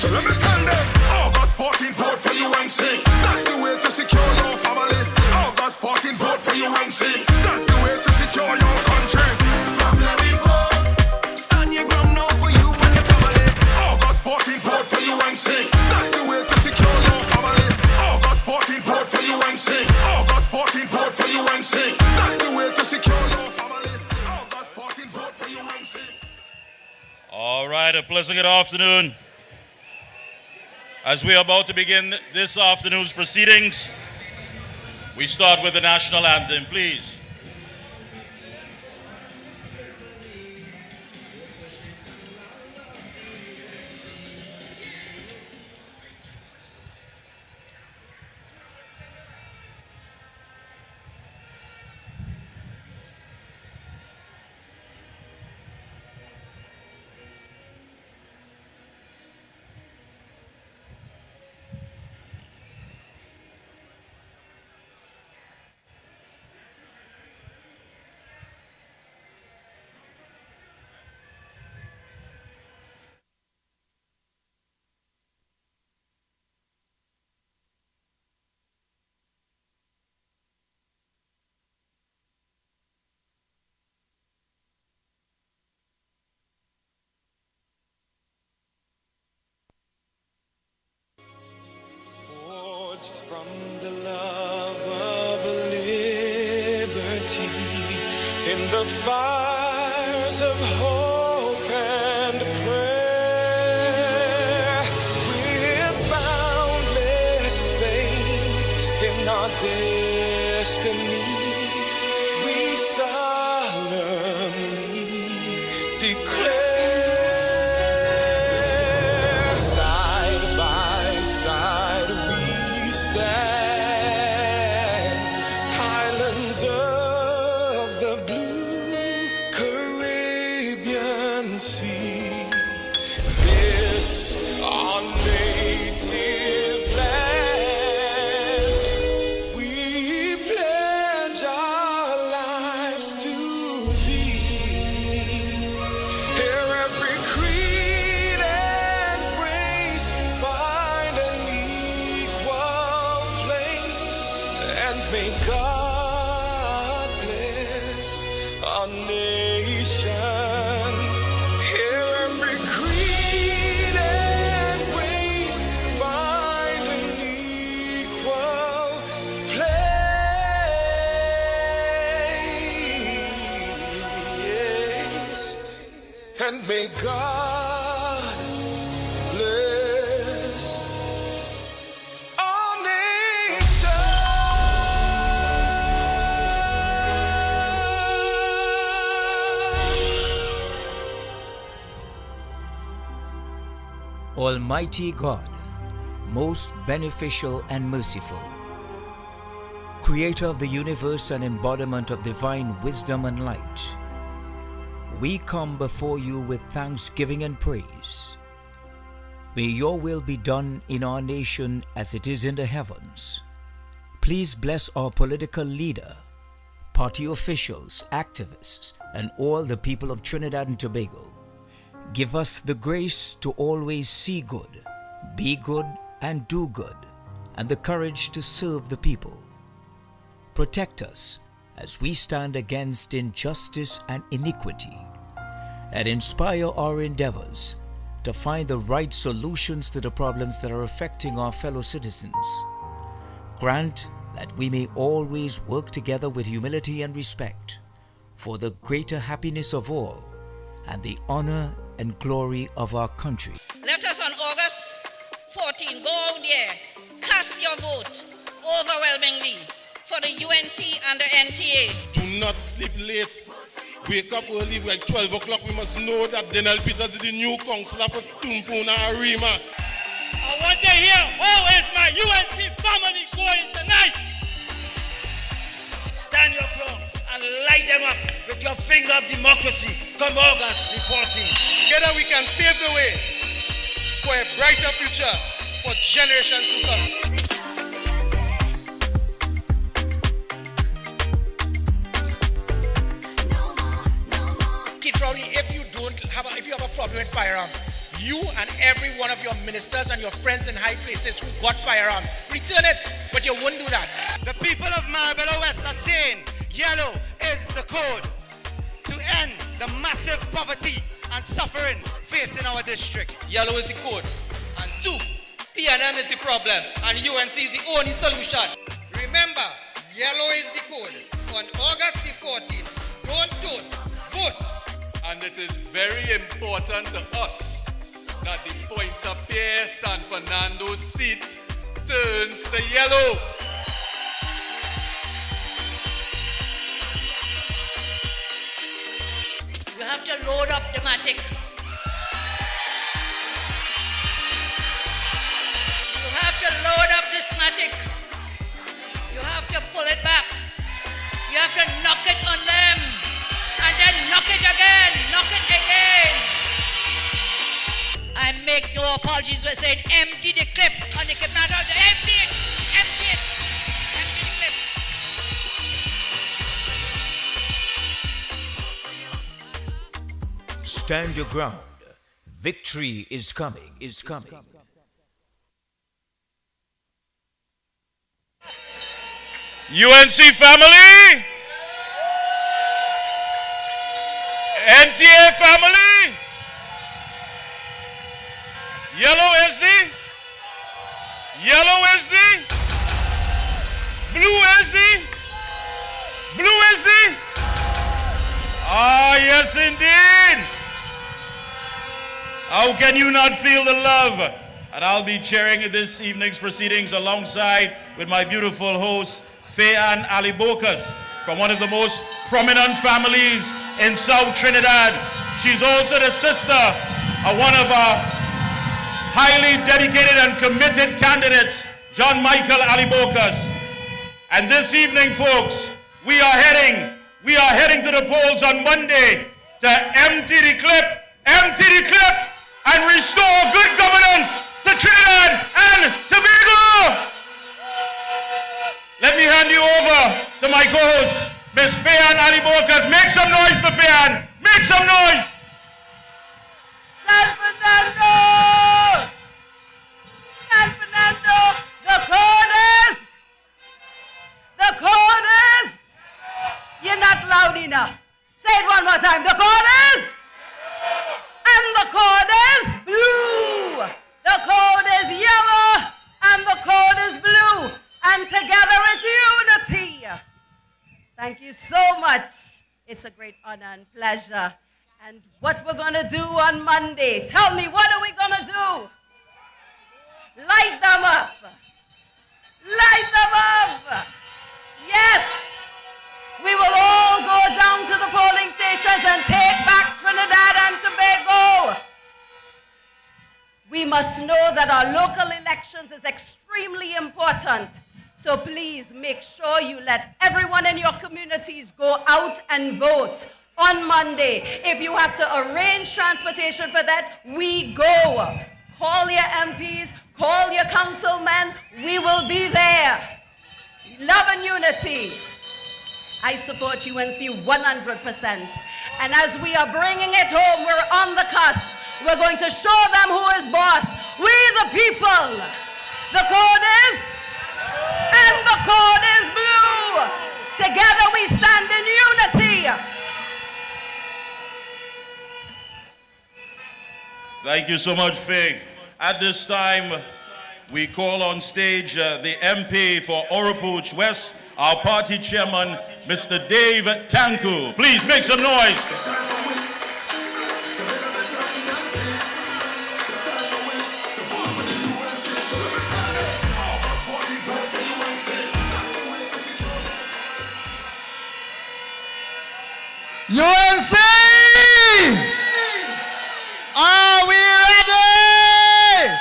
So let me tell them, August 14th, vote for UNC. That's the way to secure your family. August 14th, vote for UNC. That's the way to secure your country. Family we vote. Stand your ground now for you and your family. August 14th, vote for UNC. That's the way to secure your family. August 14th, vote for UNC. August 14th, vote for UNC. That's the way to secure your family. August 14th, vote for UNC. All right, a pleasant good afternoon. As we are about to begin this afternoon's proceedings, we start with the national anthem, please. From the love of liberty in the fires of hope and prayer, with boundless faith in our destiny, we solemnly declare, side by side stand, highlands of the blue Caribbean Sea. This our native land, we pledge our lives to thee. Here every creed and race find an equal place, and may God bless our nation. Here every creed and race find an equal place, and may God bless our nation. Almighty God, most beneficial and merciful, Creator of the universe and embodiment of divine wisdom and light, we come before you with thanksgiving and praise. May your will be done in our nation as it is in the heavens. Please bless our political leader, party officials, activists, and all the people of Trinidad and Tobago. Give us the grace to always see good, be good, and do good, and the courage to serve the people. Protect us as we stand against injustice and iniquity, and inspire our endeavors to find the right solutions to the problems that are affecting our fellow citizens. Grant that we may always work together with humility and respect for the greater happiness of all and the honor and glory of our country. Let us on August 14 go out there, cast your vote overwhelmingly for the UNC and the NTA. Do not sleep late. Wake up early, like 12 o'clock. We must know that Daniel Peters is the new councillor for Tumpuna Arima. I want to hear, how is my UNC family going tonight? Stand your ground and light them up with your finger of democracy come August the 14th. Together we can pave the way for a brighter future for generations to come. If you have a problem with firearms, you and every one of your ministers and your friends in high places who got firearms. Return it, but you wouldn't do that. The people of Marbella West are saying yellow is the code to end the massive poverty and suffering facing our district. Yellow is the code. And 2, PNM is the problem and UNC is the only solution. Remember, yellow is the code. On August the 14th, don't vote. And it is very important to us that the Pointe-a-Pierre San Fernando seat turns to yellow. You have to load up the matic. You have to load up this matic. You have to pull it back. You have to knock it on them. And then knock it again. Knock it again. I make no apologies for saying empty the clip on the clip. Now, empty it. Empty it. Empty the clip. Stand your ground. Victory is coming, is coming. UNC family, NTA family, yellow is the, blue is the, ah yes indeed. How can you not feel the love? And I'll be chairing this evening's proceedings alongside with my beautiful host, Fayan Ali Bokas, from one of the most prominent families in South Trinidad. She's also the sister of one of our highly dedicated and committed candidates, John Michael Ali Bokas. And this evening, folks, we are heading to the polls on Monday to empty the clip, and restore good governance to Trinidad and Tobago. Let me hand you over to my co-host, Miss Fayan Ali Bokas. Make some noise for Fayan. Make some noise. San Fernando! San Fernando! The code is! You're not loud enough. Say it one more time. The code is! And the code is blue. The code is yellow. And the code is blue. And together it's unity. Thank you so much. It's a great honor and pleasure. And what we're going to do on Monday, tell me, what are we going to do? Light them up. Light them up. Yes. We will all go down to the polling stations and take back Trinidad and Tobago. We must know that our local elections is extremely important. So please make sure you let everyone in your communities go out and vote on Monday. If you have to arrange transportation for that, we go. Call your MPs, call your councilmen. We will be there. Love and unity. I support UNC 100%. And as we are bringing it home, we're on the cusp. We're going to show them who is boss. We the people. The code is, and the code is blue. Together we stand in unity. Thank you so much, Fig. At this time, we call on stage the MP for Oropouche West, our party chairman, Mr. Dave Tanku. Please make some noise. UNC! Are we ready?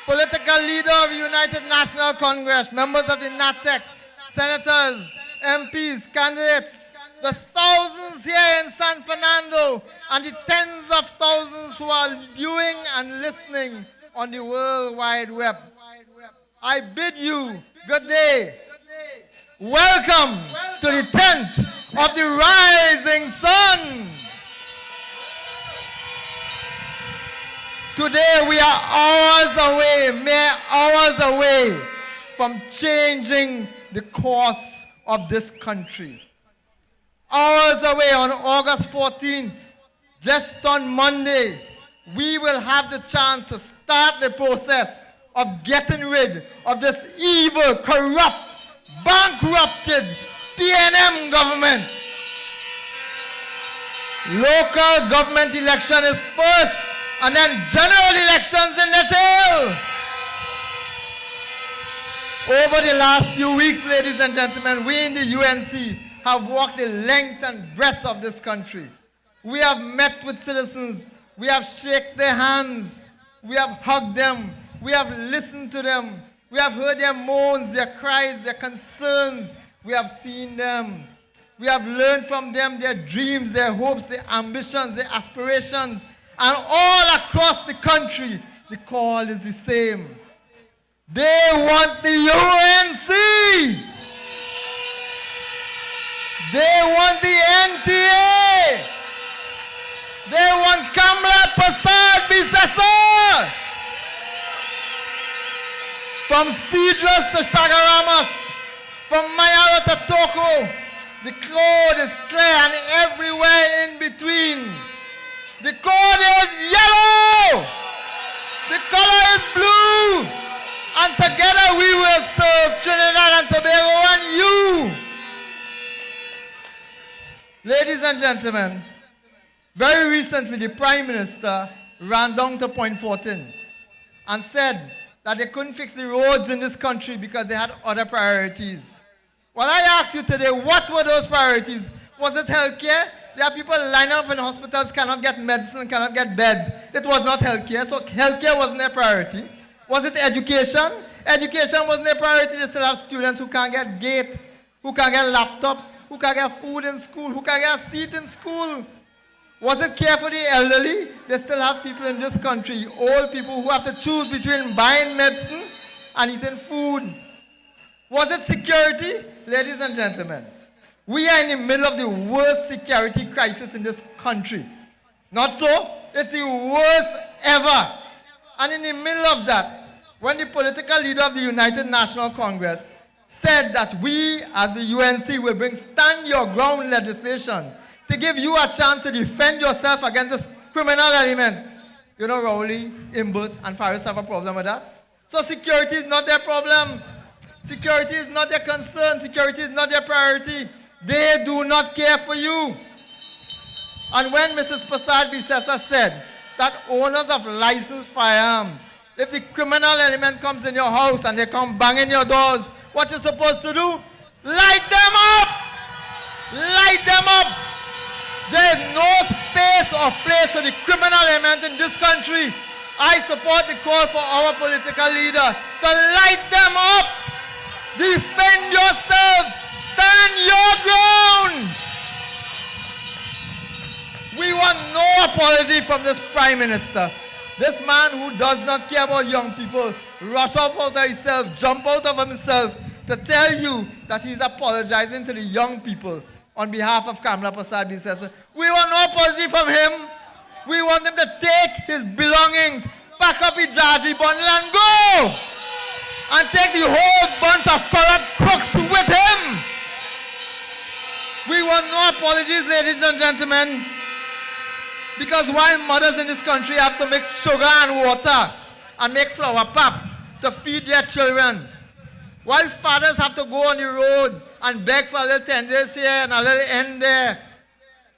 Political leader of United National Congress, members of the NATEX, senators, MPs, candidates, the thousands here in San Fernando, and the tens of thousands who are viewing and listening on the World Wide Web. I bid you good day. Welcome to the tent of the rising sun. Today we are hours away, mere hours away from changing the course of this country. Hours away on August 14th, just on Monday, we will have the chance to start the process of getting rid of this evil, corrupt, bankrupted PNM government. Local government election is first, and then general elections in the tail. Over the last few weeks, ladies and gentlemen, we in the UNC have walked the length and breadth of this country. We have met with citizens. We have shaken their hands. We have hugged them. We have listened to them. We have heard their moans, their cries, their concerns. We have seen them. We have learned from them their dreams, their hopes, their ambitions, their aspirations. And all across the country, the call is the same. They want the UNC. They want the NTA. They want Kamla Prasad Bisasa. From Cedros to Shagaramas, from Mayara to Toko, the code is clear and everywhere in between. The code is yellow. The color is blue. And together we will serve Trinidad and Tobago and you. Ladies and gentlemen, very recently the Prime Minister ran down to Point 14 and said that they couldn't fix the roads in this country because they had other priorities. Well, I ask you today, what were those priorities? Was it healthcare? There are people lining up in hospitals, cannot get medicine, cannot get beds. It was not healthcare, so healthcare wasn't their priority. Was it education? Education wasn't their priority. They still have students who can't get gate, who can't get laptops, who can't get food in school, who can't get a seat in school. Was it care for the elderly? They still have people in this country, old people who have to choose between buying medicine and eating food. Was it security? Ladies and gentlemen, we are in the middle of the worst security crisis in this country. Not so? It's the worst ever. And in the middle of that, when the political leader of the United National Congress said that we as the UNC will bring stand your ground legislation to give you a chance to defend yourself against this criminal element. You know, Rowley, Imbert, and Faris have a problem with that. So security is not their problem. Security is not their concern. Security is not their priority. They do not care for you. And when Mrs. Prasad Bisesa said that owners of licensed firearms, if the criminal element comes in your house and they come banging your doors, what you're supposed to do? Light them up! Light them up! There is no space or place for the criminal element in this country. I support the call for our political leader to light them up. Defend yourselves. Stand your ground. We want no apology from this Prime Minister. This man who does not care about young people, rush out of himself, jump out of himself to tell you that he's apologizing to the young people on behalf of Kamla Prasad Bisesa. We want no apology from him. We want him to take his belongings, pack up his jaji bundle and go. And take the whole bunch of corrupt crooks with him. We want no apologies, ladies and gentlemen. Because while mothers in this country have to mix sugar and water and make flour pap to feed their children, while fathers have to go on the road and beg for a little 10 days here and a little end there,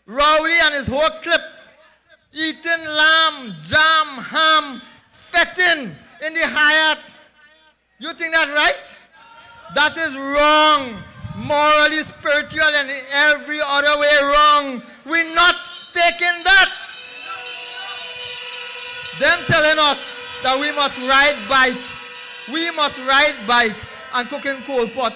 Rowley and his whole clique eating lamb, jam, ham, fetting in the Hyatt. You think that's right? That is wrong. Morally, spiritual, and in every other way wrong. We're not taking that. Them telling us that we must ride bike. We must ride bike and cook in coal pot.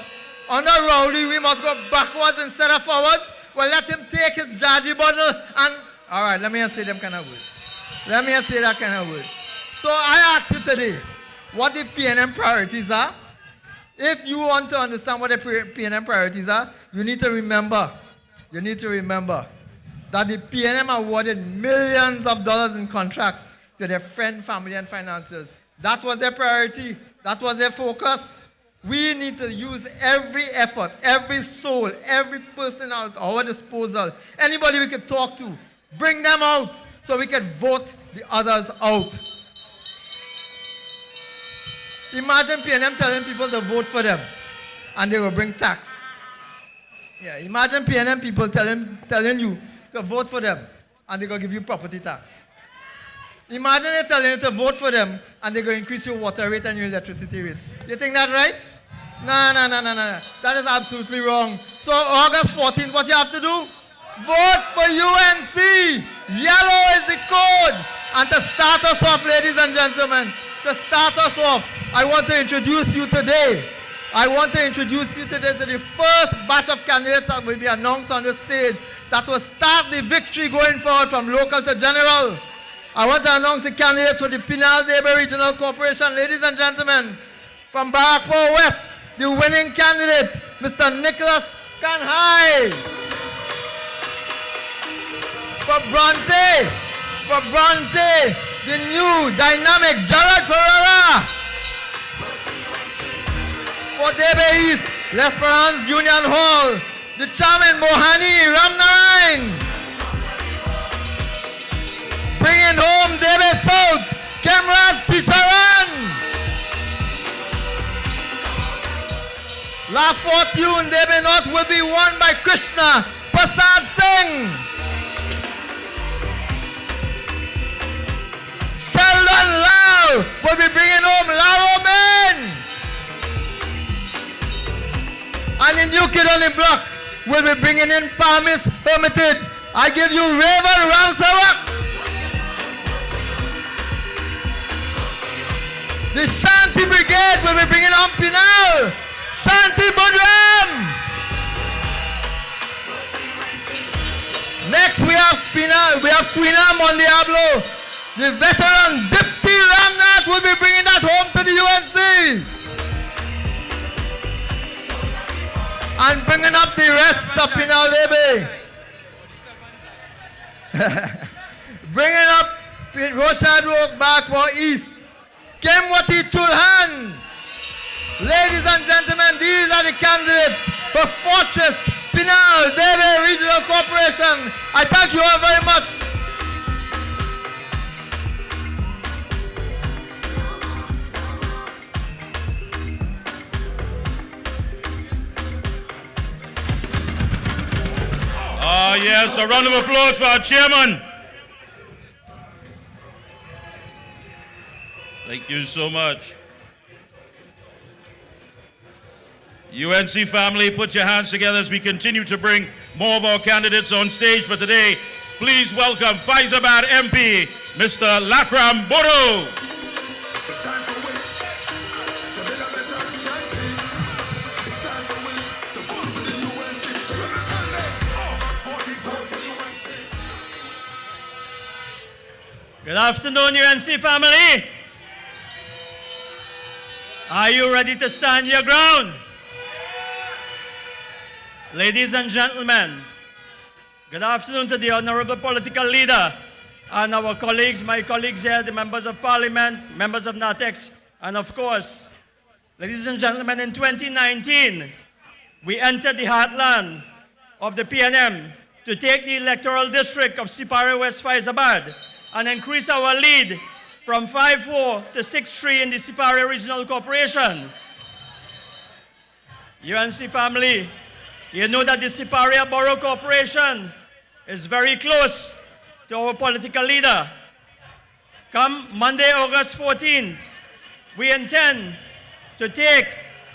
Under Rowley, we must go backwards instead of forwards. Well, let him take his jaji bottle and... All right, let me say them kind of words. Let me say that kind of words. So I ask you today, what the PNM priorities are. If you want to understand what the PNM priorities are, you need to remember that the PNM awarded millions of dollars in contracts to their friend, family, and financiers. That was their priority. That was their focus. We need to use every effort, every soul, every person at our disposal, anybody we could talk to, bring them out so we can vote the others out. Imagine PNM telling people to vote for them and they will bring tax. Yeah, imagine PNM people telling you to vote for them and they're going to give you property tax. Imagine they telling you to vote for them and they're going to increase your water rate and your electricity rate. You think that's right? No. That is absolutely wrong. So August 14th, what you have to do? Vote for UNC. Yellow is the code. And to start us off, ladies and gentlemen, to start us off, I want to introduce you today. I want to introduce you today to the first batch of candidates that will be announced on the stage that will start the victory going forward from local to general. I want to announce the candidates for the Pinal-Debe Regional Corporation. Ladies and gentlemen, from Barrackpore West, the winning candidate, Mr. Nicholas Kanhai. For Bronte, the new dynamic Jared Ferreira. For Debe East, L'Esperance Union Hall, the chairman Mohani Ramnarain. Bringing home Debe South, Kemraj Sicharan. La Fortune Debe North will be won by Krishna Prasad Singh. Sheldon Lau will be bringing home Laro Men. And the new kid on the block will be bringing in Palmis Hermitage. I give you Raven Ramsawak. The Shanti Brigade will be bringing on Pinal. Shanti Budram. Next we have Pinal. We have Queen Mondiablo. The veteran Dipti Ramnath will be bringing that home to the UNC. And bringing up the rest of Pinal-Debe. Bringing up Roshad Road back for East. Kemwati Chulhan. Ladies and gentlemen, these are the candidates for Fortress Pinal-Debe Regional Corporation. I thank you all very much. Yes, a round of applause for our chairman. Thank you so much. UNC family, put your hands together as we continue to bring more of our candidates on stage for today. Please welcome Faizabad MP, Mr. Lakram Bodo. Good afternoon, UNC family. Are you ready to stand your ground? Ladies and gentlemen, good afternoon to the honorable political leader and our colleagues, my colleagues here, the members of parliament, members of NATEX, and of course, ladies and gentlemen, in 2019, we entered the heartland of the PNM to take the electoral district of Sipari West Faizabad and increase our lead from 5-4 to 6-3 in the Sipari Regional Corporation. UNC family, you know that the Siparia Borough Corporation is very close to our political leader. Come Monday, August 14th, we intend to take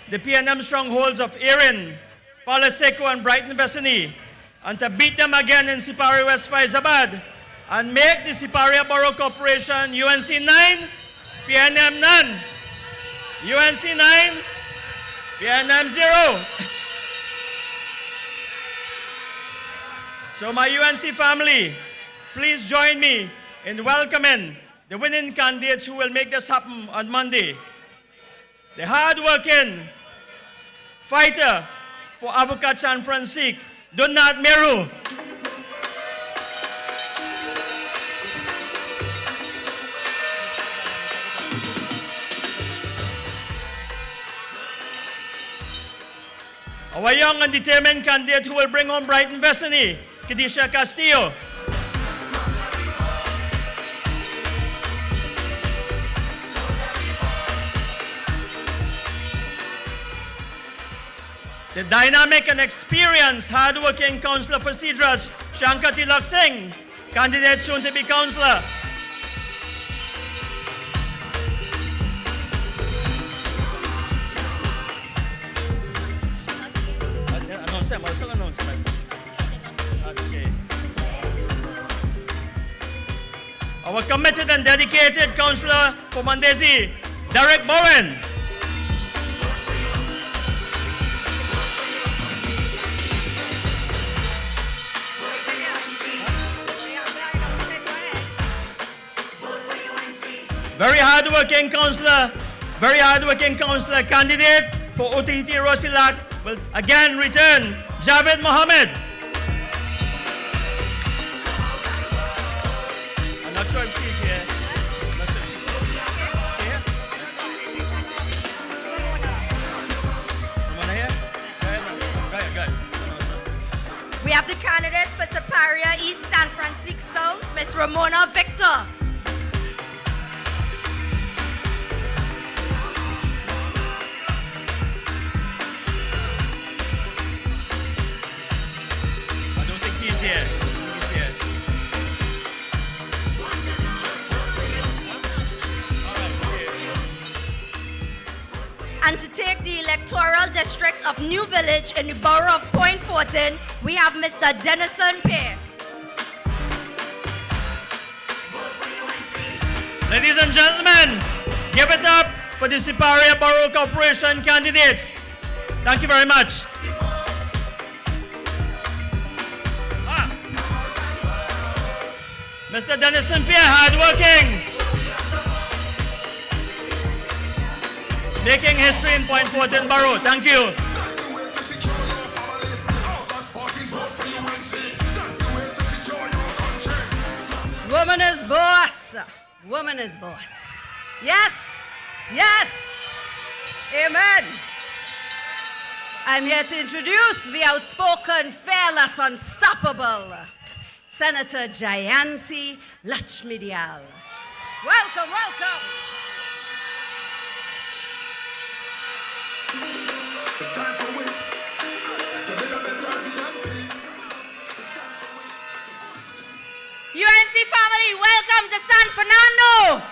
the PNM strongholds of Erin, Palaseco, and Brighton Vicinity and to beat them again in Sipari West Faizabad and make the Siparia Borough Corporation UNC 9, PNM none. UNC 9, PNM 0. So my UNC family, please join me in welcoming the winning candidates who will make this happen on Monday. The hard-working fighter for Avocat San Francisco, Donat Meru. Our young and determined candidate who will bring home Brighton Vicinity, Kadisha Castillo. The dynamic and experienced, hard-working councillor for Cedras, Shankar Tilak Singh, candidate soon to be councillor. Okay. Our committed and dedicated councillor for Mandesi, Derek Bowen. Very hard-working councillor candidate for OTT Rosilak will again return, Javed Mohammed. I'm not sure if she's here. We have the candidate for Superior East San Francisco, Ms. Ramona Victor. And to take the electoral district of New Village in the borough of Point Fortin, we have Mr. Denison Pear. Ladies and gentlemen, give it up for the Superior Borough Corporation candidates. Thank you very much. Mr. Denison Pear, hardworking. Making history in Point Fortin Borough. Thank you. Woman is boss. Woman is boss. Yes. Yes. Amen. I'm here to introduce the outspoken, fearless, unstoppable Senator Jayanti Lakshmidyal. Welcome, welcome. It's time for we to build a better Jayanti. UNC family, welcome to San Fernando.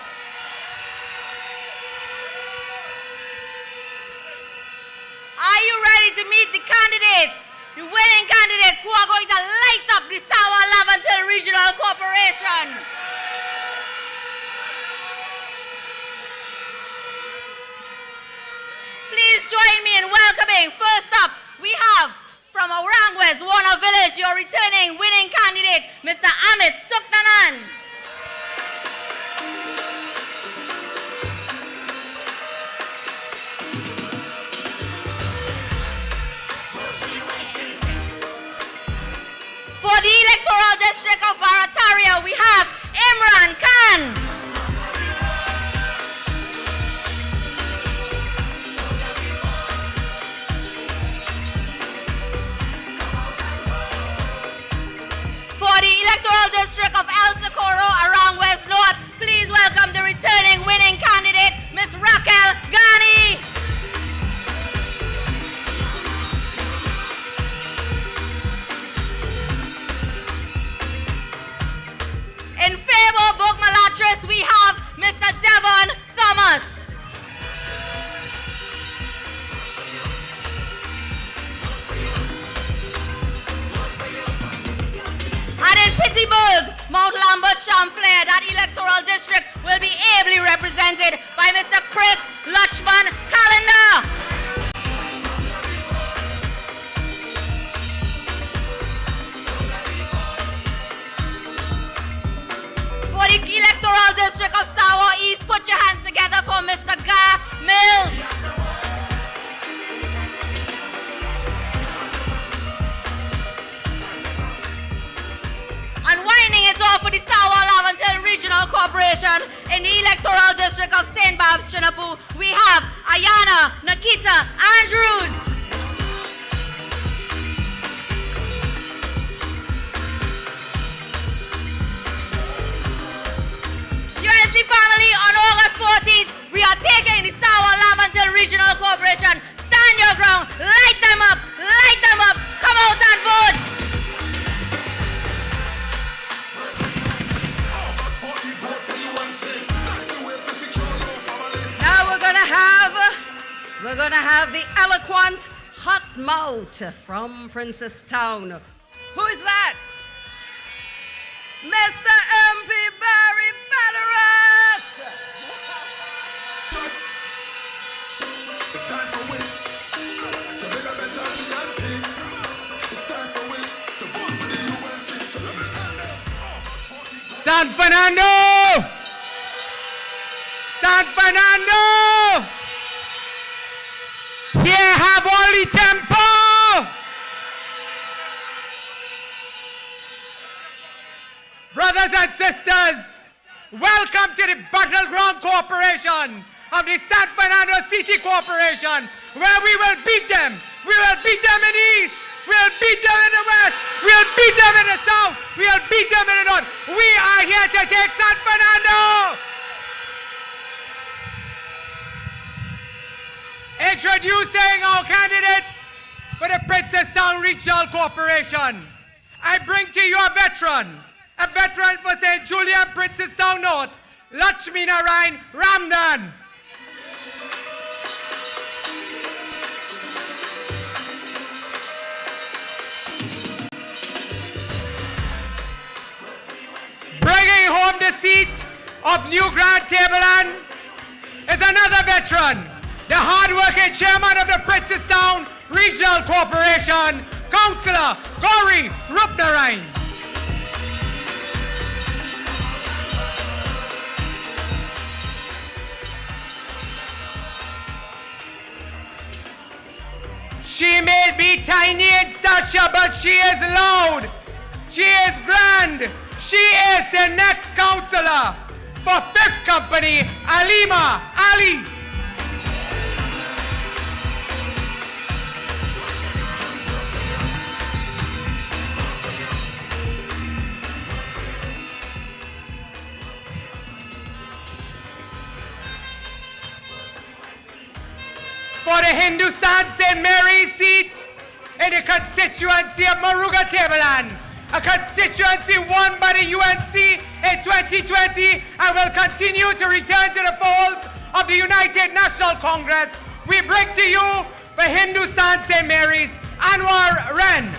Are you ready to meet the candidates, the winning candidates who are going to light up the Sawa Lavantil Regional Corporation? Please join me in welcoming, first up, we have from Orangwes, Warner Village, your returning winning candidate, Mr. Amit Suknanan. For the electoral district of Barataria, we have Imran Khan. For the electoral district of El Socorro, around West North, please welcome the returning winning candidate, Ms. Raquel Ghani. In favor of Bokmalatris, we have Mr. Devon Thomas. And in Pittsburgh, Mount Lambert Champlain, that electoral district will be ably represented by Mr. Chris Lachman Calendar. For the electoral district of Sawa East, put your hands together for Mr. Gar Mills. And winding it off for the Sawa Lavantil Regional Corporation in the electoral district of St. Barb's, Chinapu, we have Ayana Nikita Andrews. gonna have the eloquent hot mouth from Princestown. Who is that? Mr. MP Barry Ballarat! It's time for win to build a better UNC. It's time for win to vote for the UNC. San Fernando! San Fernando! Here have all the tempo! Brothers and sisters, welcome to the Battleground Corporation of the San Fernando City Corporation, where we will beat them. We will beat them in the east. We'll beat them in the west. We'll beat them in the south. We'll beat them in the north. We are here to take San Fernando. Introducing our candidates for the Princestown Regional Corporation. I bring to you a veteran for St. Julian, Princestown North, Lakshmi Narayan Ramdan. Bringing home the seat of New Grand Tableland is another veteran, the hard-working chairman of the Princestown Regional Corporation, Councillor Gauri Rupnarayan. She may be tiny in stature, but she is loud. She is grand. She is the next councillor for Fifth Company, Alima Ali. For the Hindustan St. Mary's seat in the constituency of Maruga Tableland, a constituency won by the UNC in 2020 and will continue to return to the folds of the United National Congress. We bring to you for Hindustan St. Mary's, Anwar Ren.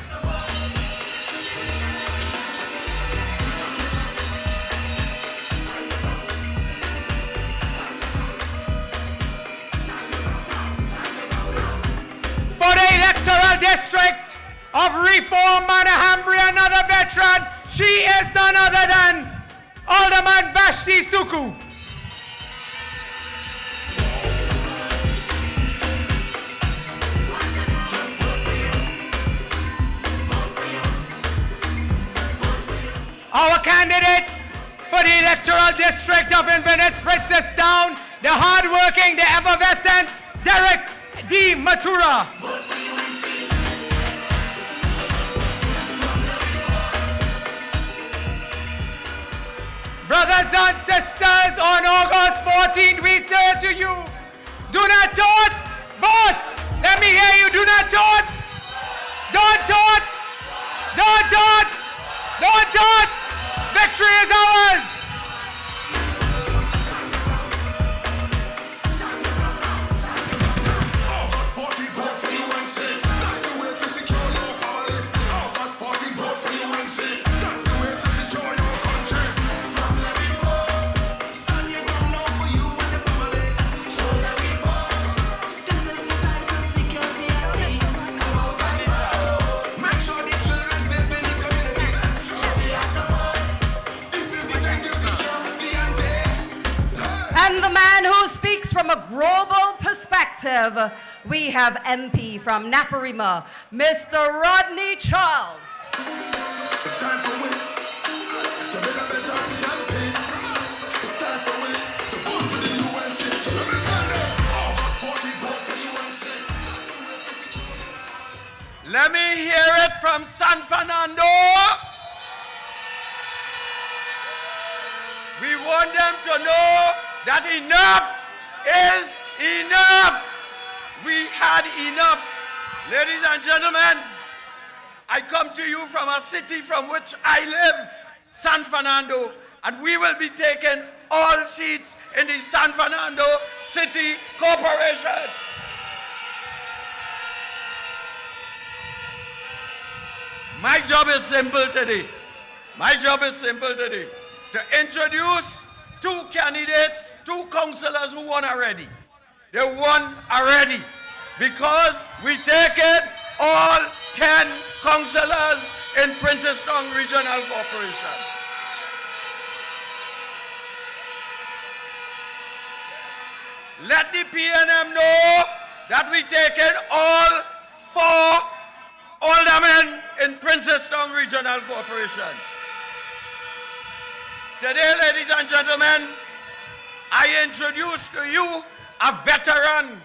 For the electoral district of Reform Manahambri, another veteran, she is none other than Alderman Vashti Suku. Our candidate for the electoral district of Inverness Princestown, the hard-working, the effervescent Derek D. Matura. Brothers and sisters, on August 14th, we say to you, do not tote, vote. Let me hear you, do not tote. Don't tote. Don't tote. Don't tote. Victory is ours. August 14th, vote for UNC. That's the way to secure your family. August 14th, vote for UNC. That's the way to secure your country. Come let me vote. Stand your ground now for you and the family. So let me vote. This is the time to secure TNT. Come out and vote. Make sure the children safe in the community. So we have to vote. This is the time to secure TNT. And the man who speaks from a global perspective, we have MP from Naparima, Mr. Rodney Charles. It's time for win to build a better TNT. It's time for win to vote for the UNC. So let me tell them, August 14th, vote for UNC. Let me hear it from San Fernando. We want them to know that enough is enough. We had enough. Ladies and gentlemen, I come to you from a city from which I live, San Fernando, and we will be taking all seats in the San Fernando City Corporation. My job is simple today. To introduce two candidates, two councillors who won already. They won already because we take it all 10 councillors in Princeton Regional Corporation. Let the PNM know that we take it all 4 aldermen in Princeton Regional Corporation. Today, ladies and gentlemen, I introduce to you a veteran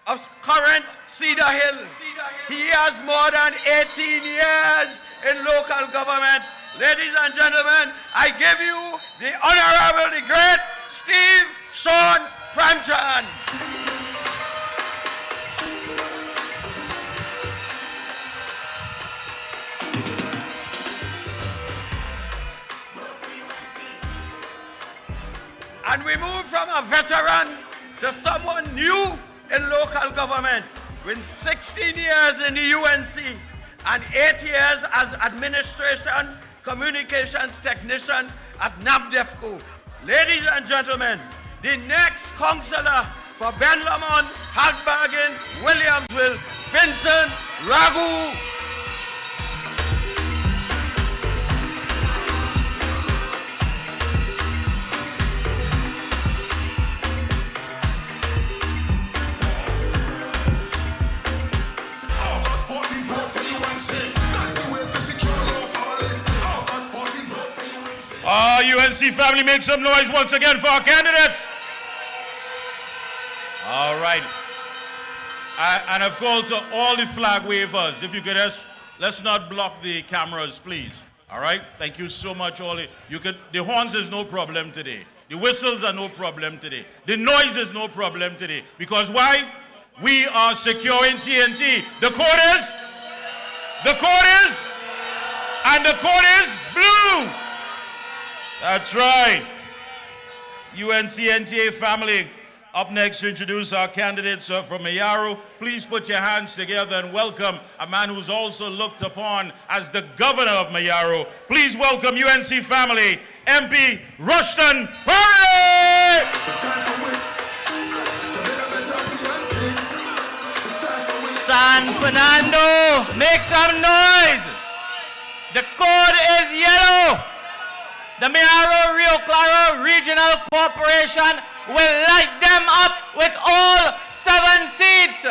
of current Cedar Hill. He has more than 18 years in local government. Ladies and gentlemen, I give you the Honorable, the great Steve Sean Premchan. And we move from a veteran to someone new in local government with 16 years in the UNC and 8 years as administration communications technician at NABDEFCO. Ladies and gentlemen, the next councillor for Ben Lamont, Hagbergen, Williamsville, Vincent Ragu. UNC family, make some noise once again for our candidates. All right. And of course, to all the flag wavers, if you could let's not block the cameras, please. All right? Thank you so much, all. The horns is no problem today. The whistles are no problem today. The noise is no problem today. Because why? We are securing TNT. The code is? And the code is blue. That's right. UNC NTA family. Up next to introduce our candidates from Mayaro. Please put your hands together and welcome a man who's also looked upon as the governor of Mayaro. Please welcome UNC family, MP Rushton Perry! San Fernando, make some noise. The code is yellow. The Mayaro Rio Claro Regional Corporation will light them up with all 7 seats.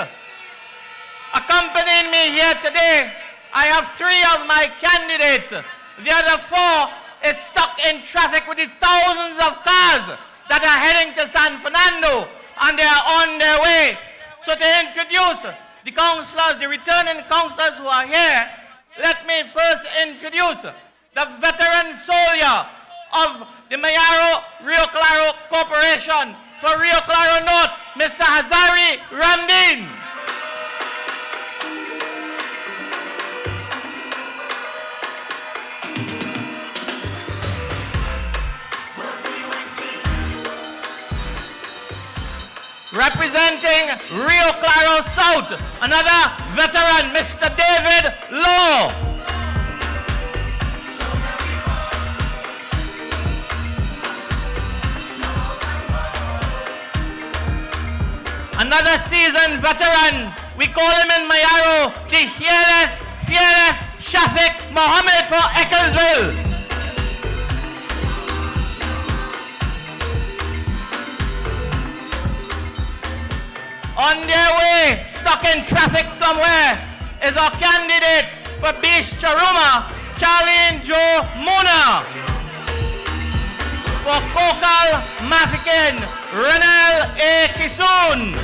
Accompanying me here today, I have 3 of my candidates. The other 4 is stuck in traffic with the thousands of cars that are heading to San Fernando, and they are on their way. So to introduce the councillors, the returning councillors who are here, let me first introduce the veteran soldier of the Mayaro Rio Claro Corporation for Rio Claro North, Mr. Hazari Ramdin. Representing Rio Claro South, another veteran, Mr. David Law. Another seasoned veteran, we call him in Mayaro the fearless Shafiq Mohammed for Ecclesville. On their way, stuck in traffic somewhere, is our candidate for Bish Charuma, Charlie and Joe Mona. For Kokal Mafikin, Renal A. Kisoon.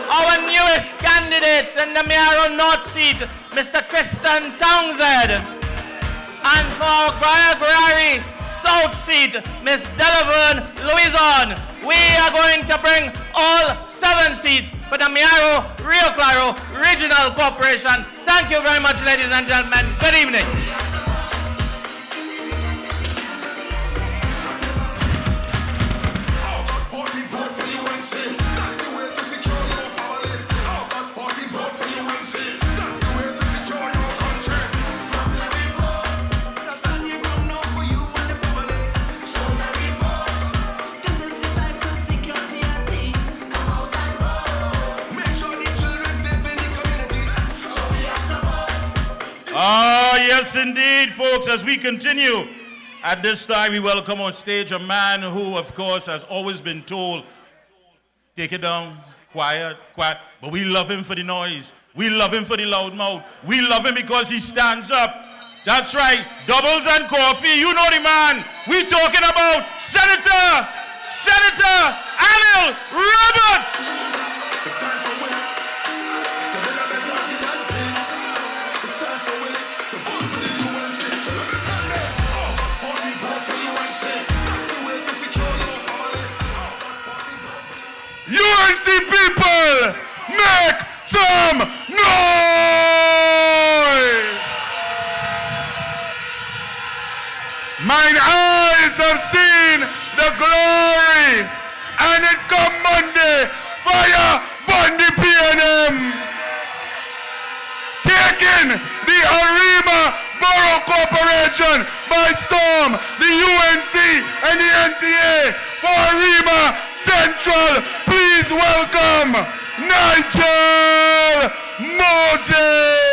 Our newest candidates in the Mayaro North seat, Mr. Kristen Townsend. And for Guayagurari South seat, Ms. Delaverne Louison. We are going to bring all 7 seats for the Mayaro Rio Claro Regional Corporation. Thank you very much, ladies and gentlemen. Good evening. August 14th, vote for yes, indeed, folks. As we continue, at this time, we welcome on stage a man who, of course, has always been told, take it down, quiet, quiet. But we love him for the noise. We love him for the loud mouth. We love him because he stands up. That's right, doubles and coffee. You know the man. We talking about Senator Anil Roberts. It's time for women to build a better TNT. It's time for women to vote for the UNC. So let me tell you, August 14th, vote for UNC. That's the way to secure your family. August 14th, vote for UNC people, make some noise! Mine eyes have seen the glory, and it come Monday, fire Bundy PNM. Taking the Arima Borough Corporation by storm, the UNC and the NTA for Arima Central. Please welcome Nigel Moses.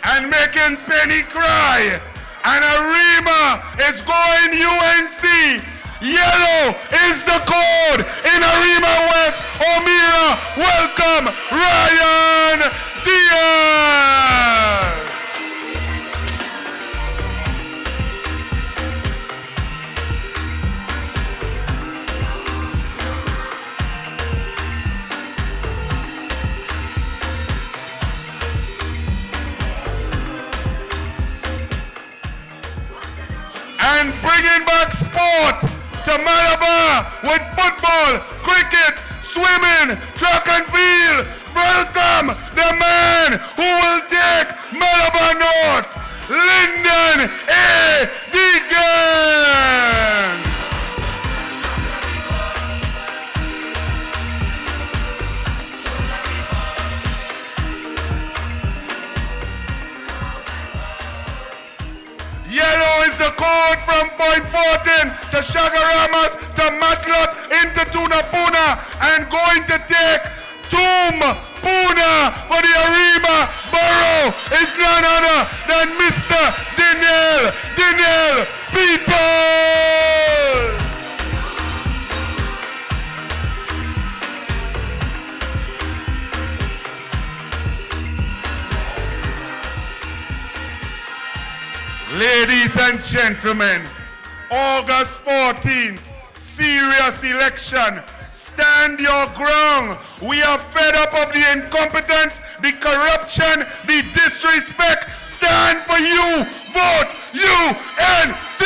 And making Penny cry. And Arima is going UNC. Yellow is the code in Arima West. Omira, welcome Ryan Diaz. And bringing back sport to Malabar with football, cricket, swimming, track and field. Welcome the man who will take Malabar North, Lyndon A. Deegan. Yellow is the code from Point Fortin to Shagaramas to Matlot into Tunapuna and going to take Puna for the Arima Borough is none other than Mr. Dinel People. Ladies and gentlemen, August 14th, serious election. Stand your ground. We are fed up of the incompetence, the corruption, the disrespect. Stand for you. Vote UNC.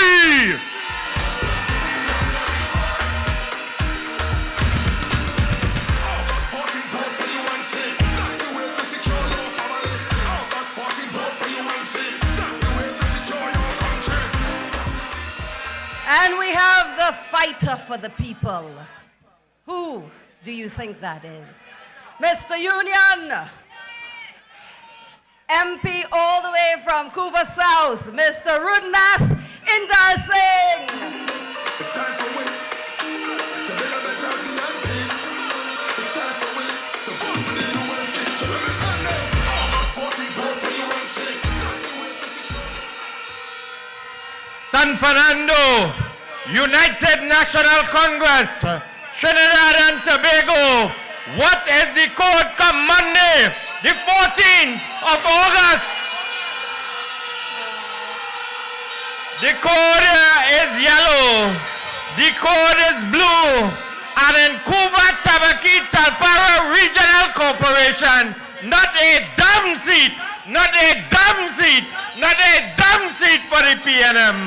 And we have the fighter for the people. Who do you think that is? Mr. Union, MP all the way from Couva South, Mr. Rudnath Indar Singh. It's time for women to build a better TNT. It's time for women to vote for the UNC. So let me tell you, August 14th, vote for UNC. That's the way to secure. San Fernando, United National Congress, Trinidad and Tobago. What is the code come Monday, the 14th of August? The code is yellow. The code is blue. And in Couva Tabaki Talpara Regional Corporation, not a damn seat, not a damn seat, not a damn seat for the PNM.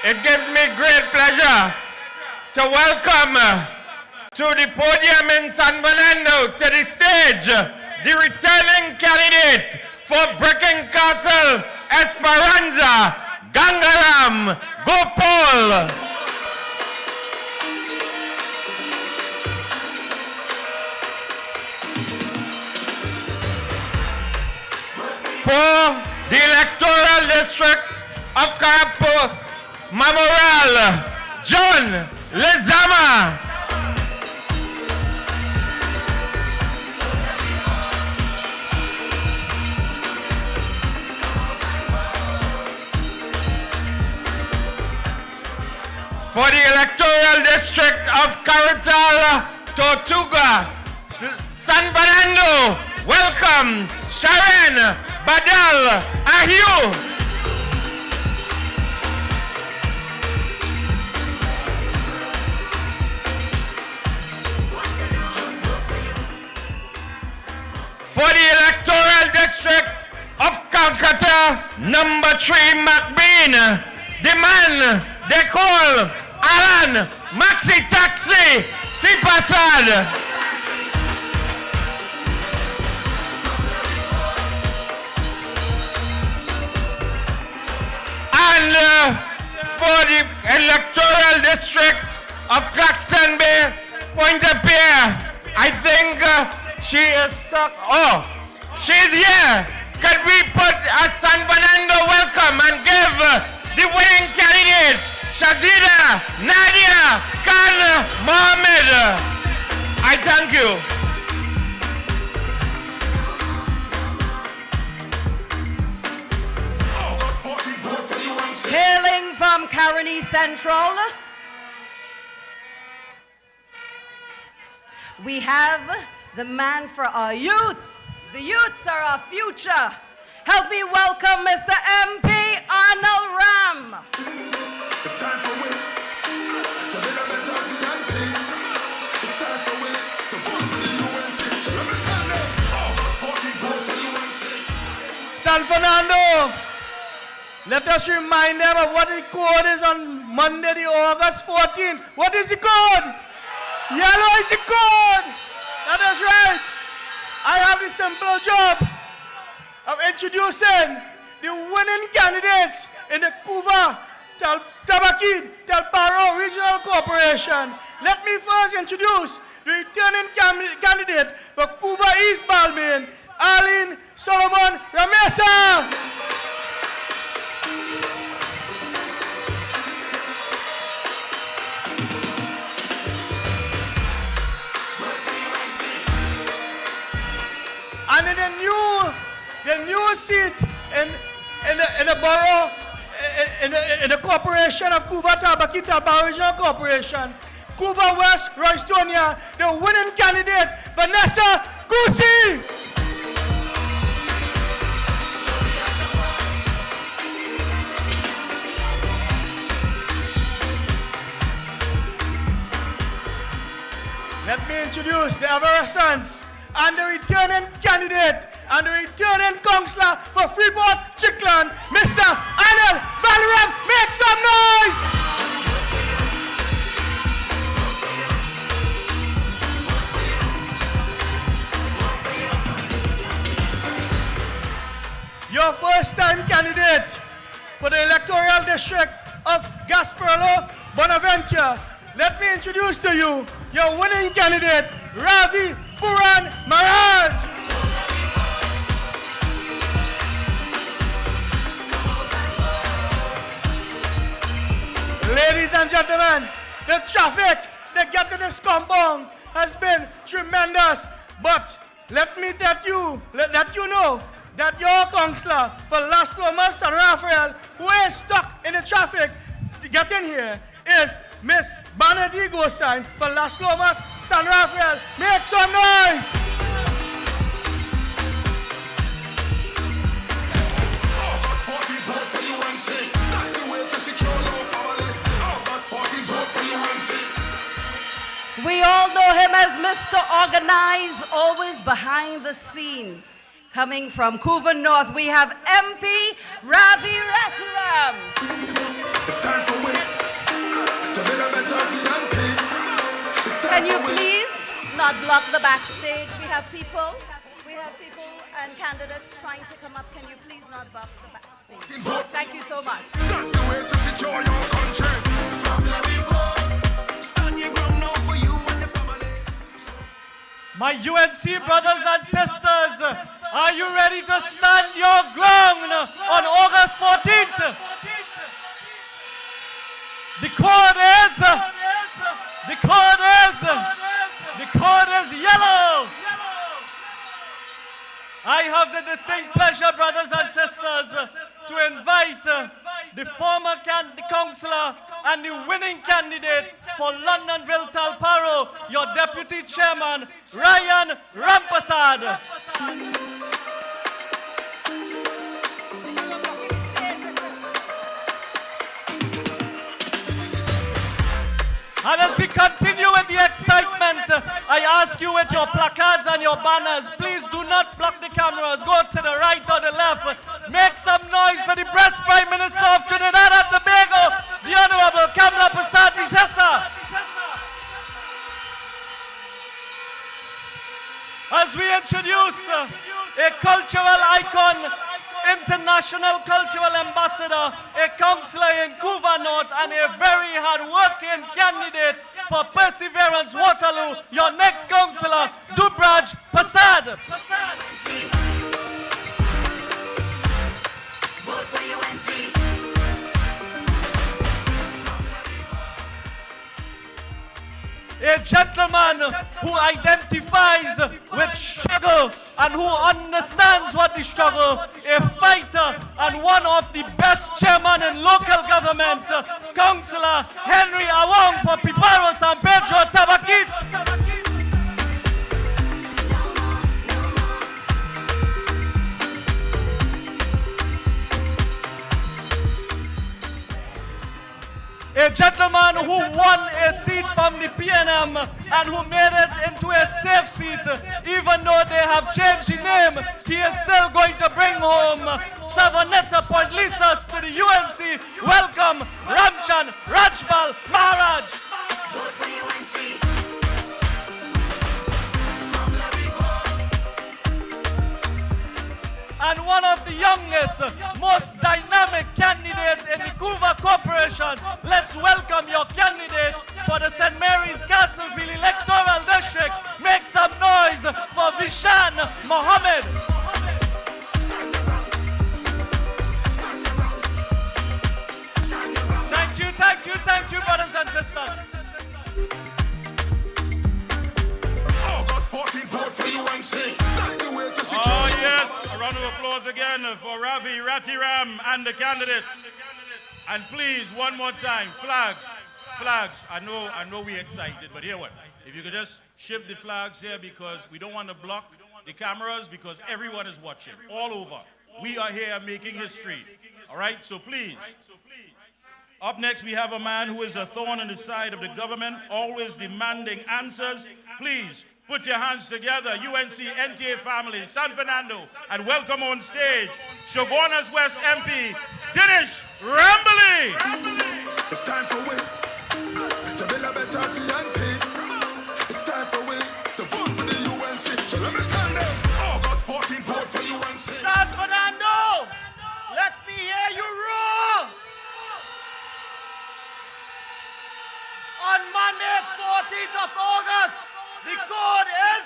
It gives me great pleasure to welcome to the podium in San Fernando, to the stage, the returning candidate for Brecken Castle, Esperanza, Gangaram, Gopal. For the electoral district of Karapo, Memorial, John Lezama. For the electoral district of Caratal, Tortuga, San Fernando, welcome Sharon Badal Ahiu. For the electoral district of Calcutta, number 3 McBean, the man they call Alan Maxi Taxi Sipasad. And for the electoral district of Claxton Bay, Pointe-a-Pierre, I think she is stuck. Oh, she's here. Could we put a San Fernando welcome and give the winning candidate, Shazida Nadia Khan Mohammed. I thank you. Hailing from Caroni Central, we have the man for our youths. The youths are our future. Help me welcome Mr. MP Arnold Ram. It's time for we to build a better TNT. It's time for we to vote for the UNC. So let me tell them, August 14th, vote for UNC. San Fernando, let us remind them of what the code is on Monday, the August 14th. What is the code? Yellow is the code. That is right. I have the simple job of introducing the winning candidates in the Cuba Tabakid Del Paro Regional Corporation. Let me first introduce the returning candidate for Cuba East Balmain, Arlene Solomon Ramesa. And in the new seat in the borough, in the corporation of Cuba Tabaki Tabaro Regional Corporation, Cuba West Roystonia, the winning candidate, Vanessa Kusi. Let me introduce the Eversons and the returning candidate and the returning councillor for Freeport Chickland, Mr. Anil Balaram. Make some noise! Your first-time candidate for the electoral district of Gasparilla, Bonaventure. Let me introduce to you your winning candidate, Ravi Puran Maharaj. Ladies and gentlemen, the traffic that get to this compound has been tremendous. But let me let you know that your councillor for Las Lomas San Rafael, who is stuck in the traffic to get in here, is Miss Banadi Gosine for Las Lomas San Rafael. Make some noise! August 14th, vote for UNC. That's the way to secure your family. August 14th, vote for UNC. We all know him as Mr. Organized, always behind the scenes. Coming from Couva North, we have MP Ravi Rataram. It's time for we to build a better TNT. Can you please not block the backstage? We have people and candidates trying to come up. Can you please not block the backstage? Thank you so much. That's the way to secure your country. Come let me vote. Stand your ground now for you and the family. My UNC brothers and sisters, Are you ready to stand your ground on August 14th? The code is yellow. I have the distinct pleasure, brothers and sisters, to invite the former councillor and the winning candidate for Londonville Talparo, your deputy chairman, Ryan Rampasad. And as we continue with the excitement, I ask you with your placards and your banners, please do not block the cameras. Go to the right or the left. Make some noise for the Breast Prime Minister of Trinidad and Tobago, the Honorable Kamla Persad-Bissessa. As we introduce a cultural icon, international cultural ambassador, a councillor in Couva North, and a very hard-working candidate for Perseverance Waterloo, your next councillor, Dubraj Persad. Vote for UNC. A gentleman who identifies with struggle and who understands what the struggle, a fighter and one of the best chairmen in local government, Councillor Henry Awong for Piparo San Pedro Tabakit. A gentleman who won a seat from the PNM and who made it into a safe seat. Even though they have changed the name, he is still going to bring home Savanetta Point Lisas to the UNC. Welcome, Ramchan Rajpal Maharaj. Vote for UNC. And one of the youngest, most dynamic candidates in the Couva Corporation. Let's welcome your candidate for the St. Mary's Castleville Electoral District. Make some noise for Vishan Mohammed. Thank you, brothers and sisters. August 14th, vote for UNC. That's the way to secure. Oh yes, a round of applause again for Ravi Ratiram and the candidates. And please, one more time, flags. I know we're excited, but here what? If you could just shift the flags here, because we don't want to block the cameras, because everyone is watching all over. We are here making history. All right, so please. Up next, we have a man who is a thorn in the side of the government, always demanding answers. Please put your hands together, UNC NTA family, San Fernando, and welcome on stage, Shogunas West MP, Dinesh Rambali. It's time for we to build a better TNT. It's time for we to vote for the UNC. So let me tell them, August 14th, vote for UNC. San Fernando, let me hear you roar. On Monday, 14th of August, the code is.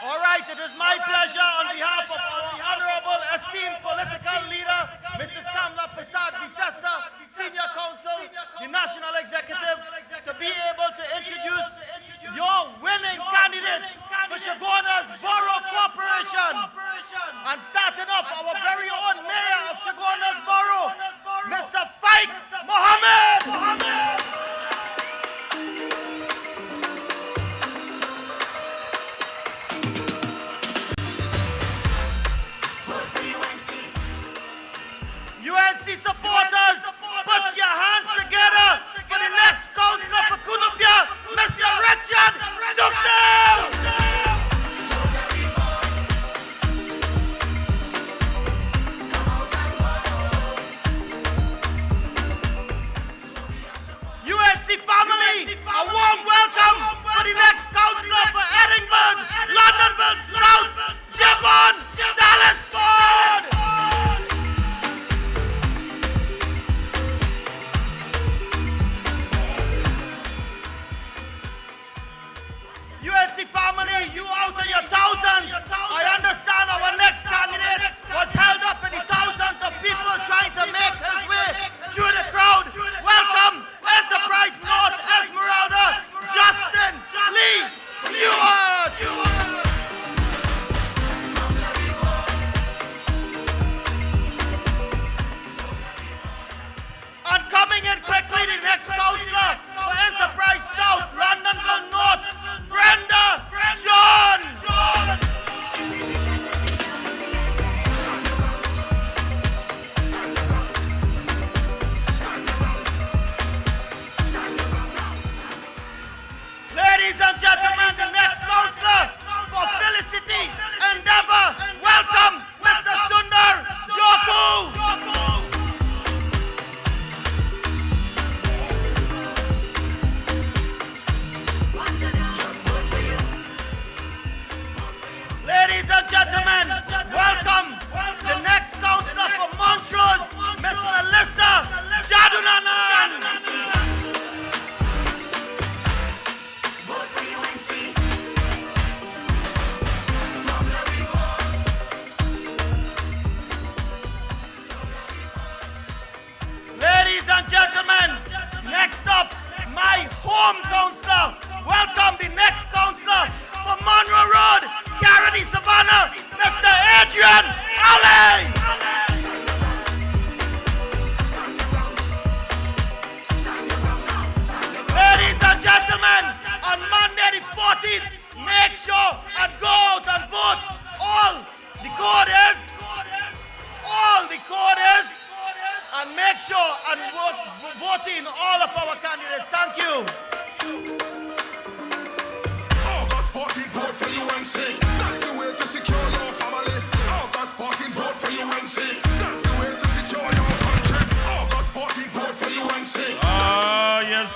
All right, it is my pleasure on behalf of our honorable, esteemed political leader, Mrs. Kamla Persad-Bissessa, Senior Counsel, the National Executive, to be able to introduce your winning candidates for Shogunas Borough Corporation. And starting off, our very own mayor of Shogunas Borough, Mr. Faik Mohammed. Vote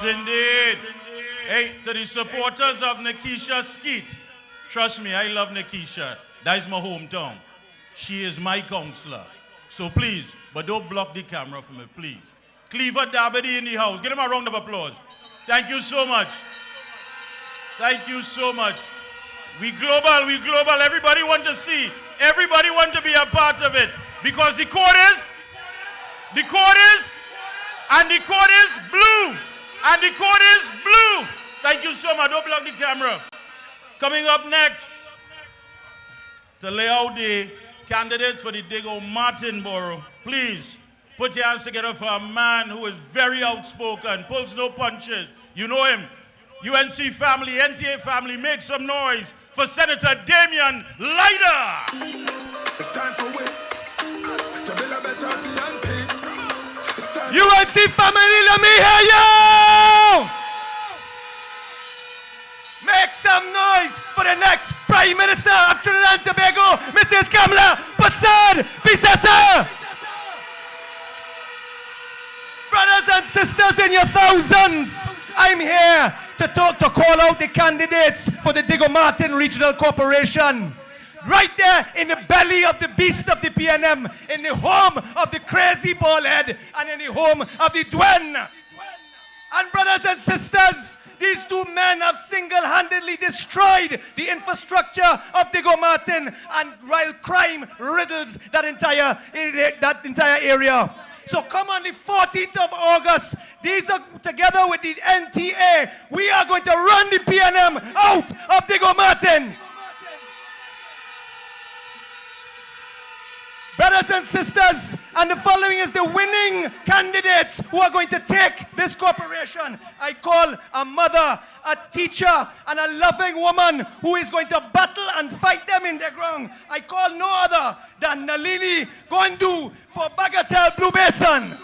Yes, indeed. Hey, to the supporters of Nikisha Skeet, trust me, I love Nikisha. That is my hometown. She is my counselor. So please, but don't block the camera for me, please. Cleaver Dabity in the house. Give him a round of applause. Thank you so much. Thank you so much. We global. Everybody want to see. Everybody want to be a part of it. Because the court is, and the court is blue. And the court is blue. Thank you so much. Don't block the camera. Coming up next, to lay out the candidates for the Diego Martin Borough. Please, put your hands together for a man who is very outspoken, pulls no punches. You know him. UNC family, NTA family, make some noise for Senator Damian Leiter. It's time for win. To build a better TNT. UNC family, let me hear you! Make some noise for the next Prime Minister of Trinidad and Tobago, Mrs. Kamala Persad-Bissessar. Brothers and sisters in your thousands, I'm here to call out the candidates for the Diego Martin Regional Corporation. Right there in the belly of the beast of the PNM, in the home of the crazy ballhead, and in the home of the Dwen. And brothers and sisters, these two men have single-handedly destroyed the infrastructure of Diego Martin, and while crime riddles that entire area. So come on the 14th of August, these are together with the NTA, we are going to run the PNM out of Diego Martin. Brothers and sisters, and the following is the winning candidates who are going to take this corporation. I call a mother, a teacher, and a loving woman who is going to battle and fight them in the ground. I call no other than Nalini Gondu for Bagatelle Blue Basin.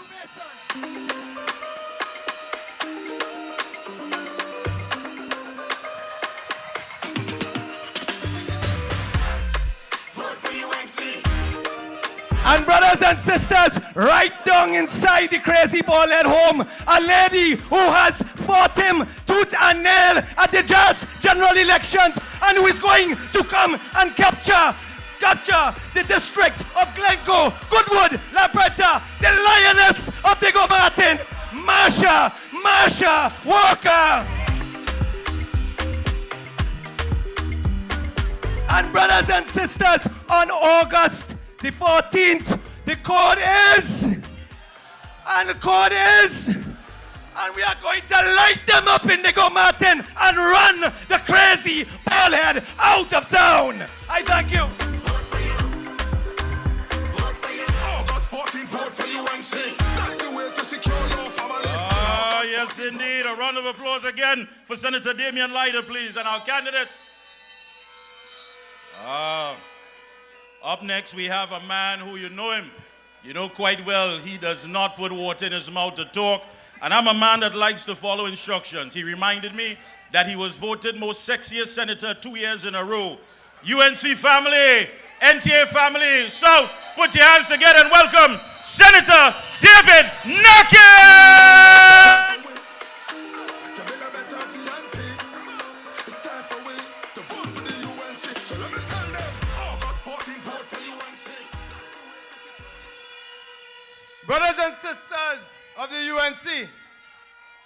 And brothers and sisters, right down inside the crazy ballhead home, a lady who has fought him tooth and nail at the just general elections, and who is going to come and capture the district of Glencoe, Goodwood, La Preta, the lioness of Diego Martin, Marsha Walker. And brothers and sisters, on August the 14th, the code is, and we are going to light them up in Diego Martin and run the crazy ballhead out of town. I thank you. Vote for you. Vote for you. August 14th, vote for UNC. That's the way to secure your family. Ah, yes, indeed. A round of applause again for Senator Damian Leiter, please, and our candidates. Up next, we have a man who you know him. You know quite well he does not put water in his mouth to talk. And I'm a man that likes to follow instructions. He reminded me that he was voted most sexiest senator 2 years in a row. UNC family, NTA family, South, put your hands together and welcome Senator David Narkin! Brothers and sisters of the UNC,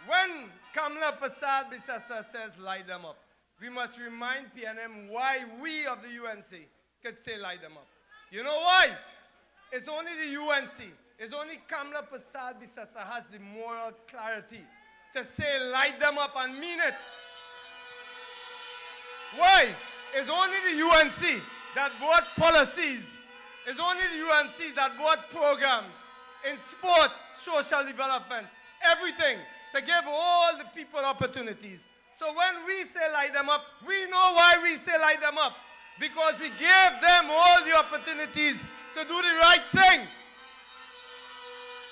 when Kamala Persad-Bissessar says light them up, we must remind PNM why we of the UNC could say light them up. You know why? It's only the UNC. It's only Kamala Persad-Bissessar has the moral clarity to say light them up and mean it. Why? It's only the UNC that brought policies. It's only the UNC that brought programs in sport, social development, everything, to give all the people opportunities. So when we say light them up, we know why we say light them up. Because we gave them all the opportunities to do the right thing.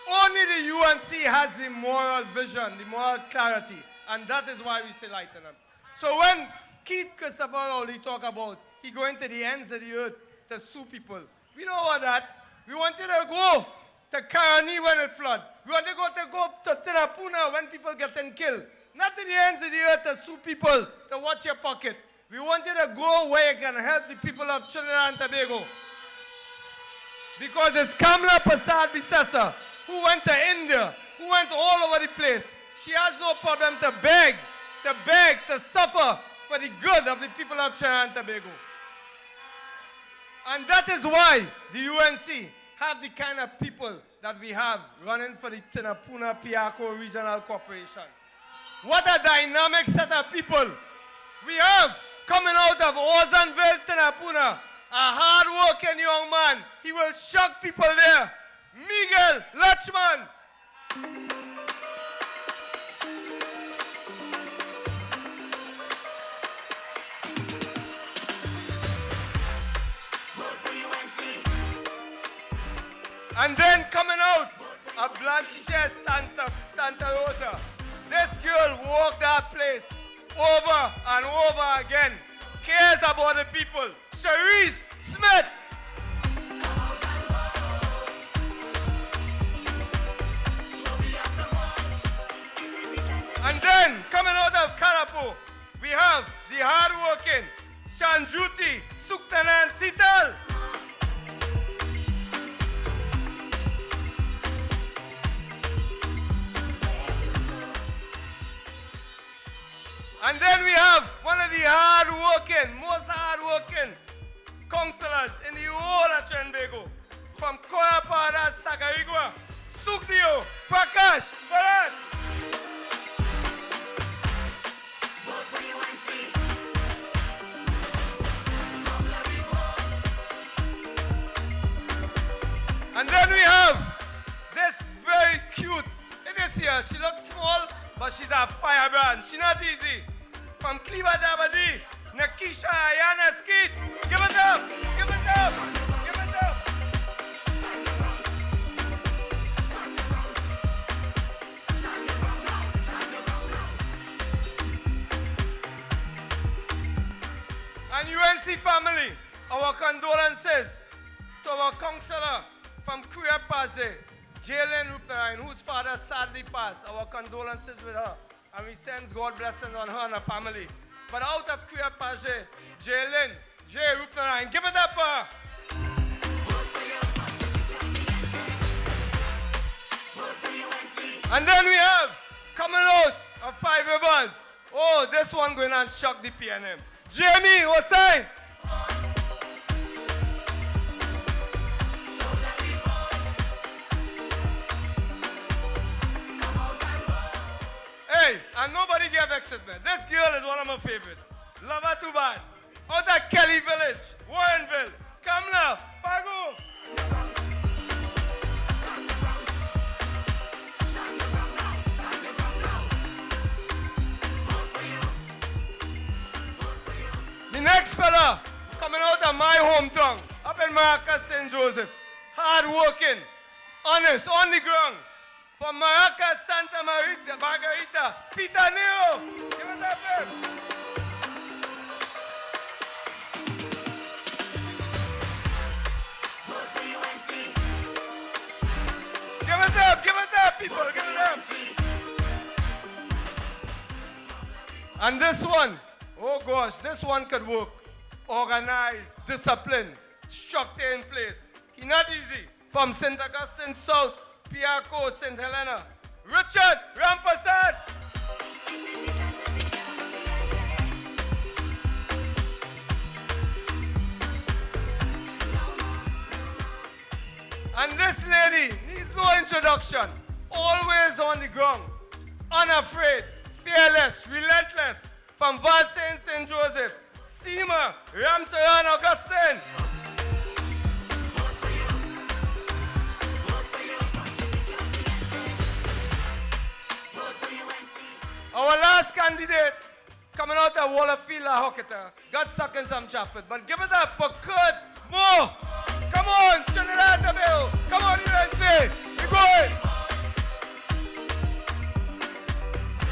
Only the UNC has the moral vision, the moral clarity, and that is why we say light them up. So when Keith Christopher Rowley talk about he going to the ends of the earth to sue people, we know what that. We wanted to go to Caroni when it flood. We want to go to Tinapuna when people getting killed. Not to the ends of the earth to sue people to watch your pocket. We want you to go where you can help the people of Trinidad and Tobago. Because it's Kamala Prasad Bisesa who went to India, who went all over the place. She has no problem to beg, to suffer for the good of the people of Trinidad and Tobago. And that is why the UNC have the kind of people that we have running for the Tinapuna Piarco Regional Corporation. What a dynamic set of people we have coming out of Ozanville, Tinapuna. A hard-working young man. He will shock people there. Miguel Lachman. And then coming out of Blanchisha Santa Rosa. This girl walked that place over and over again. Cares about the people. Cherise Smith. And then coming out of Karapo, we have the hard-working Shanjuti Suktanan Sital. And then we have one of the most hard-working councillors in the whole of Trinbago. From Koyapada, Sagarigua, Sukdio, Prakash, Bharat. Vote for UNC. And then we have this very cute, this here, she looks small, but she's a firebrand. She's not easy. From Kliva Dabadi, Nakisha Ayana Skeet. Give it up! Give it up! Give it up! And UNC family, our condolences to our councillor from Kriya Paze, Jalen Rupnarayan, whose father sadly passed. Our condolences with her. And we send God blessings on her and her family. But out of Kriya Paje, Jalen, J. Rupnarayan, give it up for her. And then we have, coming out of Five Rivers, oh, this one going on shock the PNM. Jamie Hossain. Hey, and nobody gave excitement. This girl is one of my favorites. Love her too bad. Out of Kelly Village, Warrenville, Kamla, Pago. The next fella coming out of my hometown, up in Maracas, St. Joseph. Hard working, honest, on the ground. From Maracas, Santa Margarita, Peter Nero. Give it up, man. Give it up, people, give it up. And this one, oh gosh, this one could work. Organized, disciplined, structure in place. It's not easy. From St. Augustine South, Piarco, St. Helena. Richard Rampasad. And this lady needs no introduction. Always on the ground. Unafraid, fearless, relentless. From Val St. Joseph, Seema, Ramsaran, Augustine. Our last candidate, coming out of Wallafield, Hocketa, got stuck in some traffic. But give it up for Kurt Moore. Come on, Trinidad Tobago. Come on, UNC. We're going.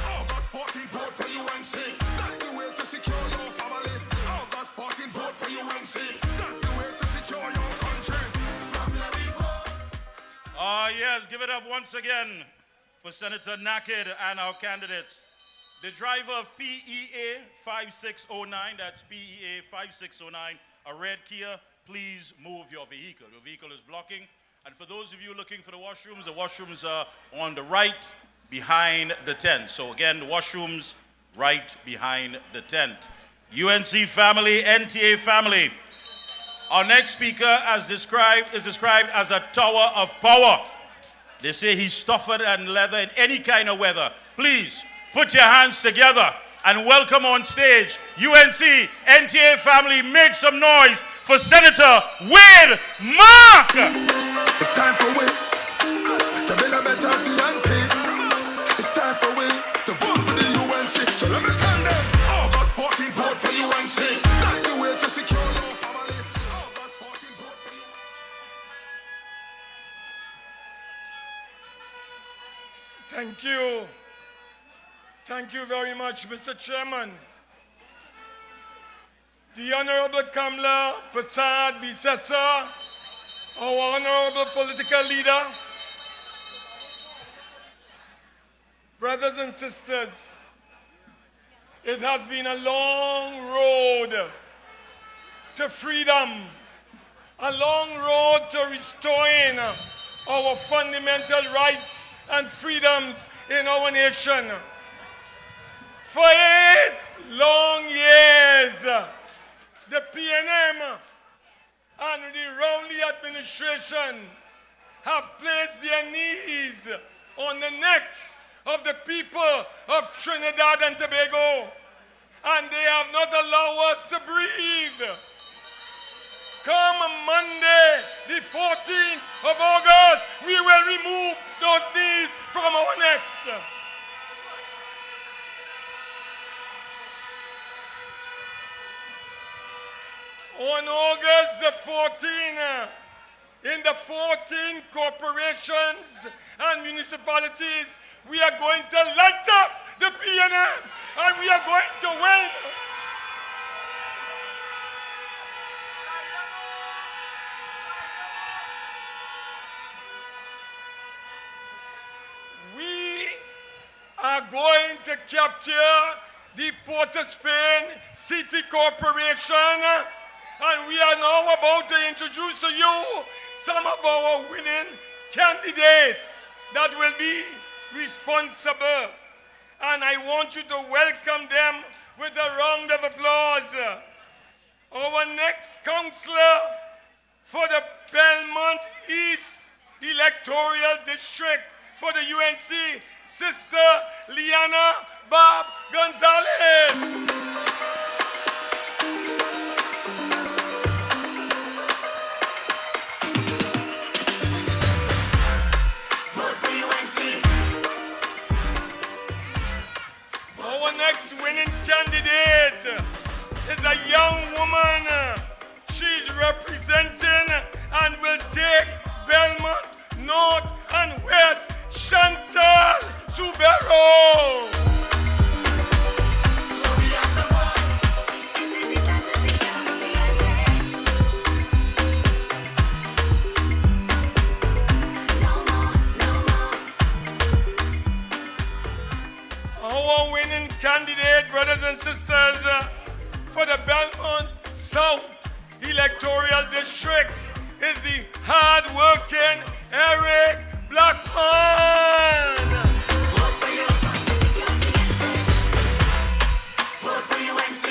August 14, vote for UNC. That's the way to secure your family. August 14, vote for UNC. That's the way to secure your country. Yes, give it up once again for Senator Naked and our candidates. The driver of PEA 5609, that's PEA 5609, a red Kia, please move your vehicle. Your vehicle is blocking. And for those of you looking for the washrooms are on the right behind the tent. So again, the washrooms right behind the tent. UNC family, NTA family. Our next speaker is described as a tower of power. They say he's tougher than leather in any kind of weather. Please put your hands together and welcome on stage UNC NTA family. Make some noise for Senator Wade Mark. It's time for we to build a better TNT. It's time for we to vote for the UNC. So let me tell them, August 14th, vote for UNC. That's the way to secure your family. August 14th, vote for UNC. Thank you. Thank you very much, Mr. Chairman. The Honorable Kamala Prasad Bisesa, our honorable political leader, brothers and sisters, it has been a long road to freedom, a long road to restoring our fundamental rights and freedoms in our nation. For 8 long years, the PNM and the Rowley administration have placed their knees on the necks of the people of Trinidad and Tobago, and they have not allowed us to breathe. Come Monday, the 14th of August, we will remove those knees from our necks. On August the 14th, in the 14 corporations and municipalities, we are going to light up the PNM and we are going to win. We are going to capture the Port of Spain City Corporation, and we are now about to introduce to you some of our winning candidates that will be responsible. And I want you to welcome them with a round of applause. Our next councillor for the Belmont East Electoral District for the UNC, Sister Liana Bob Gonzalez. Our next winning candidate is a young woman. She's representing and will take Belmont North and West, Chantal Subero. Our winning candidate, brothers and sisters, for the Belmont South Electoral District is the hard-working Eric Blackman. Vote for you. Vote for UNC.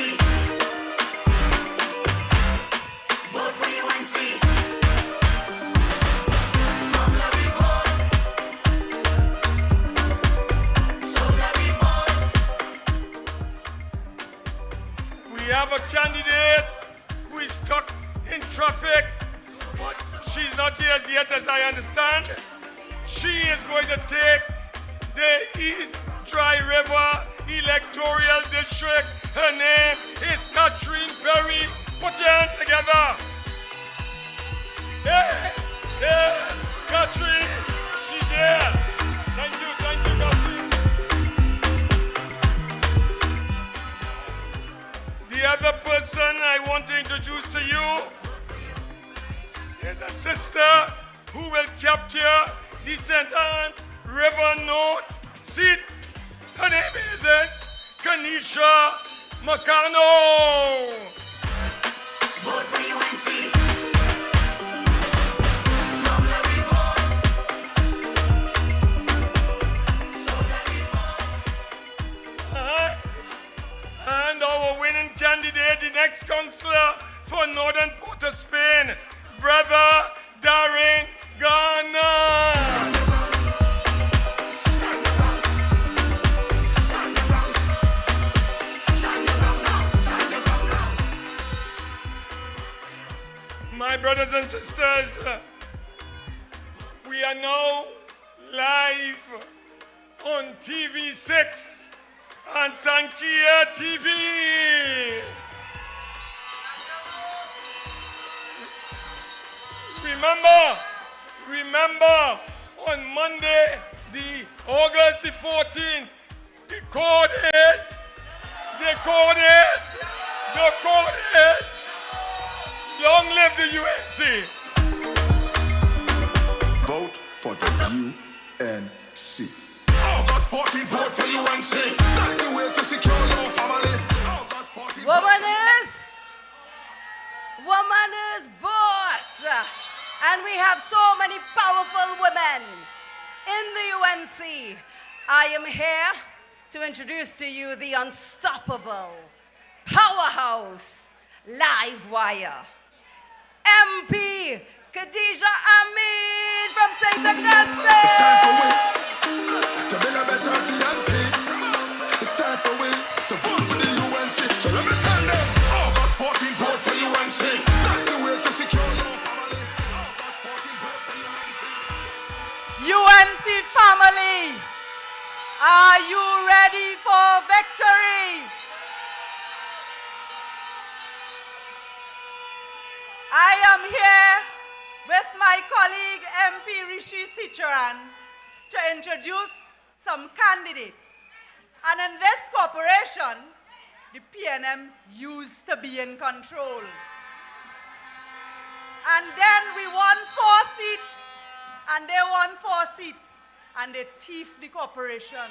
Vote for UNC. Come let me vote. So let me vote. We have a candidate who is stuck in traffic, but she's not here yet, as I understand. She is going to take the East Dry River Electoral District. Her name is Catherine Perry. Put your hands together. Yeah, Catherine, she's here. Thank you, Catherine. The other person I want to introduce to you is a sister who will capture the St. Anne's River North seat. Her name is Kanisha Makano. Vote for UNC. And our winning candidate, the next councillor for Northern Port of Spain, Brother Darren Garner. My brothers and sisters, we are now live on TV6 and Sankia TV. Remember, on Monday, the August the 14th, the code is, long live the UNC. Vote for the UNC. August 14th, vote for UNC. That's the way to secure your family. August 14th. Woman is boss. And we have so many powerful women in the UNC. I am here to introduce to you the unstoppable powerhouse live wire. MP Khadija Amin from St. Augustine. It's time for we to build a better TNT. It's time for we to vote for the UNC. So let me tell them, August 14th, vote for UNC. That's the way to secure your family. August 14th, vote for UNC. UNC family, are you ready for victory? I am here with my colleague MP Rishi Sicharan to introduce some candidates. And in this corporation, the PNM used to be in control. And then we won 4 seats, and they won 4 seats, and they thieved the corporation.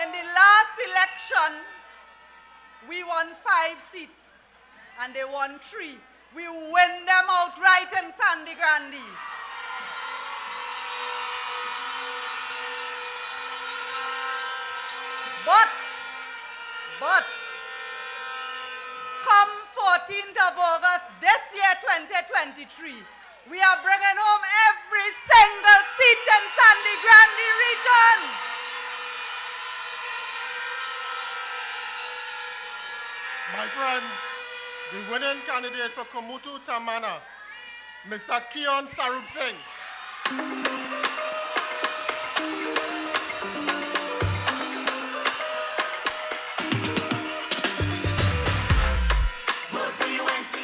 In the last election, we won 5 seats, and they won 3. We win them outright in Sandy Grande. But, come 14th of August this year, 2023, we are bringing home every single seat in Sandy Grande region. My friends, the winning candidate for Kamutu Tamana, Mr. Kion Sarup Singh. Vote for UNC.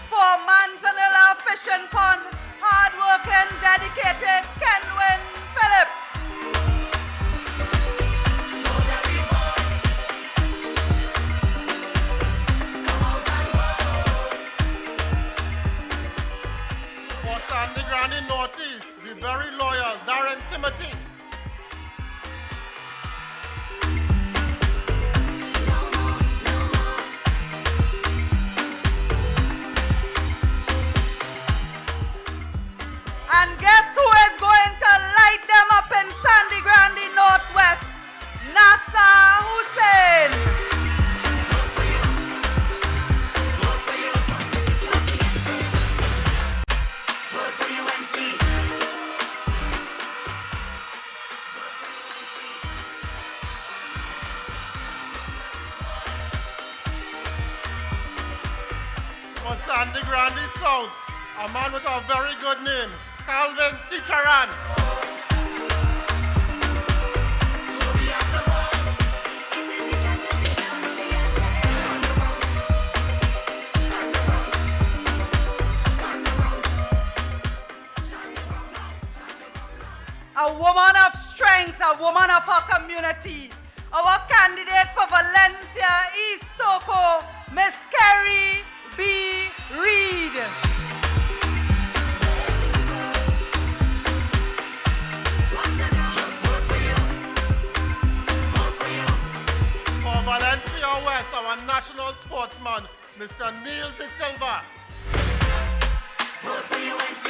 For Manzanilla Fishing Pond, hard-working, dedicated Kenwin Phillip. For Sandy Grande Northeast, the very loyal Darren Timothy. And guess who is going to light them up in Sandy Grande Northwest? Nasa Hussein. Vote for UNC. For Sandy Grande South, a man with a very good name, Calvin Sicharan. A woman of strength, a woman of our community. Our candidate for Valencia East Toko, Miss Carrie B. Reed. Mr. Neil De Silva. Vote for UNC.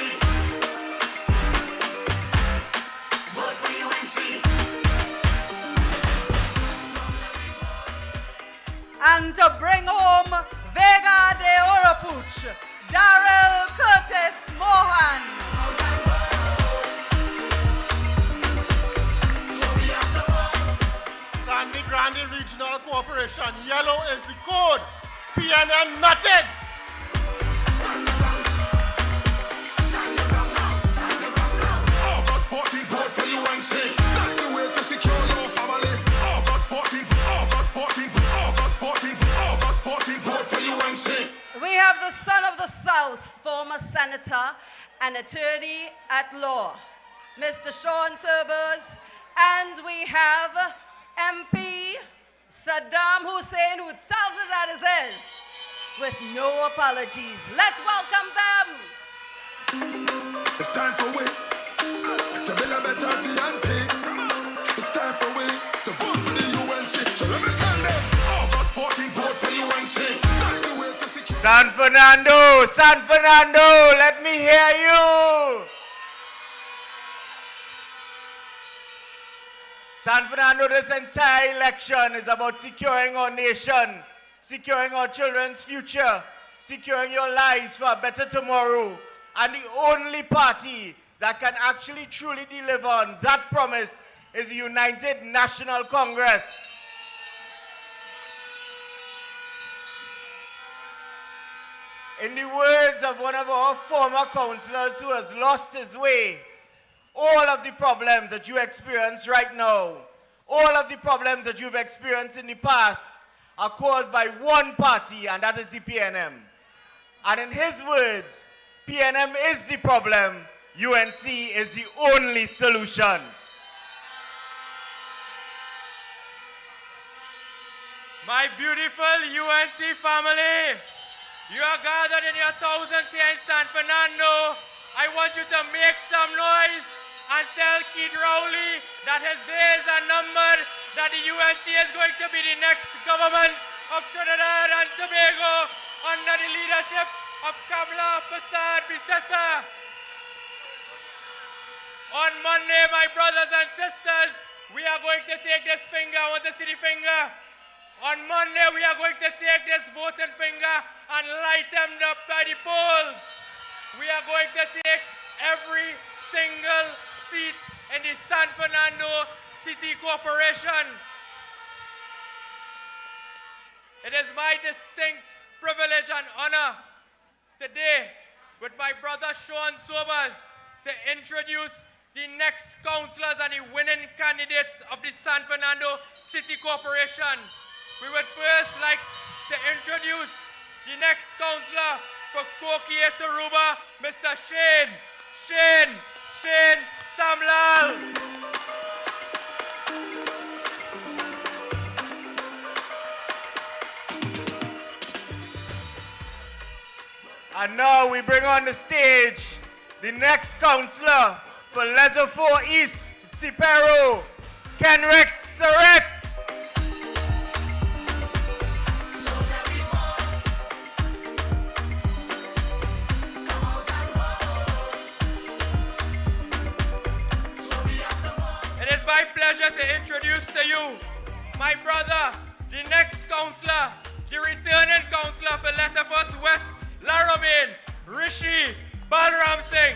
Vote for UNC. And to bring home Vega de Oropuch, Darrell Curtis Mohan. Sandy Grande Regional Corporation. Yellow is the code. PNM nothing. August 14th, vote for UNC. That's the way to secure your family. August 14th, August 14th, August 14th, August 14th, vote for UNC. We have the son of the South, former senator and attorney at law, Mr. Sean Serbers, and we have MP Saddam Hussein, who tells it as it is, with no apologies. Let's welcome them. It's time for we to build a better TNT. It's time for we to vote for the UNC. So let me tell them, August 14th, vote for UNC. That's the way to secure. San Fernando, let me hear you. San Fernando, this entire election is about securing our nation, securing our children's future, securing your lives for a better tomorrow. And the only party that can actually truly deliver on that promise is the United National Congress. In the words of one of our former councillors who has lost his way, all of the problems that you experience right now, all of the problems that you've experienced in the past are caused by one party, and that is the PNM. And in his words, PNM is the problem, UNC is the only solution. My beautiful UNC family, you are gathered in your thousands here in San Fernando. I want you to make some noise and tell Keith Rowley that his days are numbered, that the UNC is going to be the next government of Trinidad and Tobago under the leadership of Kamla Persad-Bissessar. On Monday, my brothers and sisters, we are going to take this finger. I want to see the finger. On Monday, we are going to take this voting finger and light them up by the polls. We are going to take every single seat in the San Fernando City Corporation. It is my distinct privilege and honor today with my brother Sean Sobers to introduce the next councillors and the winning candidates of the San Fernando City Corporation. We would first like to introduce the next councillor for Kokie Taruba, Mr. Shane Samlal. And now we bring on the stage the next councillor for Lesotho East, Sipero, Kenrick Surrett. It is my pleasure to introduce to you my brother, the next councillor, the returning councillor for Lesotho West, Laramine, Rishi Balram Singh.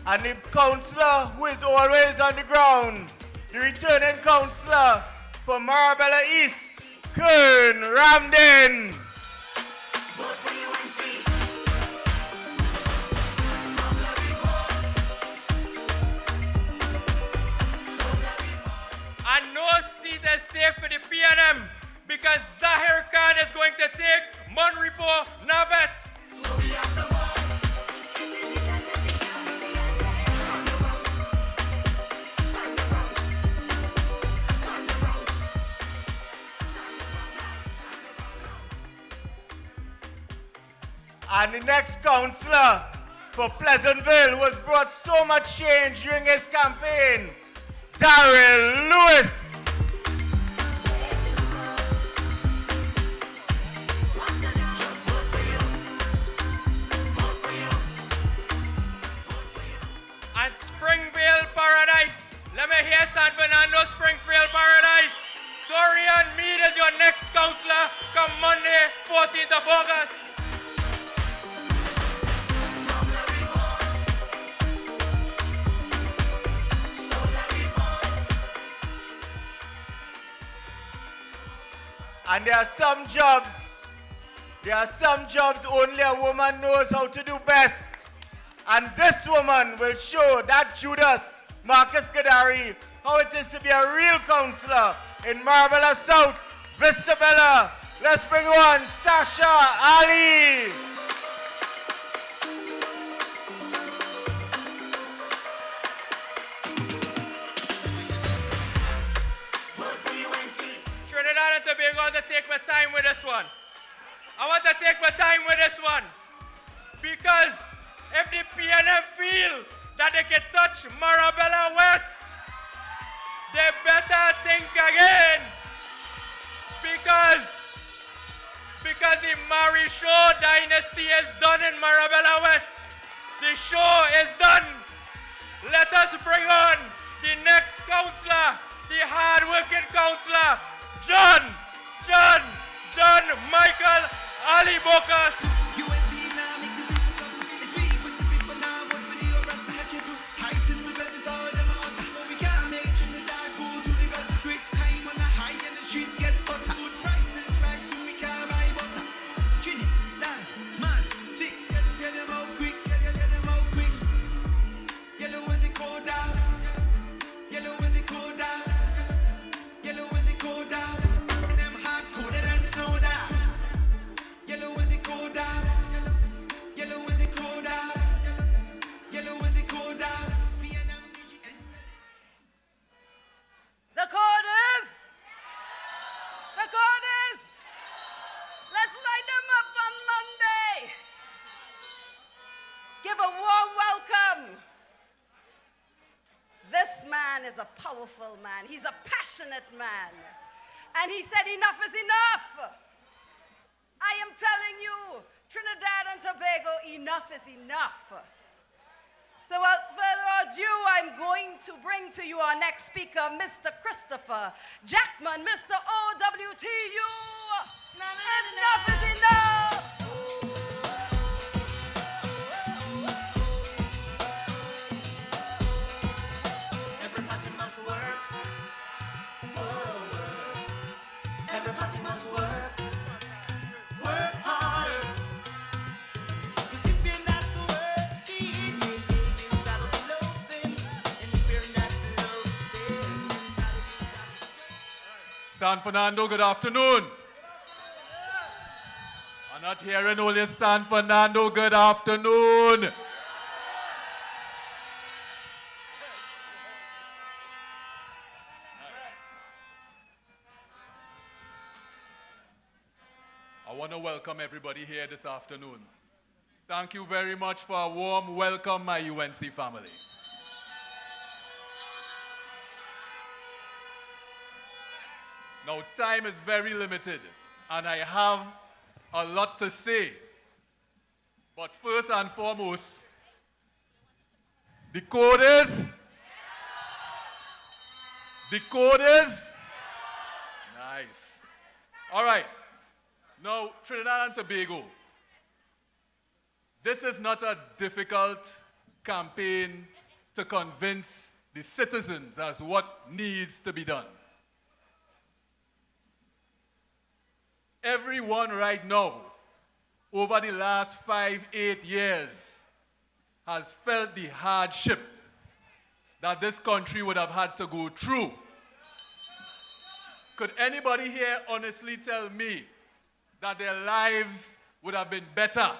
And the councillor who is always on the ground, the returning councillor for Marabella East, Kern Ramden. And no seat is safe for the PNM because Zahir Khan is going to take Monrepo Navet. And the next councillor for Pleasantville, who has brought so much change during his campaign, Darrell Lewis. And Springfield Paradise. Let me hear San Fernando, Springfield Paradise. Dorian Mead is your next councillor come Monday, 14th of August. And there are some jobs only a woman knows how to do best. And this woman will show that Judas, Marcus Gadari, how it is to be a real councillor in Marbella South, Vista Bella. Let's bring on Sasha Ali. Trinidad and Tobago, I want to take my time with this one. I want to take my time with this one. Because if the PNM feel that they can touch Marabella West, they better think again. Because the Mary Shaw dynasty is done in Marabella West. The show is done. Let us bring on the next councillor, the hard-working councillor, John Michael Ali Bokas. Give a warm welcome. This man is a powerful man. He's a passionate man. And he said enough is enough. I am telling you, Trinidad and Tobago, enough is enough. So without further ado, I'm going to bring to you our next speaker, Mr. Christopher Jackman, Mr. OWTU. Enough is enough. Everybody must work harder. 'Cause if you're not working, that'll be loafing. And if you're not loafing, San Fernando, good afternoon. I'm not hearing only San Fernando, good afternoon. I want to welcome everybody here this afternoon. Thank you very much for a warm welcome, my UNC family. Now, time is very limited, and I have a lot to say. But first and foremost, the code is? The code is? Nice. All right. Now, Trinidad and Tobago, this is not a difficult campaign to convince the citizens as what needs to be done. Everyone right now, over the last 5-8 years, has felt the hardship that this country would have had to go through. Could anybody here honestly tell me that their lives would have been better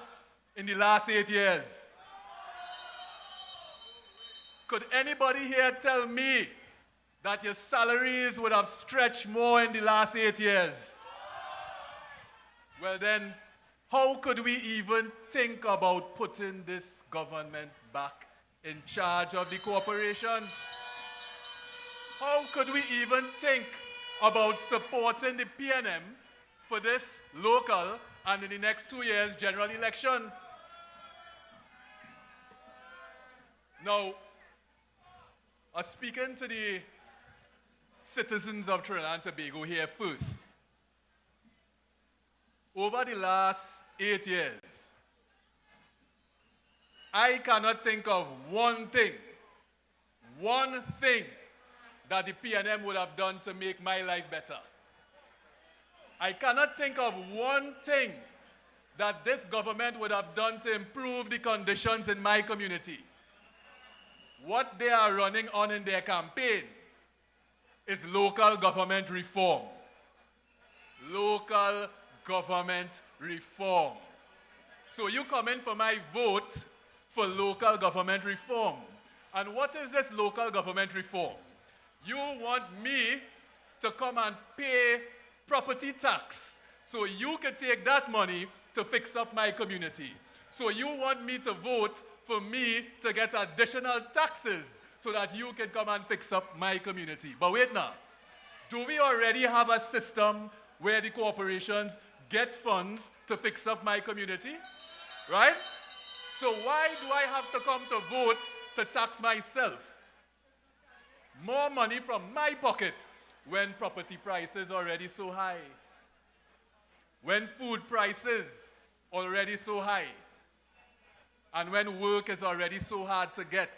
in the last 8 years? Could anybody here tell me that your salaries would have stretched more in the last 8 years? Well then, how could we even think about putting this government back in charge of the corporations? How could we even think about supporting the PNM for this local and in the next 2 years general election? Now, speaking to the citizens of Trinidad and Tobago here first, over the last 8 years, I cannot think of one thing that the PNM would have done to make my life better. I cannot think of one thing that this government would have done to improve the conditions in my community. What they are running on in their campaign is local government reform. Local government reform. So you come in for my vote for local government reform. And what is this local government reform? You want me to come and pay property tax so you can take that money to fix up my community. So you want me to vote for me to get additional taxes so that you can come and fix up my community. But wait now, do we already have a system where the corporations get funds to fix up my community? Right? So why do I have to come to vote to tax myself? More money from my pocket when property prices are already so high. When food prices already so high. And when work is already so hard to get.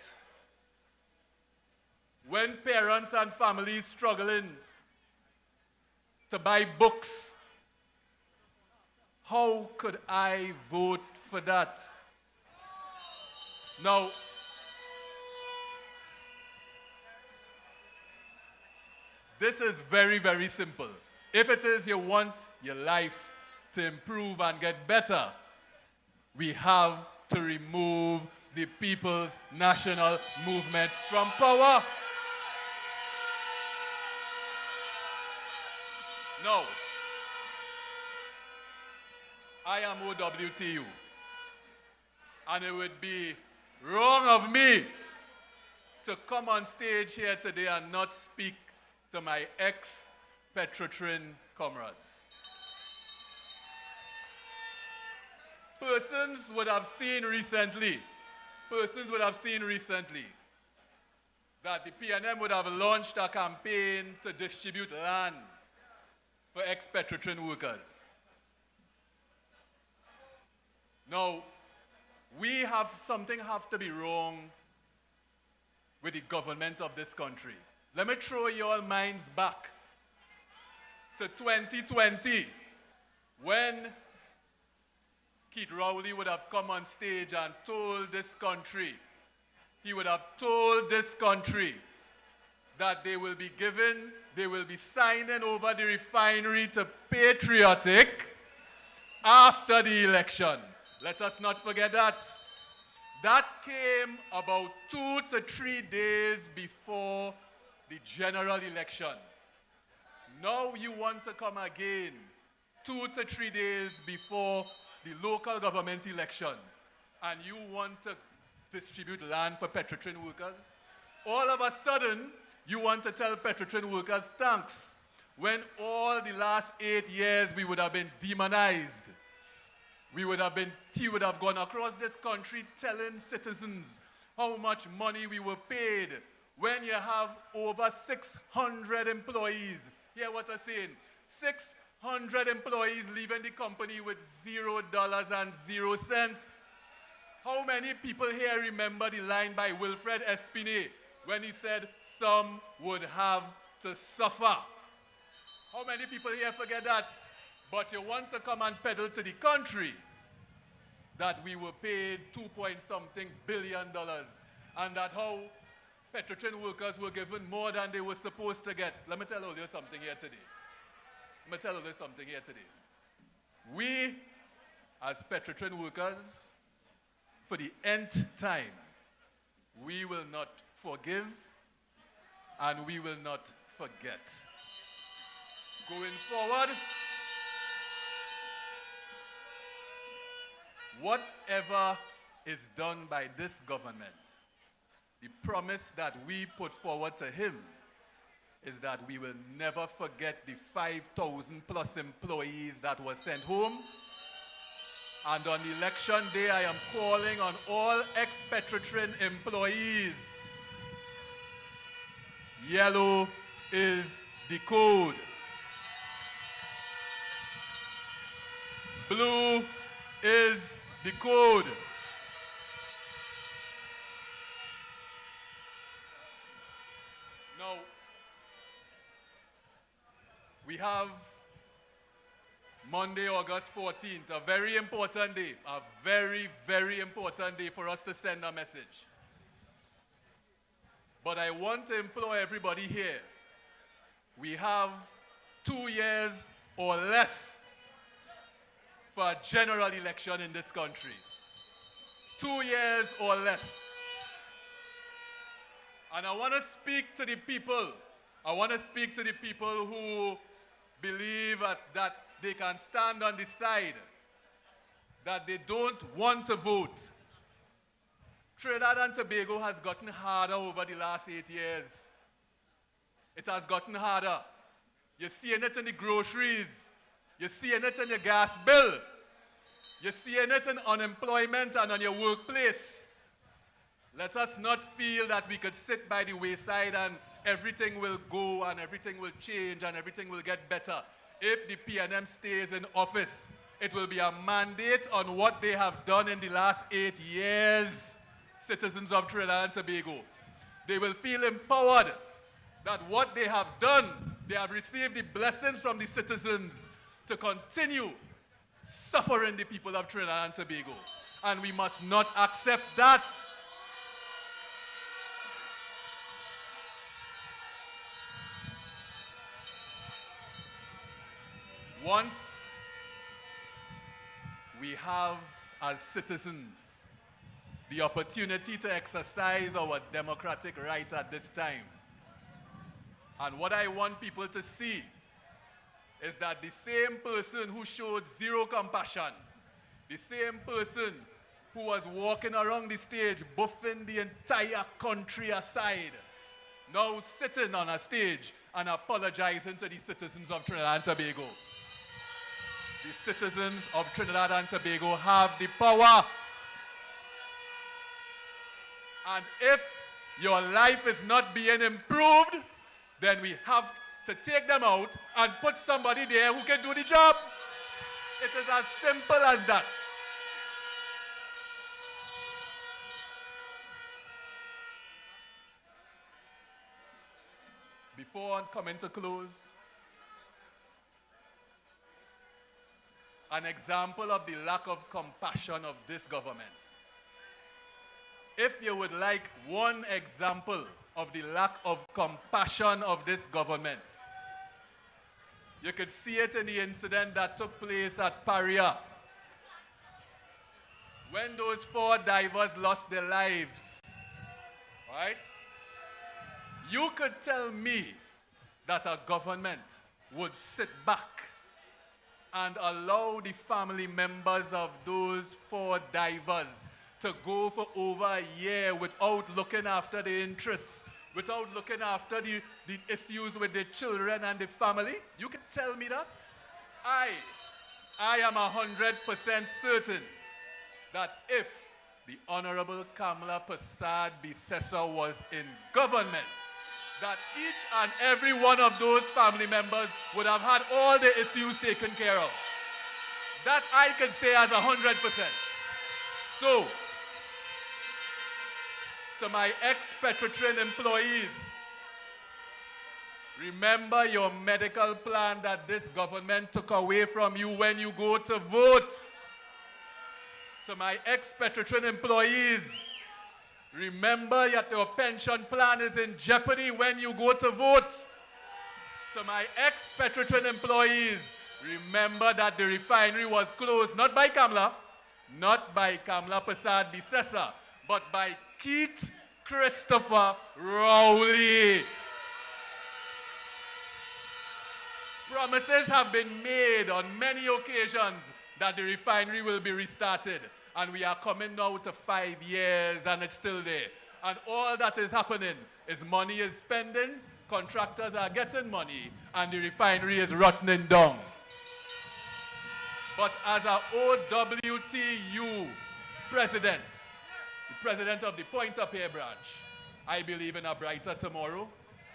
When parents and families struggling to buy books, how could I vote for that? Now, this is very, very simple. If it is you want your life to improve and get better, we have to remove the People's National Movement from power. No. I am OWTU. And it would be wrong of me to come on stage here today and not speak to my ex-Petrotrin comrades. Persons would have seen recently that the PNM would have launched a campaign to distribute land for ex-Petrotrin workers. Now, something have to be wrong with the government of this country. Let me throw your minds back to 2020 when Keith Rowley would have come on stage and told this country, he would have told this country that they will be signing over the refinery to Patriotic after the election. Let us not forget that. That came about 2 to 3 days before the general election. Now you want to come again 2 to 3 days before the local government election, and you want to distribute land for Petrotrin workers. All of a sudden, you want to tell Petrotrin workers thanks, when all the last 8 years we would have been demonized. He would have gone across this country telling citizens how much money we were paid when you have over 600 employees. Hear what I'm saying? 600 employees leaving the company with $0 How many people here remember the line by Wilfred Espinay when he said, "Some would have to suffer"? How many people here forget that? But you want to come and peddle to the country that we were paid $2-point-something billion and that how Petrotrin workers were given more than they were supposed to get. Let me tell you something here today. We, as Petrotrin workers, for the nth time, we will not forgive and we will not forget. Going forward, whatever is done by this government, the promise that we put forward to him is that we will never forget the 5,000 plus employees that were sent home. And on election day, I am calling on all ex-Petrotrin employees. Yellow is the code. Blue is the code. Now, we have Monday, August 14th, a very important day, a very, very important day for us to send a message. But I want to implore everybody here, we have 2 years or less for a general election in this country. 2 years or less. And I want to speak to the people. I want to speak to the people who believe that they can stand on the side, that they don't want to vote. Trinidad and Tobago has gotten harder over the last 8 years. It has gotten harder. You're seeing it in the groceries. You're seeing it in your gas bill. You're seeing it in unemployment and on your workplace. Let us not feel that we could sit by the wayside and everything will go and everything will change and everything will get better. If the PNM stays in office, it will be a mandate on what they have done in the last 8 years, citizens of Trinidad and Tobago. They will feel empowered that what they have done, they have received the blessings from the citizens to continue suffering the people of Trinidad and Tobago. And we must not accept that. Once we have, as citizens, the opportunity to exercise our democratic right at this time, and what I want people to see is that the same person who showed zero compassion, the same person who was walking around the stage, buffing the entire country aside, now sitting on a stage and apologizing to the citizens of Trinidad and Tobago. The citizens of Trinidad and Tobago have the power. And if your life is not being improved, then we have to take them out and put somebody there who can do the job. It is as simple as that. Before coming to close, an example of the lack of compassion of this government. If you would like one example of the lack of compassion of this government, you could see it in the incident that took place at Paria, when those 4 divers lost their lives, right? You could tell me that a government would sit back and allow the family members of those 4 divers to go for over a year without looking after the interests, without looking after the issues with the children and the family? You can tell me that? I am 100% certain that if the Honorable Kamala Prasad Bisesa was in government, that each and every one of those family members would have had all the issues taken care of. That I can say as 100%. So, to my ex-Petrotrin employees, remember your medical plan that this government took away from you when you go to vote. To my ex-Petrotrin employees, remember that your pension plan is in jeopardy when you go to vote. To my ex-Petrotrin employees, remember that the refinery was closed, not by Kamala Prasad Bisesa, but by Keith Christopher Rowley. Promises have been made on many occasions that the refinery will be restarted. And we are coming now to 5 years and it's still there. And all that is happening is money is spending, contractors are getting money, and the refinery is rotting down. But as a OWTU president, the president of the Point of Pay branch, I believe in a brighter tomorrow.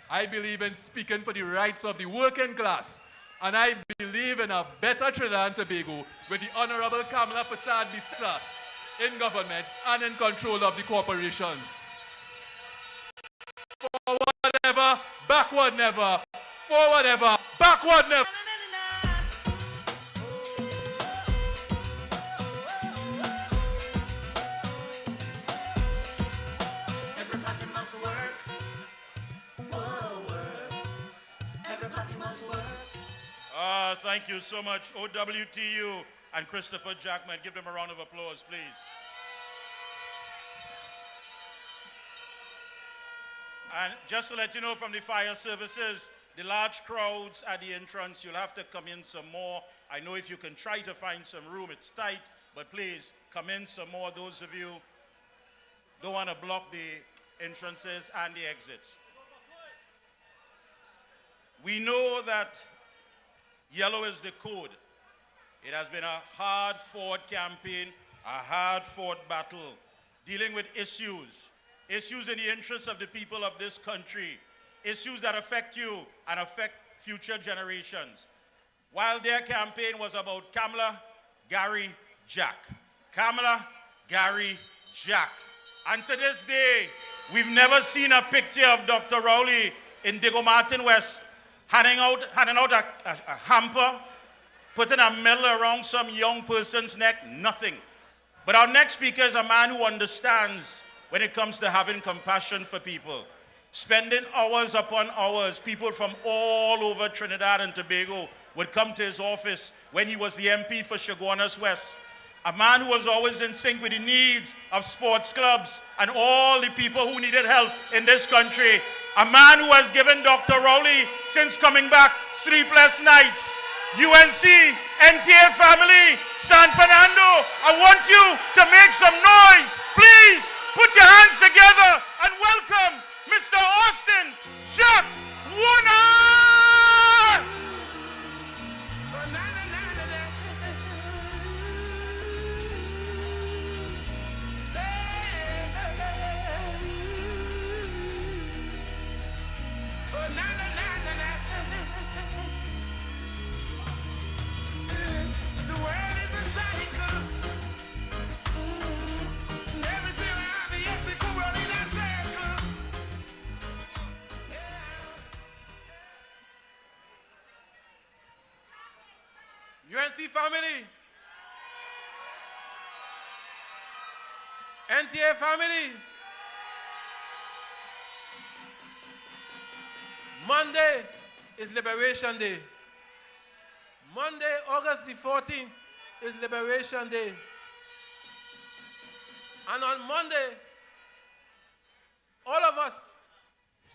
I believe in speaking for the rights of the working class. And I believe in a better Trinidad and Tobago with the Honorable Kamala Prasad Bisa in government and in control of the corporations. Forward never, backward never. Forward ever, backward never. Everybody must work. Oh, work. Everybody must work. Thank you so much, OWTU and Christopher Jackman. Give them a round of applause, please. And just to let you know from the fire services, the large crowds at the entrance, you'll have to come in some more. I know if you can try to find some room, it's tight, but please come in some more. Those of you don't want to block the entrances and the exits. We know that yellow is the code. It has been a hard-fought campaign, a hard-fought battle, dealing with issues in the interests of the people of this country, issues that affect you and affect future generations. While their campaign was about Kamala, Gary, Jack. Kamala, Gary, Jack. And to this day, we've never seen a picture of Dr. Rowley in Diego Martin West handing out a hamper, putting a medal around some young person's neck, nothing. But our next speaker is a man who understands when it comes to having compassion for people. Spending hours upon hours, people from all over Trinidad and Tobago would come to his office when he was the MP for Chaguanas West. A man who was always in sync with the needs of sports clubs and all the people who needed help in this country. A man who has given Dr. Rowley, since coming back, sleepless nights. UNC, NTA family, San Fernando, I want you to make some noise. Please put your hands together and welcome Mr. Austin Jack Warner! UNC family, NTA family, Monday is Liberation Day. Monday, August the 14th is Liberation Day. And on Monday, all of us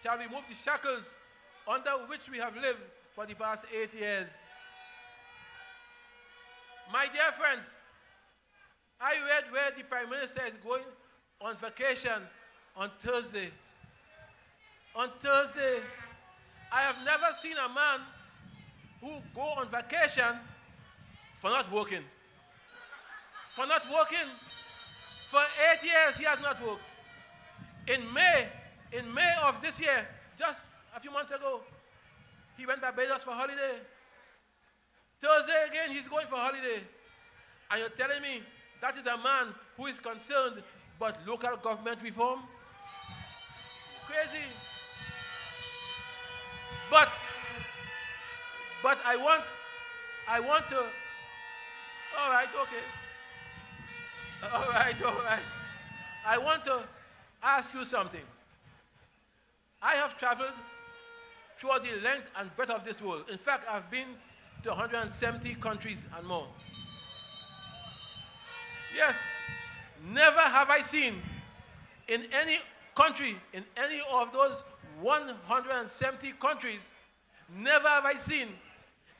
shall remove the shackles under which we have lived for the past 8 years. My dear friends, I read where the Prime Minister is going on vacation on Thursday. On Thursday, I have never seen a man who go on vacation for not working. For not working. For 8 years, he has not worked. In May of this year, just a few months ago, he went to Barbados for holiday. Thursday again, he's going for holiday. And you're telling me that is a man who is concerned about local government reform? Crazy. But I want to, all right, okay. All right. I want to ask you something. I have traveled throughout the length and breadth of this world. In fact, I've been to 170 countries and more. Yes, never have I seen in any country, in any of those 170 countries, never have I seen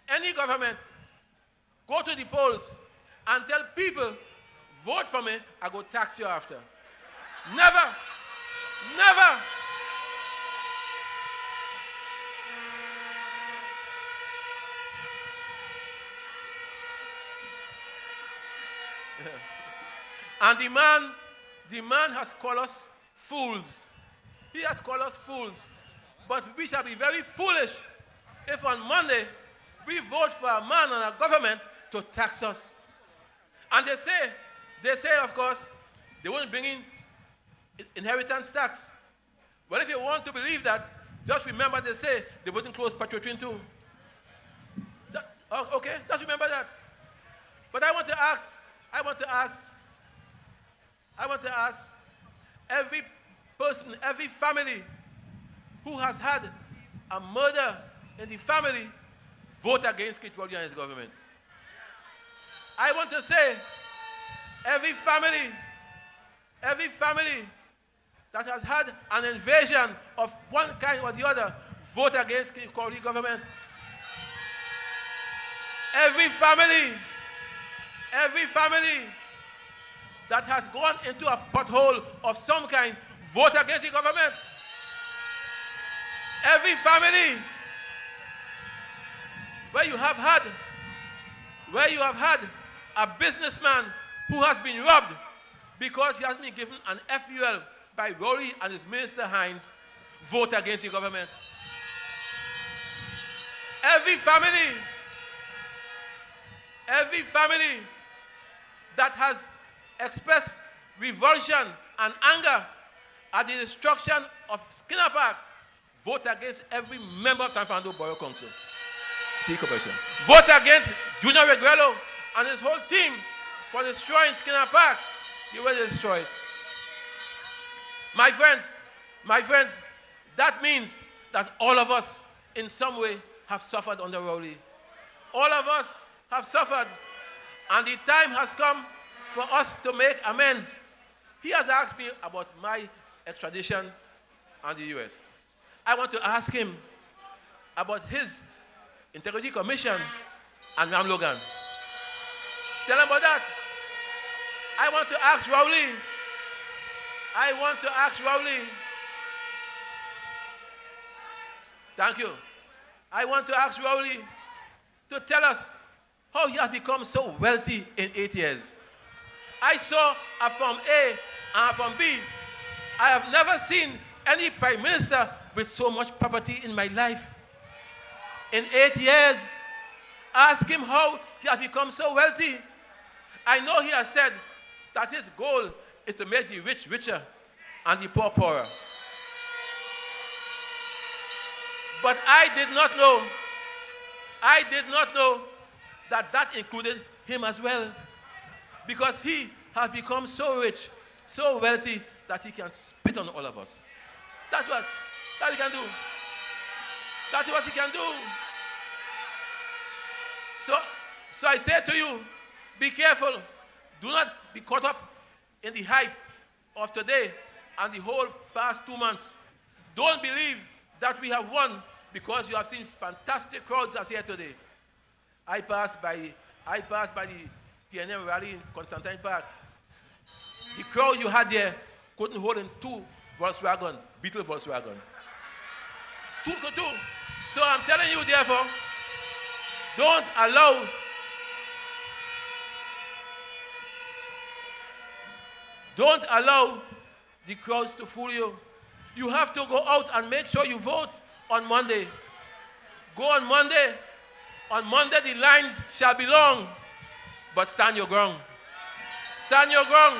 any government go to the polls and tell people, vote for me, I go tax you after. Never. Never. And the man has called us fools. He has called us fools. But we shall be very foolish if on Monday we vote for a man and a government to tax us. And they say, of course, they won't bring in inheritance tax. Well, if you want to believe that, just remember they say they wouldn't close Patriotin too. Okay, just remember that. But I want to ask every person, every family who has had a murder in the family, vote against Kit Rowley and his government. I want to say, every family that has had an invasion of one kind or the other, vote against Kit Rowley government. Every family that has gone into a pothole of some kind, vote against the government. Every family where you have had a businessman who has been robbed because he has been given an FUL by Rowley and his minister Hines, vote against the government. Every family that has expressed revulsion and anger at the destruction of Skinner Park, vote against every member of San Fernando Borough Council. Vote against Junior Reguero and his whole team for destroying Skinner Park. You will destroy it. My friends, that means that all of us in some way have suffered under Rowley. All of us have suffered, and the time has come for us to make amends. He has asked me about my extradition and the U.S. I want to ask him about his Integrity Commission and Ram Logan. Tell him about that. I want to ask Rowley. Thank you. I want to ask Rowley to tell us how he has become so wealthy in 8 years. I saw a Form A and a Form B. I have never seen any prime minister with so much property in my life. In 8 years, ask him how he has become so wealthy. I know he has said that his goal is to make the rich richer and the poor poorer. But I did not know that that included him as well. Because he has become so rich, so wealthy, that he can spit on all of us. That's what he can do. That's what he can do. So I say to you, be careful. Do not be caught up in the hype of today and the whole past 2 months. Don't believe that we have won because you have seen fantastic crowds as here today. I passed by the PNM rally in Constantine Park. The crowd you had there couldn't hold in 2 Volkswagen, Beetle Volkswagen. Two. So I'm telling you, therefore, don't allow the crowds to fool you. You have to go out and make sure you vote on Monday. Go on Monday. On Monday, the lines shall be long, but stand your ground. Stand your ground.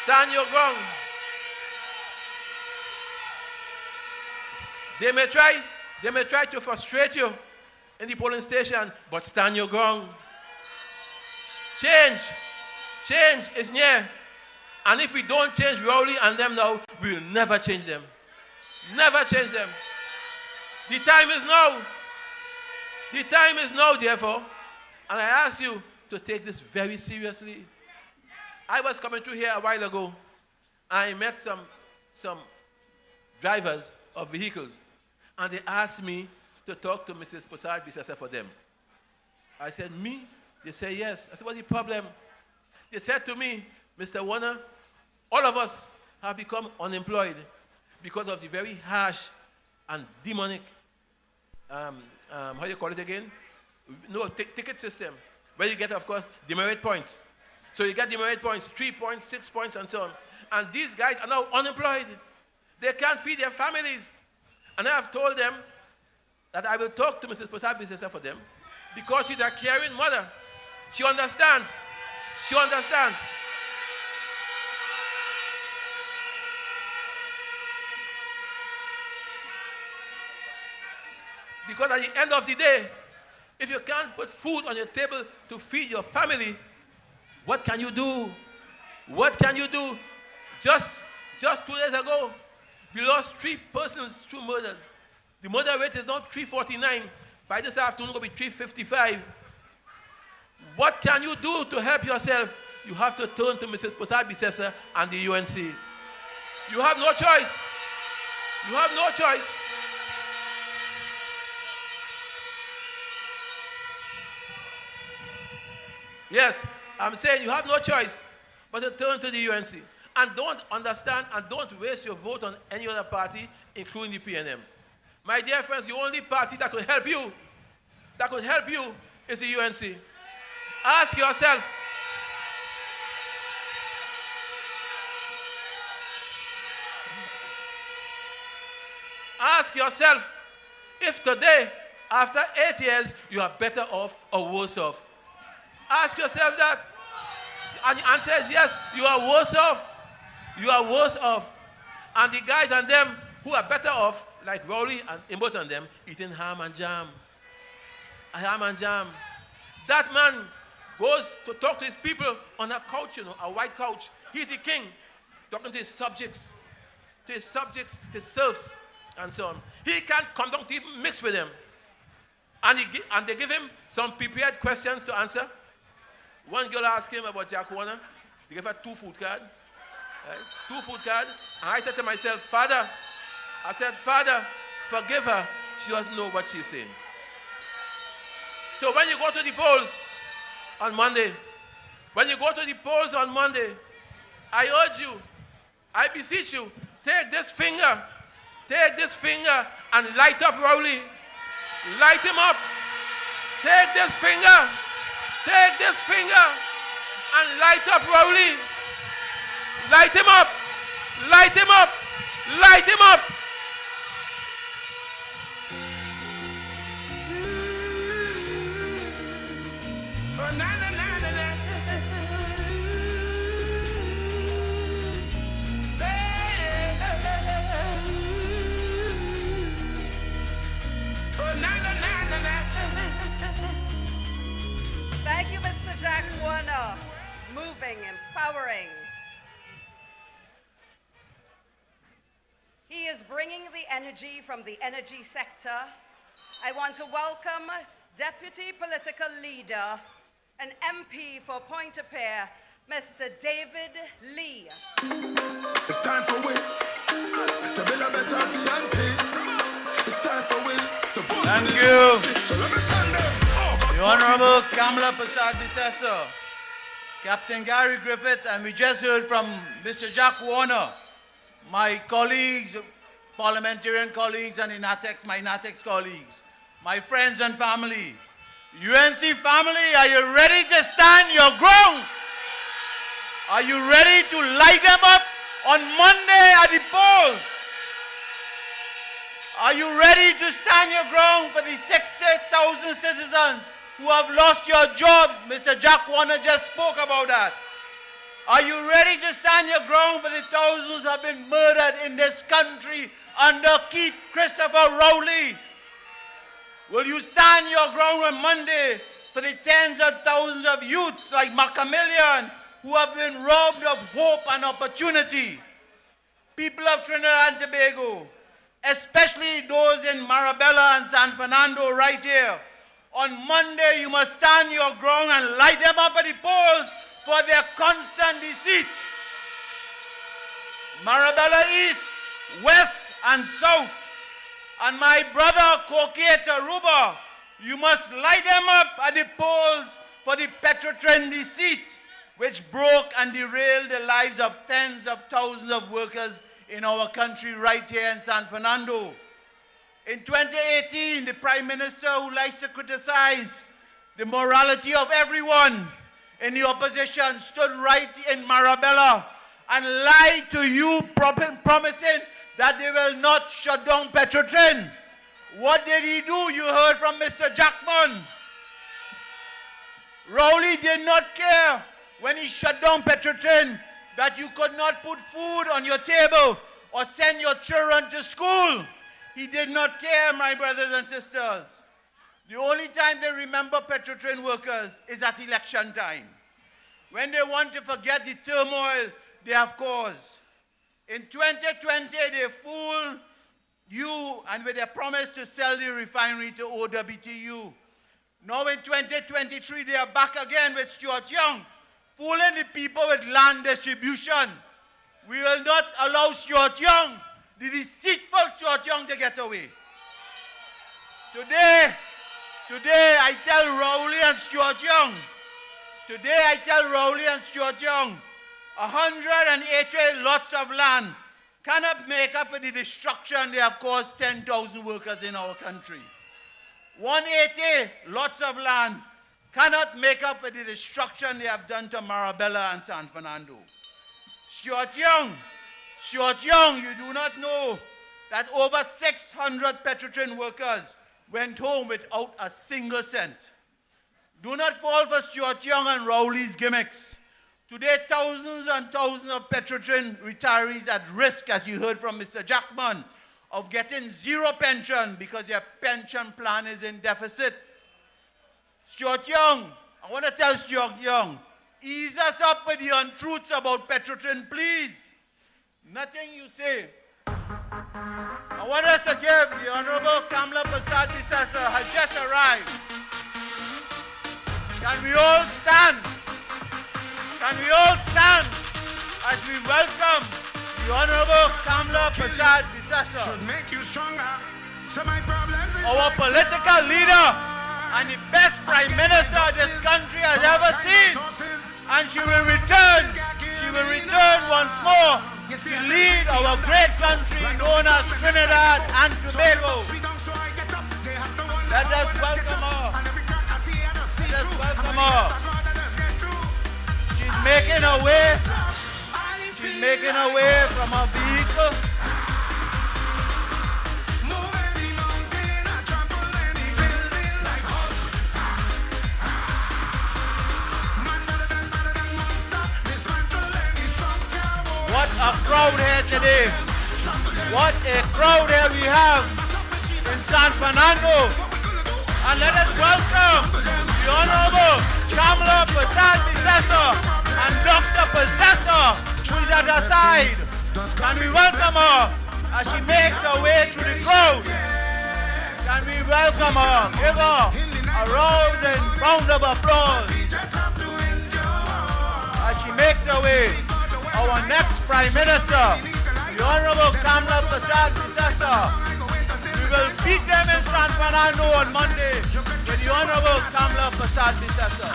Stand your ground. They may try to frustrate you in the polling station, but stand your ground. Change is near. And if we don't change Rowley and them now, we will never change them. Never change them. The time is now. The time is now, therefore. And I ask you to take this very seriously. I was coming through here a while ago. I met some drivers of vehicles. And they asked me to talk to Mrs. Posad Bisasa for them. I said, me? They say, yes. I said, what's the problem? He said to me, Mr. Warner, all of us have become unemployed because of the very harsh and demonic, how you call it again? No, ticket system, where you get, of course, demerit points. So you get demerit points, 3 points, 6 points, and so on. And these guys are now unemployed. They can't feed their families. And I have told them that I will talk to Mrs. Posabisesa for them because she's a caring mother. She understands. She understands. Because at the end of the day, if you can't put food on your table to feed your family, what can you do? What can you do? Just 2 days ago, we lost 3 persons through murders. The murder rate is now 349. By this afternoon, it will be 355. What can you do to help yourself? You have to turn to Mrs. Posabisesa and the UNC. You have no choice. You have no choice. Yes, I'm saying you have no choice but to turn to the UNC. And don't understand and don't waste your vote on any other party, including the PNM. My dear friends, the only party that could help you, is the UNC. Ask yourself, if today, after 8 years, you are better off or worse off. Ask yourself that. And the answer is yes, you are worse off. You are worse off. And the guys and them who are better off, like Rowley and Imbot and them, eating ham and jam. Ham and jam. That man goes to talk to his people on a couch, a white couch. He's the king, talking to his subjects, his serfs, and so on. He can't come down to even mix with them. And they give him some prepared questions to answer. One girl asked him about Jack Warner. They gave her 2 food cards. Right? 2 food cards. And I said to myself, Father, forgive her. She doesn't know what she's saying. So when you go to the polls on Monday, I urge you, I beseech you, take this finger and light up Rowley. Light him up. Take this finger and light up Rowley. Light him up. Light him up. Light him up. Thank you, Mr. Jack Warner. Moving, empowering. He is bringing the energy from the energy sector. I want to welcome Deputy Political Leader and MP for Pointe-a-Pierre, Mr. David Lee. It's time for we to build a better TNT. It's time for we to vote. Thank you. So let me tell them. The Honorable Kamala Persad-Bissessor, Captain Gary Griffith, and we just heard from Mr. Jack Warner, my colleagues, parliamentarian colleagues, and my NATEX colleagues, my friends and family. UNC family, are you ready to stand your ground? Are you ready to light them up on Monday at the polls? Are you ready to stand your ground for the 60,000 citizens who have lost your job? Mr. Jack Warner just spoke about that. Are you ready to stand your ground for the thousands who have been murdered in this country under Keith Christopher Rowley? Will you stand your ground on Monday for the tens of thousands of youths like Macamillion who have been robbed of hope and opportunity? People of Trinidad and Tobago, especially those in Marabella and San Fernando right here, on Monday you must stand your ground and light them up at the polls for their constant deceit. Marabella East, West, and South. And my brother Koke Taruba, you must light them up at the polls for the Petrotrin deceit. which broke and derailed the lives of tens of thousands of workers in our country right here in San Fernando. In 2018, the Prime Minister, who likes to criticize the morality of everyone in the opposition, stood right in Marabella and lied to you, promising that they will not shut down Petrotrin. What did he do? You heard from Mr. Jackman. Rowley did not care when he shut down Petrotrin that you could not put food on your table or send your children to school. He did not care, my brothers and sisters. The only time they remember Petrotrin workers is at election time, when they want to forget the turmoil they have caused. In 2020, they fooled you and with their promise to sell the refinery to OWTU. Now in 2023, they are back again with Stuart Young, fooling the people with land distribution. We will not allow Stuart Young, the deceitful Stuart Young, to get away. Today I tell Rowley and Stuart Young, 180 lots of land cannot make up for the destruction they have caused 10,000 workers in our country. 180 lots of land cannot make up for the destruction they have done to Marabella and San Fernando. Stuart Young, you do not know that over 600 Petrotrin workers went home without a single cent. Do not fall for Stuart Young and Rowley's gimmicks. Today, thousands and thousands of Petrotrin retirees at risk, as you heard from Mr. Jackman, of getting zero pension because their pension plan is in deficit. Stuart Young, I want to tell Stuart Young, ease us up with the untruths about Petrotrin, please. Nothing you say. I want us to give the Honorable Kamla Prasad Disasa has just arrived. Can we all stand? Can we all stand as we welcome the Honorable Kamla Prasad Disasa, our political leader and the best Prime Minister this country has ever seen. And she will return once more to lead our great country known as Trinidad and Tobago. Let us welcome her. Let us welcome her. She's making her way. She's making her way from her vehicle. What a crowd here today. What a crowd here we have in San Fernando. And let us welcome the Honorable Kamla Prasad Disasa and Dr. Possessor, who is at her side. Can we welcome her as she makes her way through the crowd? Can we welcome her? Give her a rousing round of applause as she makes her way. Our next Prime Minister, the Honorable Kamla Prasad Disasa. We will beat them in San Fernando on Monday with the Honorable Kamla Prasad Disasa.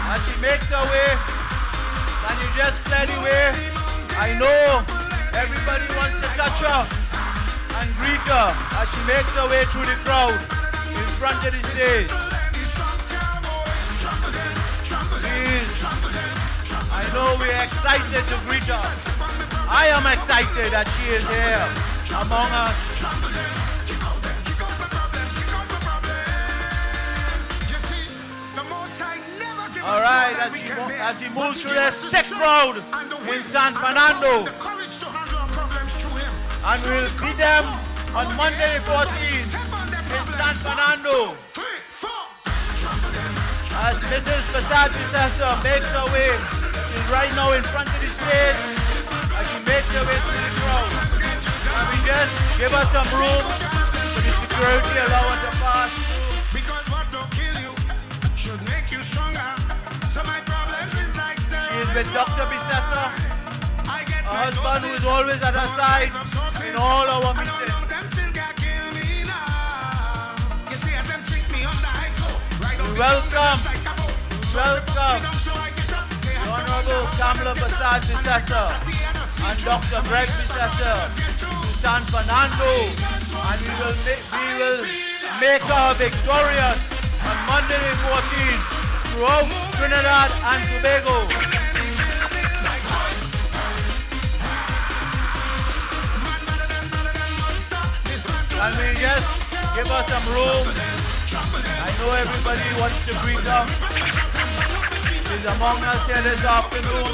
As she makes her way, can you just clear the way? I know everybody wants to touch her and greet her as she makes her way through the crowd in front of the stage. I know we're excited to greet her. I am excited that she is here among us. All right, as he moves through the thick crowd in San Fernando. And we'll beat them on Monday the 14th in San Fernando. As Mrs. Prasad Disasa makes her way, she's right now in front of the stage as she makes her way through the crowd. And we just give her some room for the security, allow her to pass through. Because what don't kill you should make you stronger. So my problem is like she is with Dr. Bisasa, her husband who is always at her side in all our meetings. welcome the Honorable Kamala Prasad Bissessa and Dr. Greg Bissessa to San Fernando, and we will make her victorious on Monday the 14th throughout Trinidad and Tobago. Can we just give us some room? I know everybody wants to greet them. She's among us here this afternoon.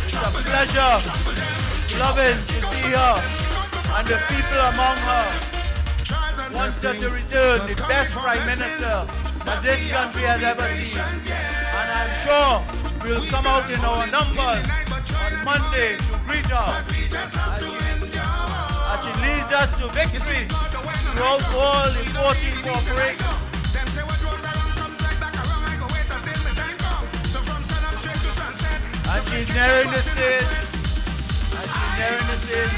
It's a pleasure. It's loving to see her and the people among her. Wants her to return the best Prime Minister that this country has ever seen. And I'm sure we'll come out in our numbers on Monday to greet her as she leads us to victory throughout all the 14 corporations. And she's nearing the stage.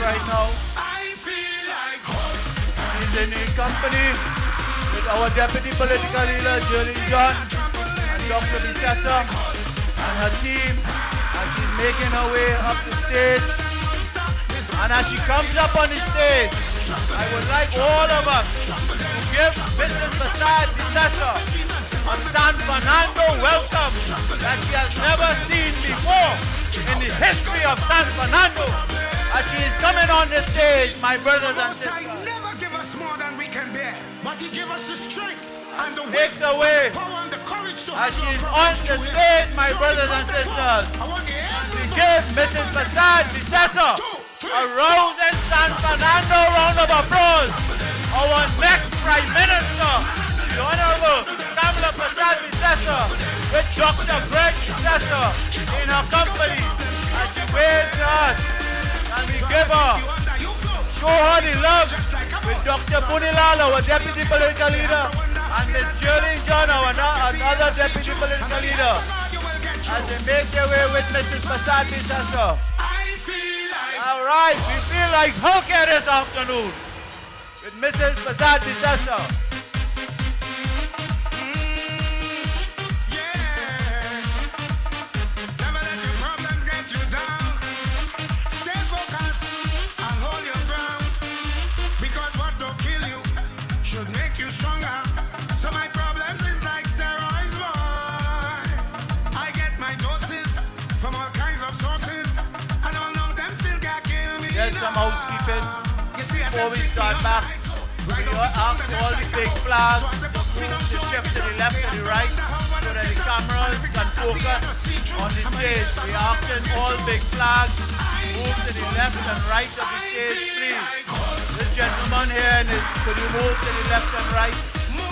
Right now. She's in the company with our deputy political leader, Jerry John, and Dr. Bissessa and her team, and she's making her way up the stage. And as she comes up on the stage, I would like all of us to give Mrs. Prasad Bissessa a San Fernando welcome that she has never seen before in the history of San Fernando. As she is coming on the stage, my brothers and sisters. Never give us more than we can bear, but He give us the strength and the makes her way power and the courage to as she is on the stage, my brothers and sisters. We give Mrs. Prasad Bissessa a rousing San Fernando round of applause. Our next Prime Minister, the Honorable Kamala Prasad Bissessa, with Dr. Greg Bissessa in her company, as she waves to us. And we give her, show her the love with Dr. Punilal, our deputy political leader, and Ms. Jerry John, our another deputy political leader, as they make their way with Mrs. Prasad Bissessa. All right, we feel like Hokey this afternoon with Mrs. Prasad Bissessa. Some housekeeping before we start back. We ask all the big flags to move the shift to the left and the right so that the cameras can focus on the stage. We are asking all big flags move to the left and right of the stage, please. This gentleman here, could you move to the left and right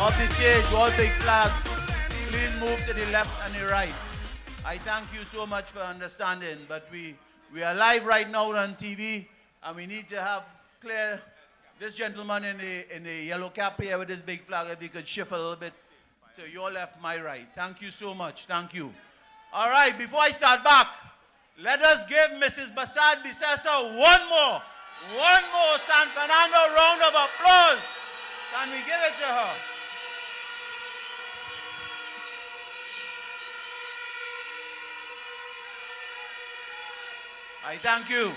of the stage? All big flags, please move to the left and the right. I thank you so much for understanding, but we are live right now on TV. And we need to have clear this gentleman in the yellow cap here with this big flag. If he could shift a little bit to your left, my right. Thank you so much. Thank you. All right, before I start back, let us give Mrs. Prasad Bissessa one more San Fernando round of applause. Can we give it to her? I thank you.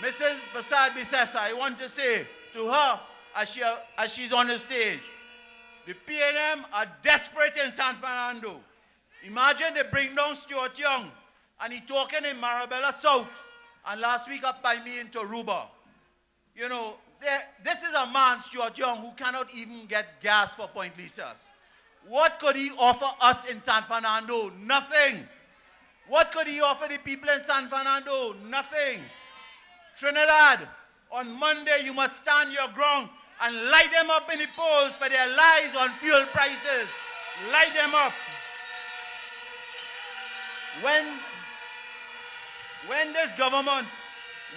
Mrs. Prasad Bissessa, I want to say to her as she's on the stage, the PNM are desperate in San Fernando. Imagine they bring down Stuart Young and he talking in Marabella South and last week up by me in Toruba. You know, this is a man, Stuart Young, who cannot even get gas for Point Lisas. What could he offer us in San Fernando? Nothing. What could he offer the people in San Fernando? Nothing. Trinidad, on Monday you must stand your ground and light them up in the polls for their lies on fuel prices. Light them up. When this government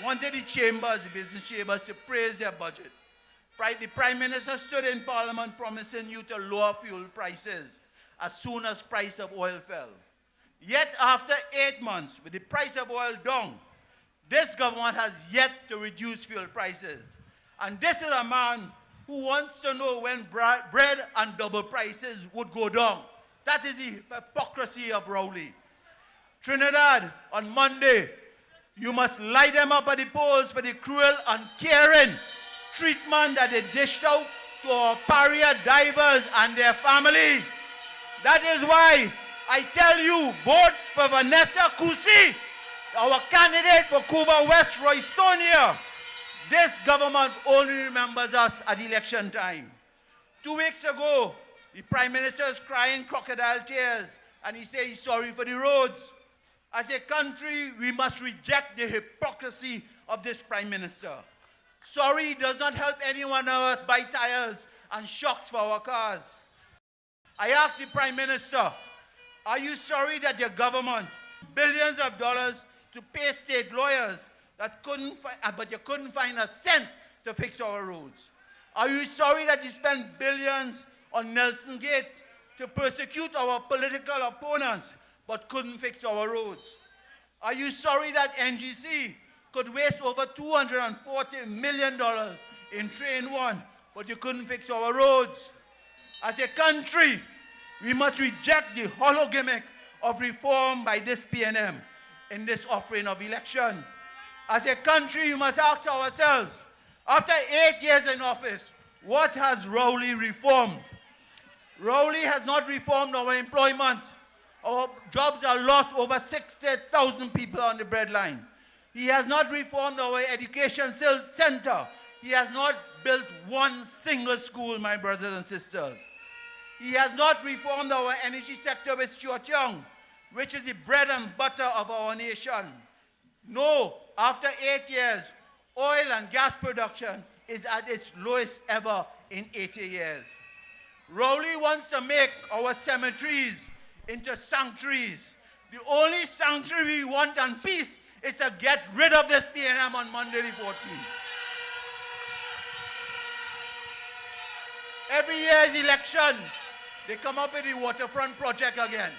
wanted the chambers, the business chambers, to praise their budget, the Prime Minister stood in Parliament promising you to lower fuel prices as soon as price of oil fell. Yet after 8 months, with the price of oil down, this government has yet to reduce fuel prices. And this is a man who wants to know when bread and double prices would go down. That is the hypocrisy of Rowley. Trinidad, on Monday, you must light them up at the polls for the cruel, uncaring treatment that they dished out to our pariah divers and their families. That is why I tell you, vote for Vanessa Kusi, our candidate for Cuba West Roystonia. This government only remembers us at election time. 2 weeks ago, the Prime Minister is crying crocodile tears, and he says he's sorry for the roads. As a country, we must reject the hypocrisy of this Prime Minister. Sorry does not help any one of us buy tires and shocks for our cars. I ask the Prime Minister, are you sorry that your government billions of dollars to pay state lawyers that but you couldn't find a cent to fix our roads? Are you sorry that you spent billions on Nelson Gate to persecute our political opponents but couldn't fix our roads? Are you sorry that NGC could waste over $240 million in Train 1 but you couldn't fix our roads? As a country, we must reject the hollow gimmick of reform by this PNM in this offering of election. As a country, we must ask ourselves, after 8 years in office, what has Rowley reformed? Rowley has not reformed our employment. Our jobs are lost, over 60,000 people on the breadline. He has not reformed our education center. He has not built one single school, my brothers and sisters. He has not reformed our energy sector with Stuart Young, which is the bread and butter of our nation. No, after 8 years, oil and gas production is at its lowest ever in 80 years. Rowley wants to make our cemeteries into sanctuaries. The only sanctuary we want and peace is to get rid of this PNM on Monday the 14th. Every year's election, they come up with the waterfront project again.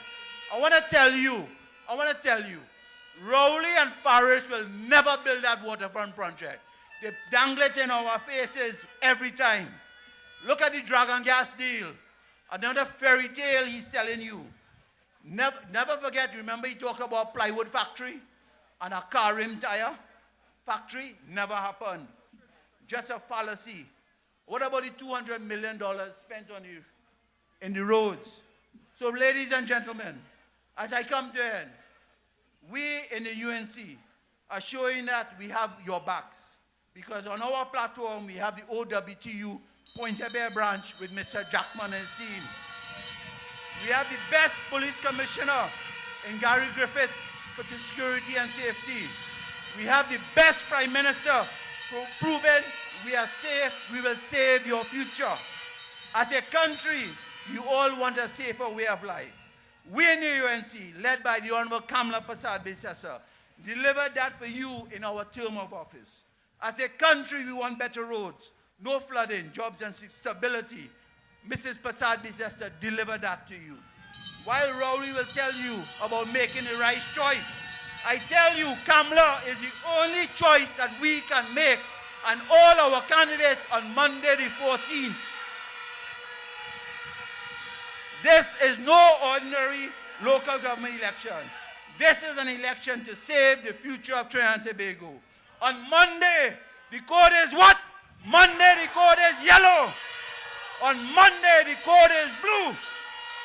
I want to tell you, Rowley and Farris will never build that waterfront project. They dangle it in our faces every time. Look at the Dragon Gas deal. Another fairy tale he's telling you. Never forget, remember he talked about plywood factory and a car rim tire factory? Never happened. Just a fallacy. What about the $200 million spent on in the roads? So ladies and gentlemen, as I come to end, we in the UNC are showing that we have your backs. Because on our platform, we have the OWTU Pointe Bear branch with Mr. Jackman and his team. We have the best police commissioner in Gary Griffith for security and safety. We have the best prime minister proven we are safe, we will save your future. As a country, you all want a safer way of life. We in the UNC, led by the Honorable Kamala Prasad-Bissessar, delivered that for you in our term of office. As a country, we want better roads, no flooding, jobs and stability. Mrs. Prasad-Bissessar delivered that to you. While Rowley will tell you about making the right choice, I tell you, Kamala is the only choice that we can make, and all our candidates on Monday the 14th. This is no ordinary local government election. This is an election to save the future of Trinidad and Tobago. On Monday, the code is what? Monday, the code is yellow. On Monday, the code is blue.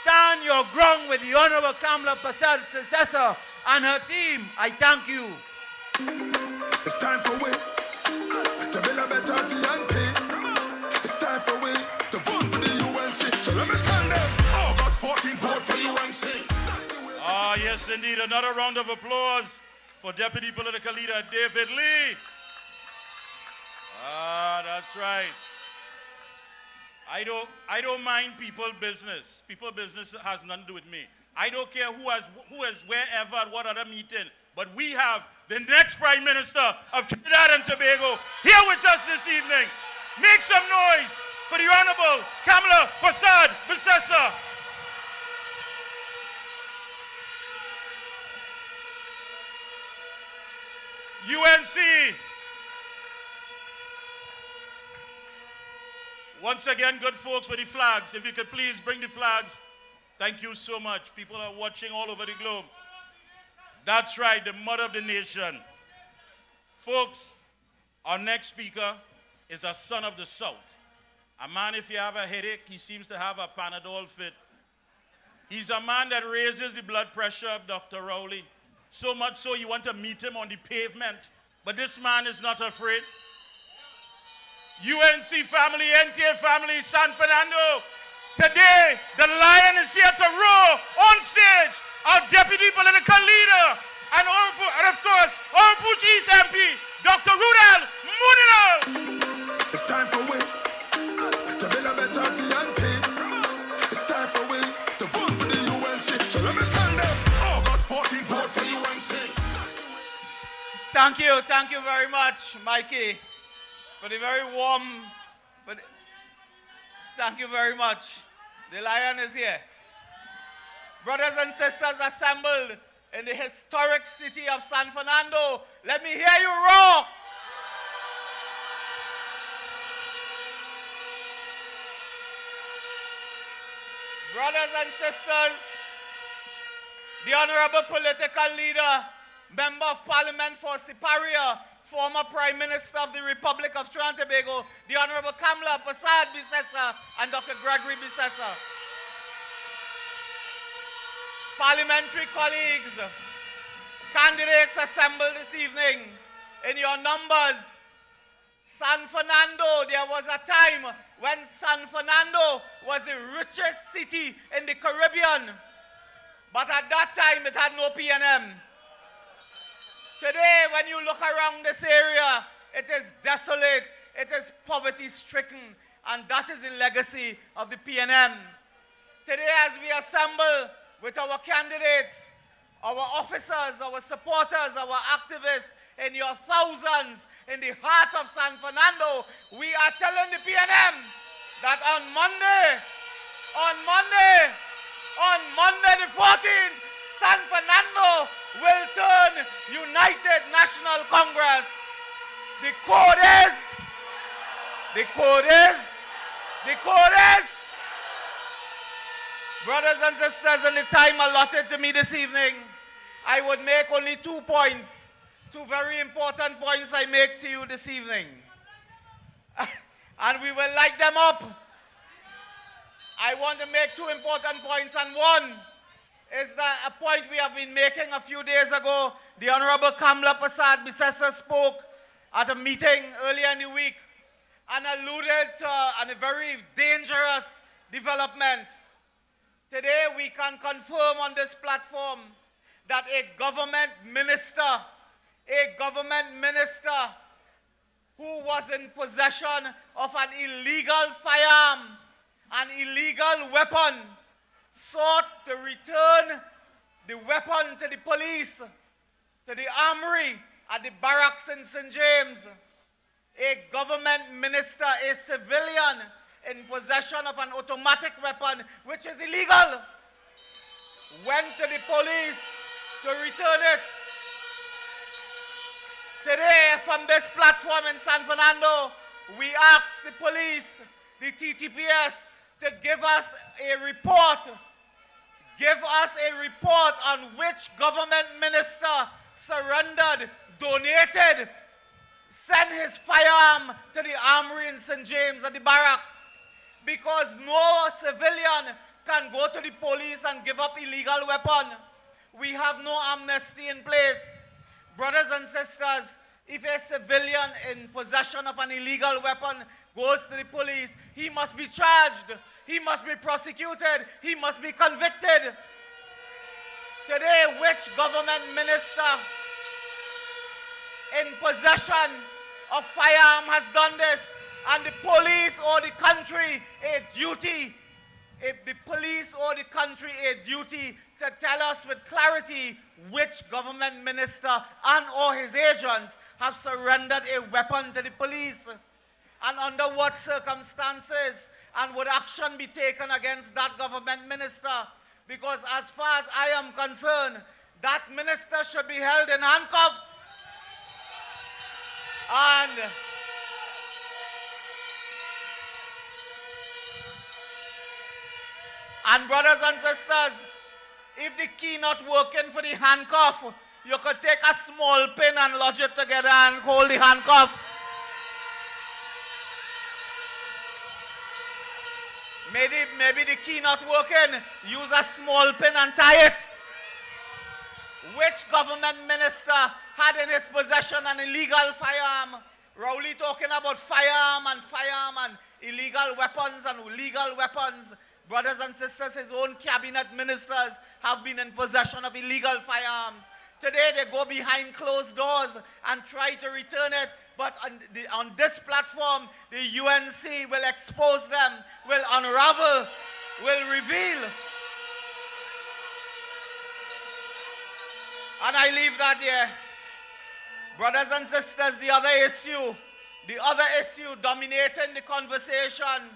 Stand your ground with the Honorable Kamala Prasad-Bissessar and her team. I thank you. It's time for we to build a better TNT. It's time for we to vote for the UNC. So let me tell them, August 14th, vote for UNC. Ah, yes, indeed. Another round of applause for Deputy Political Leader David Lee. Ah, that's right. I don't mind people business. People business has nothing to do with me. I don't care who is wherever at what other meeting. But we have the next Prime Minister of Trinidad and Tobago here with us this evening. Make some noise for the Honorable Kamala Prasad-Bissessar. UNC. Once again, good folks, with the flags. If you could please bring the flags. Thank you so much. People are watching all over the globe. That's right, the mother of the nation. Folks, our next speaker is a son of the South. A man, if you have a headache, he seems to have a Panadol fit. He's a man that raises the blood pressure of Dr. Rowley. So much so you want to meet him on the pavement. But this man is not afraid. UNC family, NTA family, San Fernando. Today, the lion is here to roar on stage. Our deputy political leader and of course, Oropouche East MP, Dr. Rudal Munino. It's time for we to build a better TNT. It's time for we to vote for the UNC. So let me tell them, August 14th, vote for UNC. Thank you very much, Mikey, for the very warm. Thank you very much. The lion is here. Brothers and sisters assembled in the historic city of San Fernando, let me hear you roar. Brothers and sisters, the honorable political leader, Member of Parliament for Siparia, former Prime Minister of the Republic of Trinidad and Tobago, the Honorable Kamla Prasad Bisesa and Dr. Gregory Bisesa. Parliamentary colleagues, candidates assembled this evening, in your numbers, San Fernando, there was a time when San Fernando was the richest city in the Caribbean, but at that time it had no PNM. Today, when you look around this area, it is desolate, it is poverty-stricken, and that is the legacy of the PNM. Today, as we assemble with our candidates, our officers, our supporters, our activists, in your thousands, in the heart of San Fernando, we are telling the PNM that on Monday the 14th, San Fernando will turn United National Congress. The code is, brothers and sisters, in the time allotted to me this evening, I would make only 2 points, 2 very important points I make to you this evening. And we will light them up. I want to make 2 important points, and one is that a point we have been making a few days ago. The Honorable Kamla Prasad Bisesa spoke at a meeting earlier in the week and alluded to a very dangerous development. Today we can confirm on this platform that a government minister who was in possession of an illegal firearm, an illegal weapon, sought to return the weapon to the police, to the armory at the barracks in St. James. A government minister, a civilian in possession of an automatic weapon, which is illegal, went to the police to return it. Today, from this platform in San Fernando, we ask the police, the TTPS, to give us a report on which government minister surrendered, donated, sent his firearm to the armory in St. James at the barracks. Because no civilian can go to the police and give up illegal weapon. We have no amnesty in place. Brothers and sisters, if a civilian in possession of an illegal weapon goes to the police, he must be charged, he must be prosecuted, he must be convicted. Today, which government minister in possession of firearm has done this? And the police or the country a duty, if the police or the country a duty to tell us with clarity which government minister and or his agents have surrendered a weapon to the police, and under what circumstances, and would action be taken against that government minister? Because as far as I am concerned, that minister should be held in handcuffs. And brothers and sisters, if the key not working for the handcuff, you could take a small pin and lodge it together and hold the handcuff. Maybe the key not working, use a small pin and tie it. Which government minister had in his possession an illegal firearm? Rowley talking about firearm and illegal weapons and legal weapons. Brothers and sisters, his own cabinet ministers have been in possession of illegal firearms. Today they go behind closed doors and try to return it, but on this platform, the UNC will expose them, will unravel, will reveal. And I leave that there. Brothers and sisters, the other issue dominating the conversation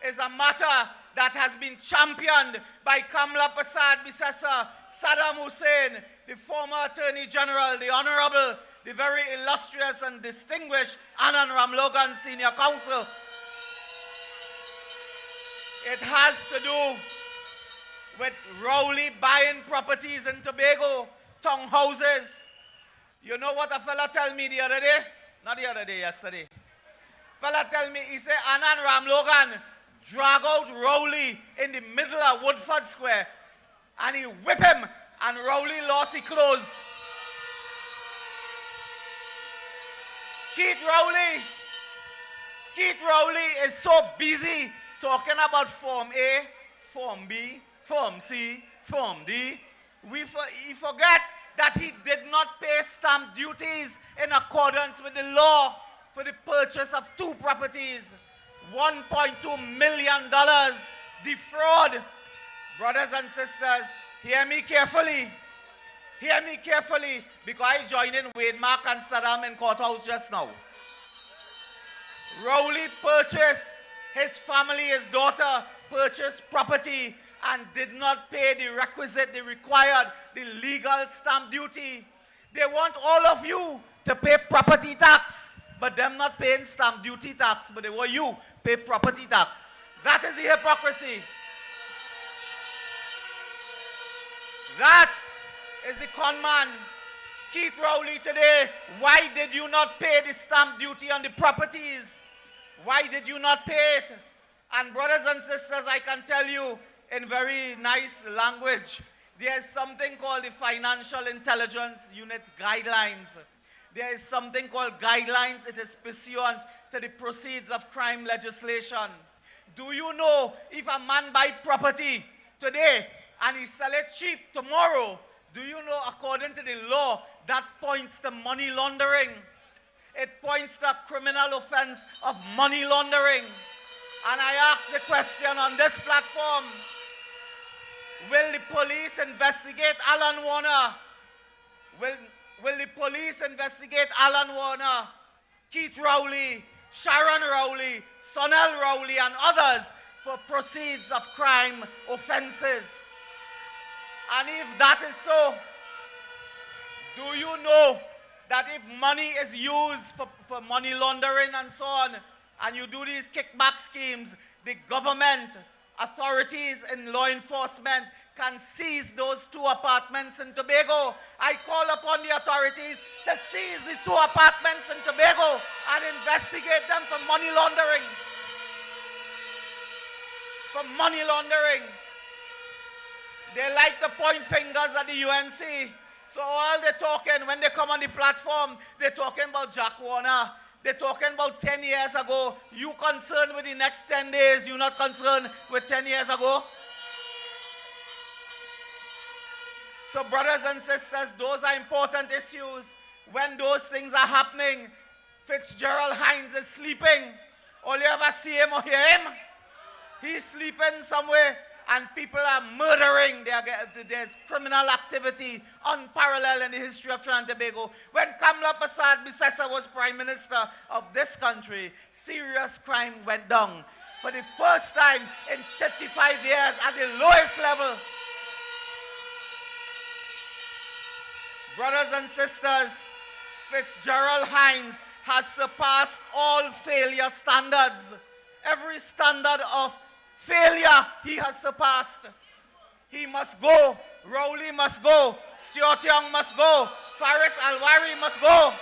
is a matter that has been championed by Kamla Prasad Bissessa, Saddam Hussein, the former Attorney General, the Honorable, the very illustrious and distinguished Anand Ramlogan Senior Counsel. It has to do with Rowley buying properties in Tobago, townhouses. You know what a fella tell me the other day? Not the other day, yesterday. Fella tell me, he said, Anand Ramlogan drag out Rowley in the middle of Woodford Square and he whip him and Rowley lost his clothes. Keith Rowley is so busy talking about Form A, Form B, Form C, Form D. He forget that he did not pay stamp duties in accordance with the law for the purchase of 2 properties. $1.2 million defraud. Brothers and sisters, hear me carefully. Hear me carefully, because I joined in Wade Mark and Saddam in courthouse just now. Rowley purchased, his family, his daughter purchased property and did not pay the requisite, the required, the legal stamp duty. They want all of you to pay property tax, but them not paying stamp duty tax, but they want you pay property tax. That is the hypocrisy. That is the con man. Keith Rowley today, why did you not pay the stamp duty on the properties? Why did you not pay it? And brothers and sisters, I can tell you in very nice language, there is something called the Financial Intelligence Unit Guidelines. There is something called guidelines. It is pursuant to the proceeds of crime legislation. Do you know if a man buy property today and he sell it cheap tomorrow, do you know according to the law that points to money laundering? It points to a criminal offense of money laundering. And I ask the question on this platform, will the police investigate Alan Warner? Will the police investigate Alan Warner, Keith Rowley, Sharon Rowley, Sonel Rowley, and others for proceeds of crime offenses? And if that is so, do you know that if money is used for money laundering and so on, and you do these kickback schemes, the government, authorities in law enforcement can seize those 2 apartments in Tobago. I call upon the authorities to seize the 2 apartments in Tobago and investigate them for money laundering. For money laundering. They like to point fingers at the UNC. So all they're talking, when they come on the platform, they're talking about Jack Warner. They're talking about 10 years ago. You concerned with the next 10 days. You're not concerned with 10 years ago. So brothers and sisters, those are important issues. When those things are happening, Fitzgerald Hines is sleeping. All you ever see him or hear him? He's sleeping somewhere and people are murdering. There's criminal activity unparalleled in the history of Trinidad and Tobago. When Kamla Prasad Bissessa was Prime Minister of this country, serious crime went down for the first time in 35 years at the lowest level. Brothers and sisters, Fitzgerald Hines has surpassed all failure standards. Every standard of failure he has surpassed. He must go. Rowley must go. Stuart Young must go. Faris Alwari must go.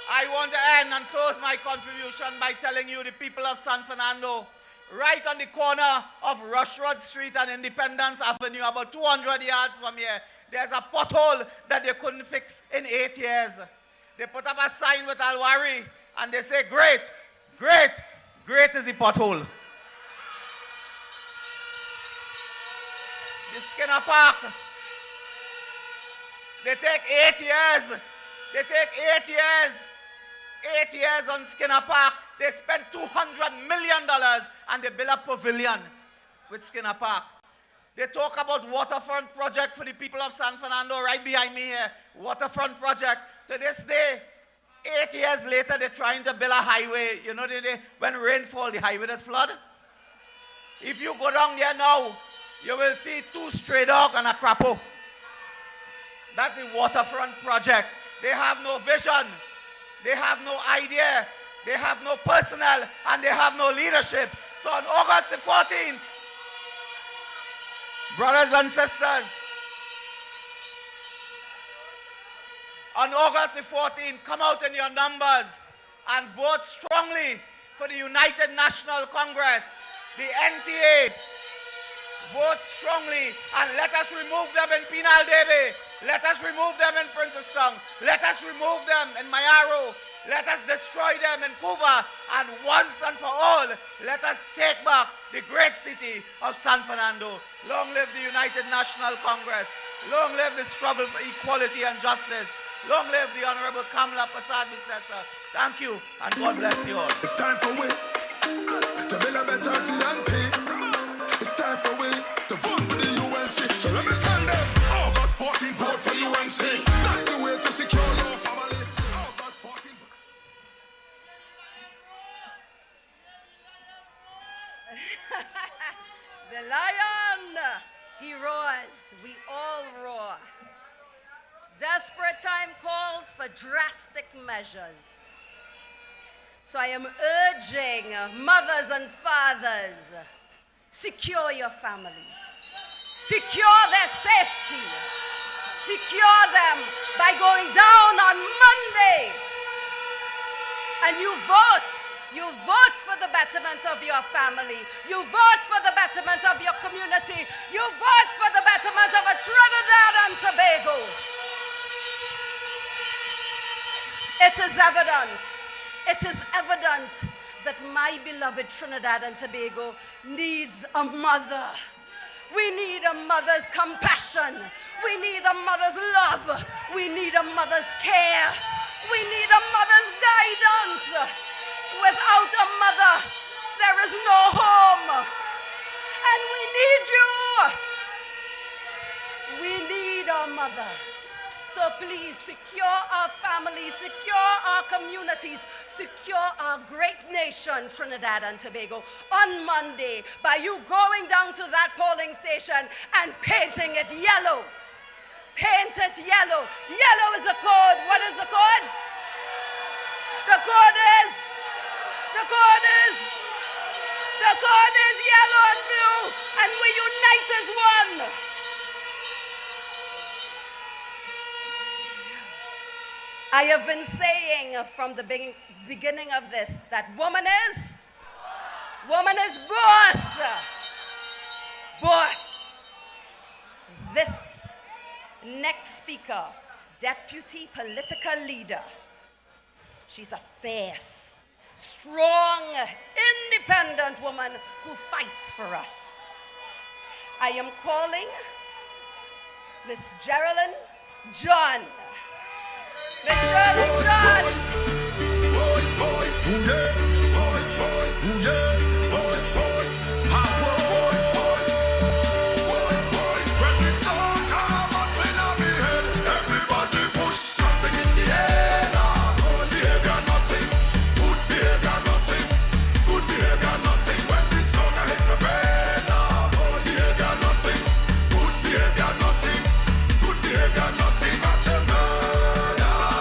I want to end and close my contribution by telling you, the people of San Fernando, right on the corner of Rushroad Street and Independence Avenue, about 200 yards from here, there's a pothole that they couldn't fix in 8 years. They put up a sign with Alwari and they say, great, great, great is the pothole. The Skinner Park, they take 8 years. They take 8 years. 8 years on Skinner Park. They spent $200 million and they built a pavilion with Skinner Park. They talk about waterfront project for the people of San Fernando right behind me here. Waterfront project. To this day, 8 years later, they're trying to build a highway. You know, when rainfall, the highway does flood. If you go down there now, you will see 2 stray dogs and a crapo. That's the waterfront project. They have no vision. They have no idea. They have no personnel, and they have no leadership. So on August the 14th, brothers and sisters, on August the 14th, come out in your numbers and vote strongly for the United National Congress, the NTA. Vote strongly and let us remove them in Penal Debe. Let us remove them in Princestown. Let us remove them in Mayaro. Let us destroy them in Cuba. And once and for all, let us take back the great city of San Fernando. Long live the United National Congress. Long live the struggle for equality and justice. Long live the Honorable Kamala Prasad Bissessa. Thank you, and God bless you all. It's time for we to build a better TNT. It's time for we to vote for the UNC. So let me tell them, August 14th, vote for UNC. That's the way to secure your family. August 14th. The lion, he roars. We all roar. Desperate time calls for drastic measures. So I am urging mothers and fathers, secure your family. Secure their safety. Secure them by going down on Monday. And you vote. You vote for the betterment of your family. You vote for the betterment of your community. You vote for the betterment of a Trinidad and Tobago. It is evident. It is evident that my beloved Trinidad and Tobago needs a mother. We need a mother's compassion. We need a mother's love. We need a mother's care. We need a mother's guidance. Without a mother, there is no home. And we need you. We need a mother. So please secure our families, secure our communities, secure our great nation, Trinidad and Tobago, on Monday by you going down to that polling station and painting it yellow. Paint it yellow. Yellow is the code. What is the code? The code is yellow and blue, and we unite as one. I have been saying from the beginning of this that woman is boss. Boss. This next speaker, deputy political leader, she's a fierce, strong, independent woman who fights for us. I am calling Miss Geraldine John. Miss Geraldine John.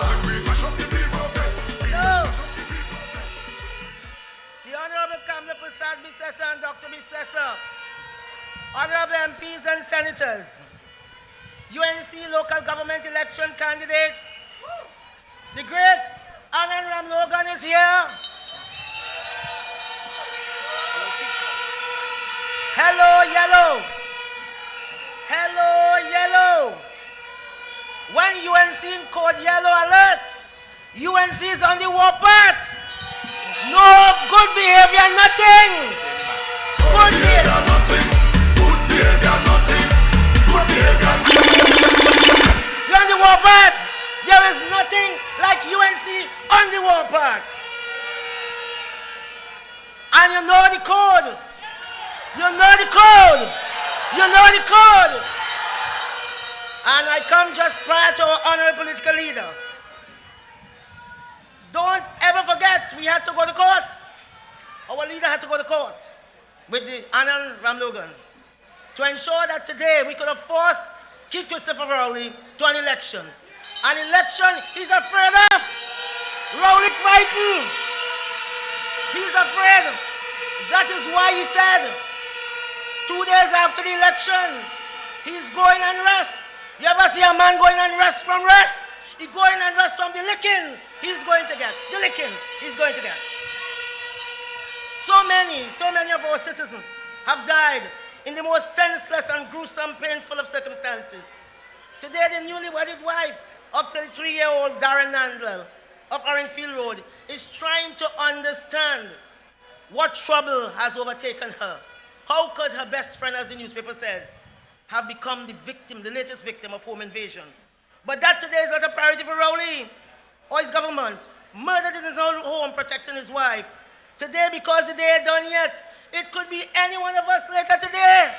When we senators, UNC local government election candidates, the great Anand Ram Logan is here. Hello, yellow. Hello, yellow. When UNC in code yellow alert, UNC is on the warpath. No good behavior, nothing. Good behavior, nothing. Good behavior, nothing. Good behavior, you're on the warpath. There is nothing like UNC on the warpath. And you know the code. You know the code. You know the code. And I come just prior to our honorable political leader. Don't ever forget, we had to go to court. Our leader had to go to court with the Anand Ram Logan to ensure that today we could have forced Keith Christopher Rowley to an election. An election he's afraid of. Rowley frightened. He's afraid. That is why he said, 2 days after the election, he's going and rest. You ever see a man going and rest from rest? He's going and rest from the licking he's going to get. The licking he's going to get. So many of our citizens have died in the most senseless and gruesome, painful of circumstances. Today, the newly wedded wife of 33-year-old Darren Nandwell of Orangefield Road is trying to understand what trouble has overtaken her. How could her best friend, as the newspaper said, have become the victim, the latest victim of home invasion? But that today is not a priority for Rowley or his government. Murdered in his own home, protecting his wife. Today, because the day ain't done yet, it could be any one of us later today.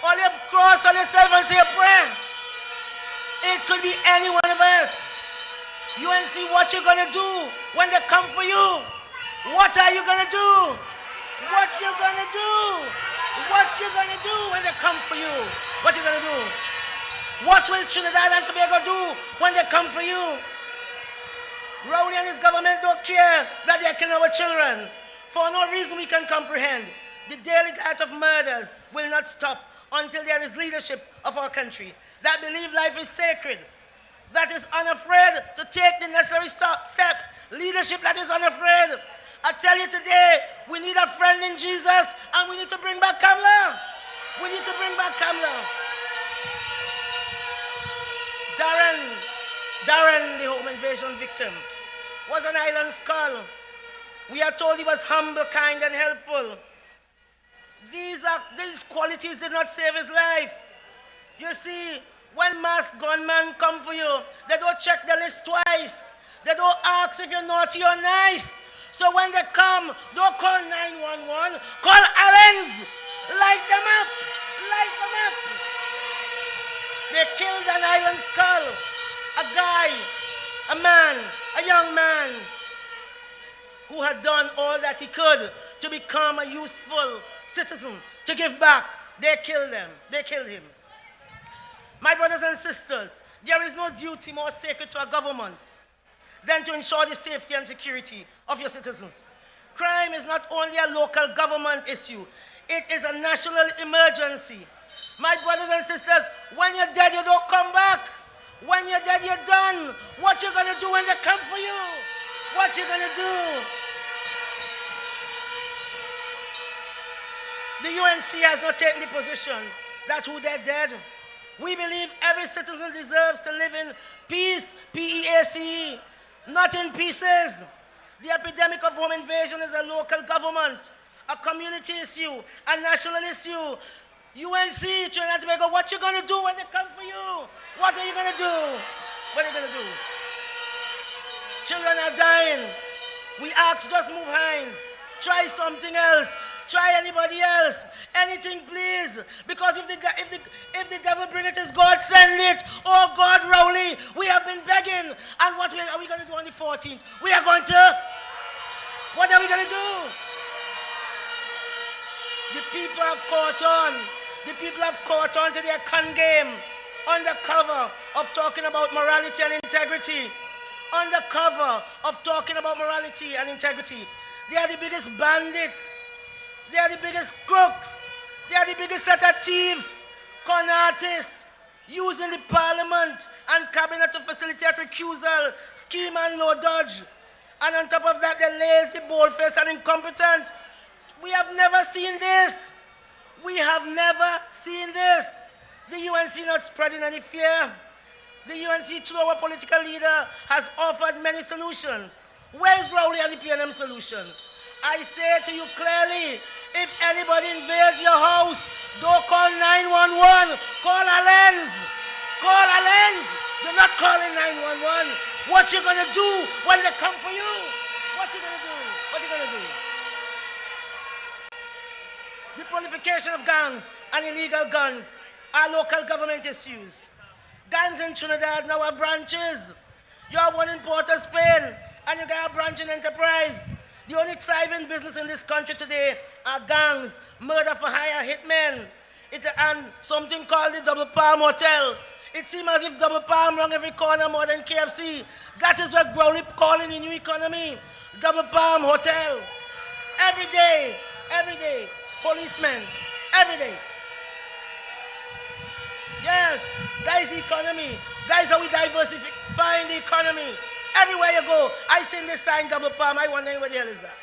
All you cross on yourself and say a prayer. It could be any one of us. You and see what you're gonna do when they come for you. What are you gonna do? What you gonna do? What you gonna do when they come for you? What you gonna do? What will Trinidad and Tobago do when they come for you? Rowley and his government don't care that they're killing our children. For no reason we can comprehend. The daily diet of murders will not stop until there is leadership of our country that believe life is sacred, that is unafraid to take the necessary steps, leadership that is unafraid. I tell you today, we need a friend in Jesus, and we need to bring back Kamala. We need to bring back Kamala. Darren, the home invasion victim, was an island skull. We are told he was humble, kind, and helpful. These qualities did not save his life. You see, when masked gunmen come for you, they don't check the list twice. They don't ask if you're naughty or nice. So when they come, don't call 911, call Allens. Light them up, light them up. They killed an island skull, a guy, a man, a young man who had done all that he could to become a useful citizen, to give back. They killed them, they killed him. My brothers and sisters, there is no duty more sacred to a government than to ensure the safety and security of your citizens. Crime is not only a local government issue, it is a national emergency. My brothers and sisters, when you're dead, you don't come back. When you're dead, you're done. What you gonna do when they come for you? What you gonna do? The UNC has not taken the position that who they're dead. We believe every citizen deserves to live in peace, P-E-A-C-E, not in pieces. The epidemic of home invasion is a local government, a community issue, a national issue. UNC, Trinidad and Tobago, what you gonna do when they come for you? What are you gonna do? What are you gonna do? Children are dying. We ask, just move hands. Try something else. Try anybody else. Anything, please. Because if the devil bring it, is God send it. Oh God, Rowley, we have been begging. And what are we going to do on the 14th? We are going to. What are we going to do? The people have caught on. The people have caught on to their con game under cover of talking about morality and integrity. Under cover of talking about morality and integrity. They are the biggest bandits. They are the biggest crooks. They are the biggest set of thieves con artists, using the parliament and cabinet to facilitate recusal, scheme and no dodge. And on top of that, they're lazy, bold-faced, and incompetent. We have never seen this. We have never seen this. The UNC not spreading any fear. The UNC, through our political leader, has offered many solutions. Where is Rowley and the PNM solution? I say to you clearly, if anybody invades your house, don't call 911. Call Alens. Call Alens. You're not calling 911. What you gonna do when they come for you? What you gonna do? What you gonna do? The proliferation of gangs and illegal guns are local government issues. Gangs in Trinidad now have branches. You have one in Port of Spain, and you got a branch in Enterprise. The only thriving business in this country today are gangs, murder for hire, hitmen, and something called the Double Palm Hotel. It seems as if Double Palm run every corner more than KFC. That is what Growley calling the new economy. Double Palm Hotel. Every day, policemen, every day. Yes, that is the economy. That is how we diversify the economy. Everywhere you go, I seen this sign Double Palm. I wonder what the hell is that?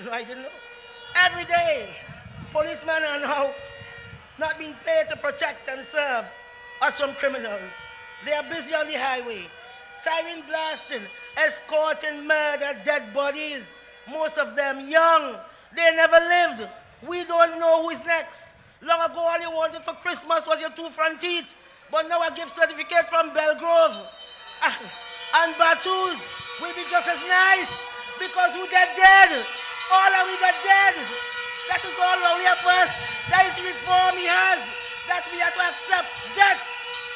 No, I didn't know. Every day, policemen are now not being paid to protect and serve us from criminals. They are busy on the highway, siren blasting, escorting murdered dead bodies, most of them young. They never lived. We don't know who is next. Long ago, all you wanted for Christmas was your 2 front teeth, but now a gift certificate from Belgrove and Batus will be just as nice because we get dead. All of we got dead. That is all Rowley first. That is the reform he has, that we have to accept death.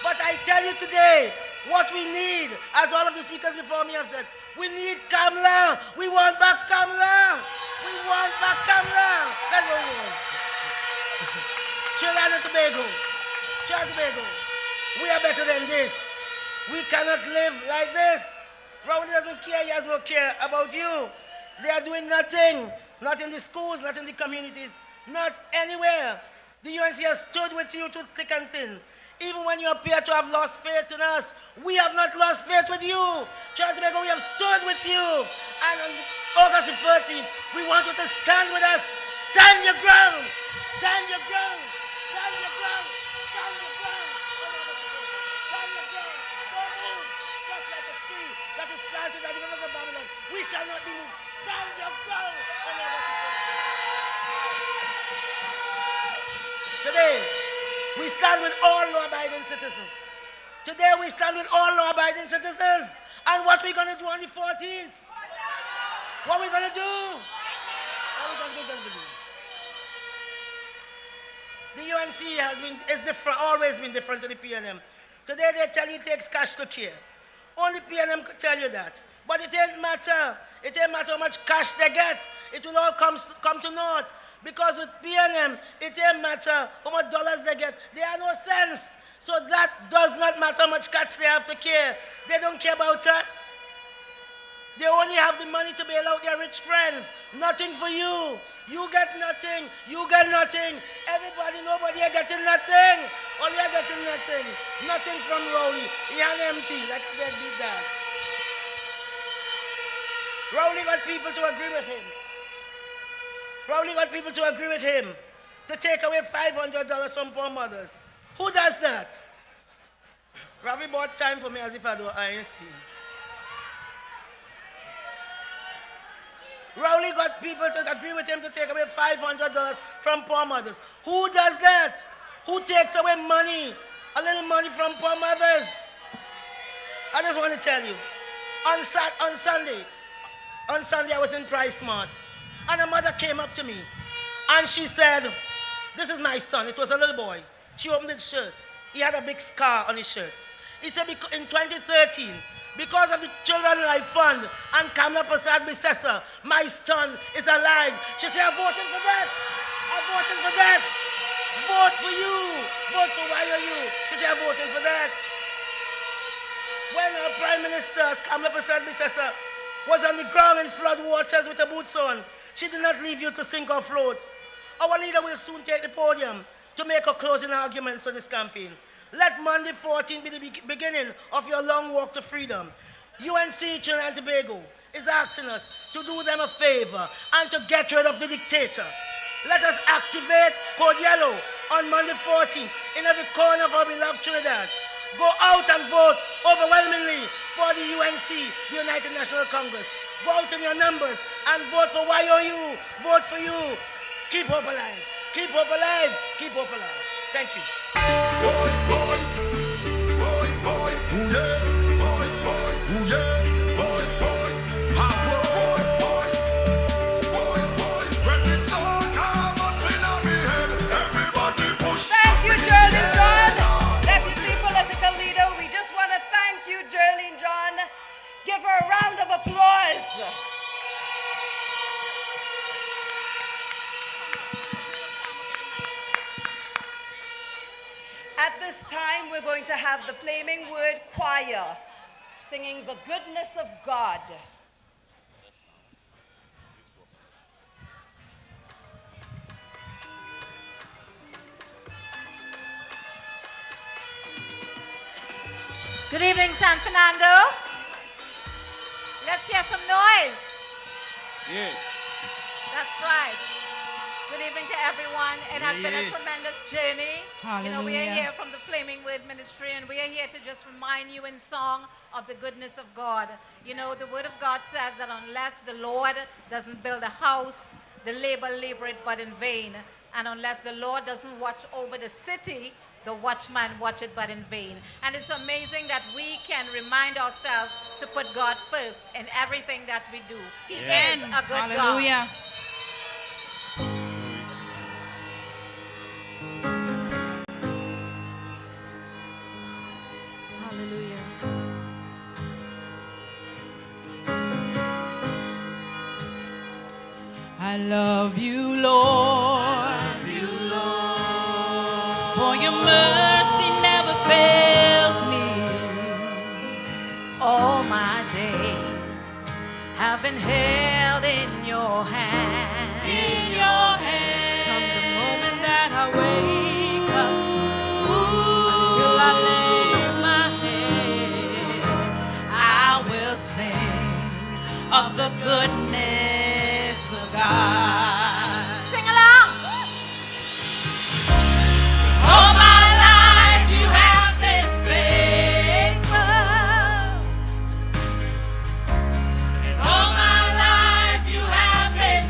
But I tell you today, what we need, as all of the speakers before me have said, we need Kamla. We want back Kamla. We want back Kamla. That's what we want. Trinidad and Tobago. We are better than this. We cannot live like this. Rowley doesn't care. He has no care about you. They are doing nothing. Not in the schools, not in the communities, not anywhere. The UNC has stood with you to thick and thin. Even when you appear to have lost faith in us, we have not lost faith with you. Trinidad and Tobago, we have stood with you. And on August the 13th, we want you to stand with us. Stand your ground. Stand your ground. Stand your ground. Stand your ground. Stand your ground. Don't move. Just like a tree that is planted at the rivers of Babylon. We shall not be moved. Stand your ground. Today, we stand with all law-abiding citizens. Today, we stand with all law-abiding citizens. And what we're going to do on the 14th? What we're going to do? What we're going to do? The UNC is different, always been different to the PNM. Today, they tell you it takes cash to care. Only PNM could tell you that. But it ain't matter. It ain't matter how much cash they get. It will all come to naught. Because with PNM, it ain't matter how much dollars they get. They are no sense. So that does not matter how much cuts they have to care. They don't care about us. They only have the money to bail out their rich friends. Nothing for you. You get nothing. You get nothing. Everybody, nobody are getting nothing. All you are getting nothing. Nothing from Rowley. He had empty, like they did that. Rowley got people to agree with him. Rowley got people to agree with him to take away $500 from poor mothers. Who does that? Ravi bought time for me as if I ain't seen. Rowley got people to agree with him to take away $500 from poor mothers. Who does that? Who takes away money, a little money from poor mothers? I just want to tell you, on Sunday I was in Price Smart, and a mother came up to me, and she said, "This is my son." It was a little boy. She opened his shirt. He had a big scar on his shirt. He said, in 2013, because of the Children Life Fund and Kamla Prasad Bissessa, my son is alive. She said, "I'm voting for that. I'm voting for that. Vote for you. Vote for YOU." She said, "I'm voting for that." When our Prime Minister, Kamla Prasad Bissessa, was on the ground in flood waters with her boots on, she did not leave you to sink or float. Our leader will soon take the podium to make a closing arguments on this campaign. Let Monday 14 be the beginning of your long walk to freedom. UNC Trinidad and Tobago is asking us to do them a favor and to get rid of the dictator. Let us activate Code Yellow on Monday 14 in every corner of our beloved Trinidad. Go out and vote overwhelmingly for the UNC, the United National Congress. Go out in your numbers and vote for YOU. Vote for you. Keep hope alive. Keep hope alive. Keep hope alive. Thank you. Thank you, Jerlyn John. Deputy Political Leader, we just want to thank you, Jerlyn John. Give her a round of applause. At this time, we're going to have the Flaming Word Choir singing The Goodness of God. Good evening, San Fernando. Let's hear some noise. Yeah. That's right. Good evening to everyone. It has been a tremendous journey. You know, we are Hallelujah. here from the Flaming Word Ministry, and we are here to just remind you in song of the goodness of God. You know, the Word of God says that unless the Lord doesn't build a house, the labor it but in vain. And unless the Lord doesn't watch over the city, the watchman watch it but in vain. And it's amazing that we can remind ourselves to put God first in everything that we do. He is a good Hallelujah. God. I love you, Lord, for your mercy never fails me. All my days have been held in your hand. In your hand. From the moment that I wake up Until I lay my head, I will sing of the goodness of God. Sing along. All my life you have been faithful. And all my life you have been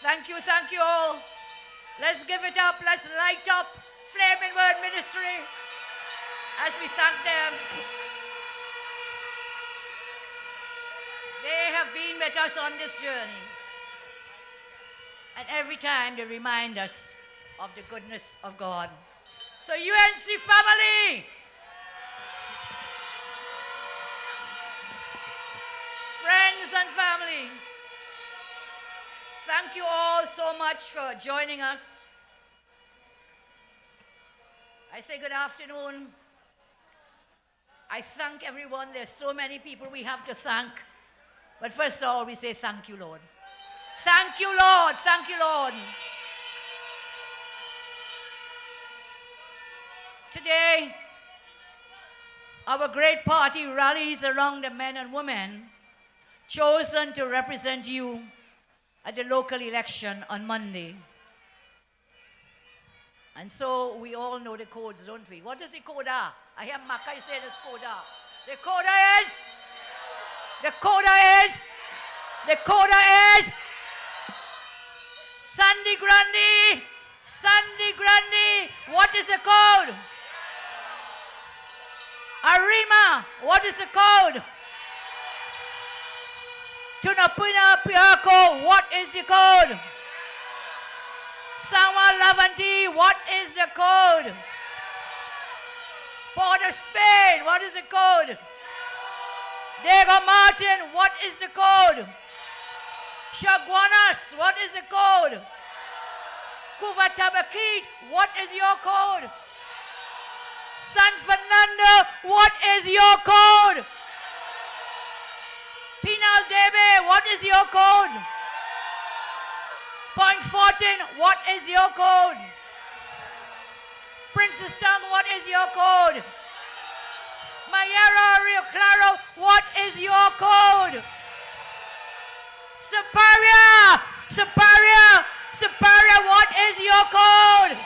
Thank you all. Let's give it up. Let's light up Flaming Word Ministry as we thank them. They have been with us on this journey. And every time they remind us of the goodness of God. So UNC family, friends and family, thank you all so much for joining us. I say good afternoon. I thank everyone. There's so many people we have to thank. But first of all, we say thank you, Lord. Thank you, Lord. Thank you, Lord. Today, our great party rallies around the men and women chosen to represent you at the local election on Monday. And so we all know the codes, don't we? What is the coda? I hear Makai say this coda. The coda is? The coda is Sandy Grundy. What is the code? Arima, what is the code? Tunapuna Piako, what is the code? Sawa Lavanti, what is the code? Port of Spain, what is the code? Diego Martin, what is the code? Chaguanas, what is the code? Cuvatabakit, what is your code? San Fernando, what is your code? Pinal Debe, what is your code? Point Fortin, what is your code? Princeton, what is your code? Mayera, Rio Claro, what is your code? Superior, what is your code?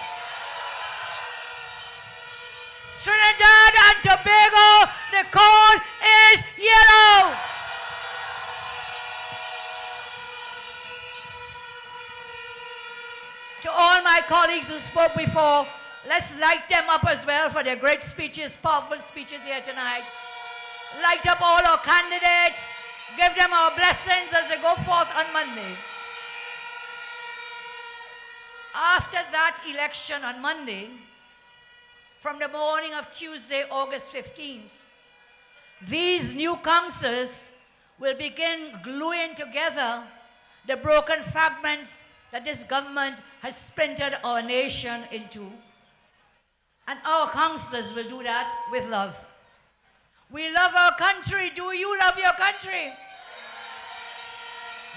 Trinidad and Tobago, the code is yellow. To all my colleagues who spoke before, let's light them up as well for their great speeches, powerful speeches here tonight. Light up all our candidates. Give them our blessings as they go forth on Monday. After that election on Monday, from the morning of Tuesday, August 15th, these new councils will begin gluing together the broken fragments that this government has splintered our nation into. And our councillors will do that with love. We love our country. Do you love your country?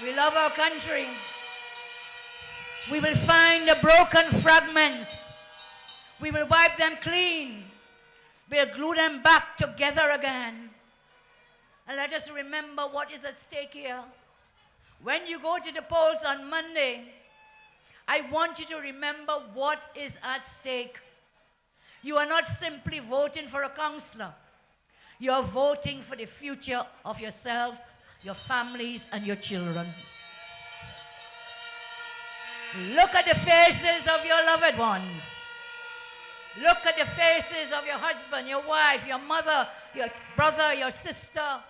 We love our country. We will find the broken fragments. We will wipe them clean. We'll glue them back together again. And let us remember what is at stake here. When you go to the polls on Monday, I want you to remember what is at stake. You are not simply voting for a councillor. You are voting for the future of yourself, your families, and your children. Look at the faces of your loved ones. Look at the faces of your husband, your wife, your mother, your brother, your sister.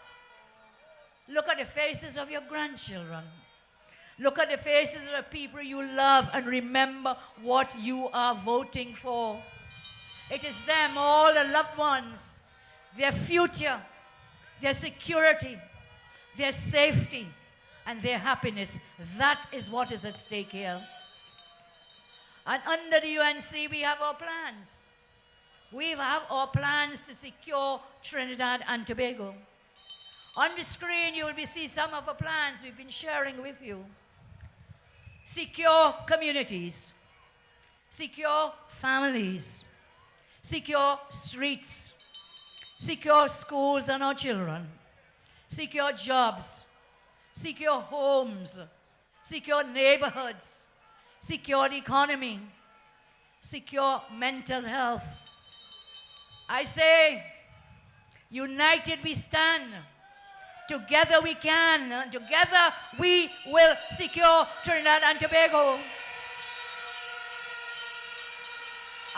Look at the faces of your grandchildren. Look at the faces of the people you love and remember what you are voting for. It is them, all the loved ones, their future, their security, their safety, and their happiness. That is what is at stake here. And under the UNC, we have our plans. We have our plans to secure Trinidad and Tobago. On the screen, you will see some of our plans we've been sharing with you. Secure communities, secure families, secure streets, secure schools and our children, secure jobs, secure homes, secure neighborhoods, secure the economy, secure mental health. I say, united we stand, Together we can. Together we will secure Trinidad and Tobago.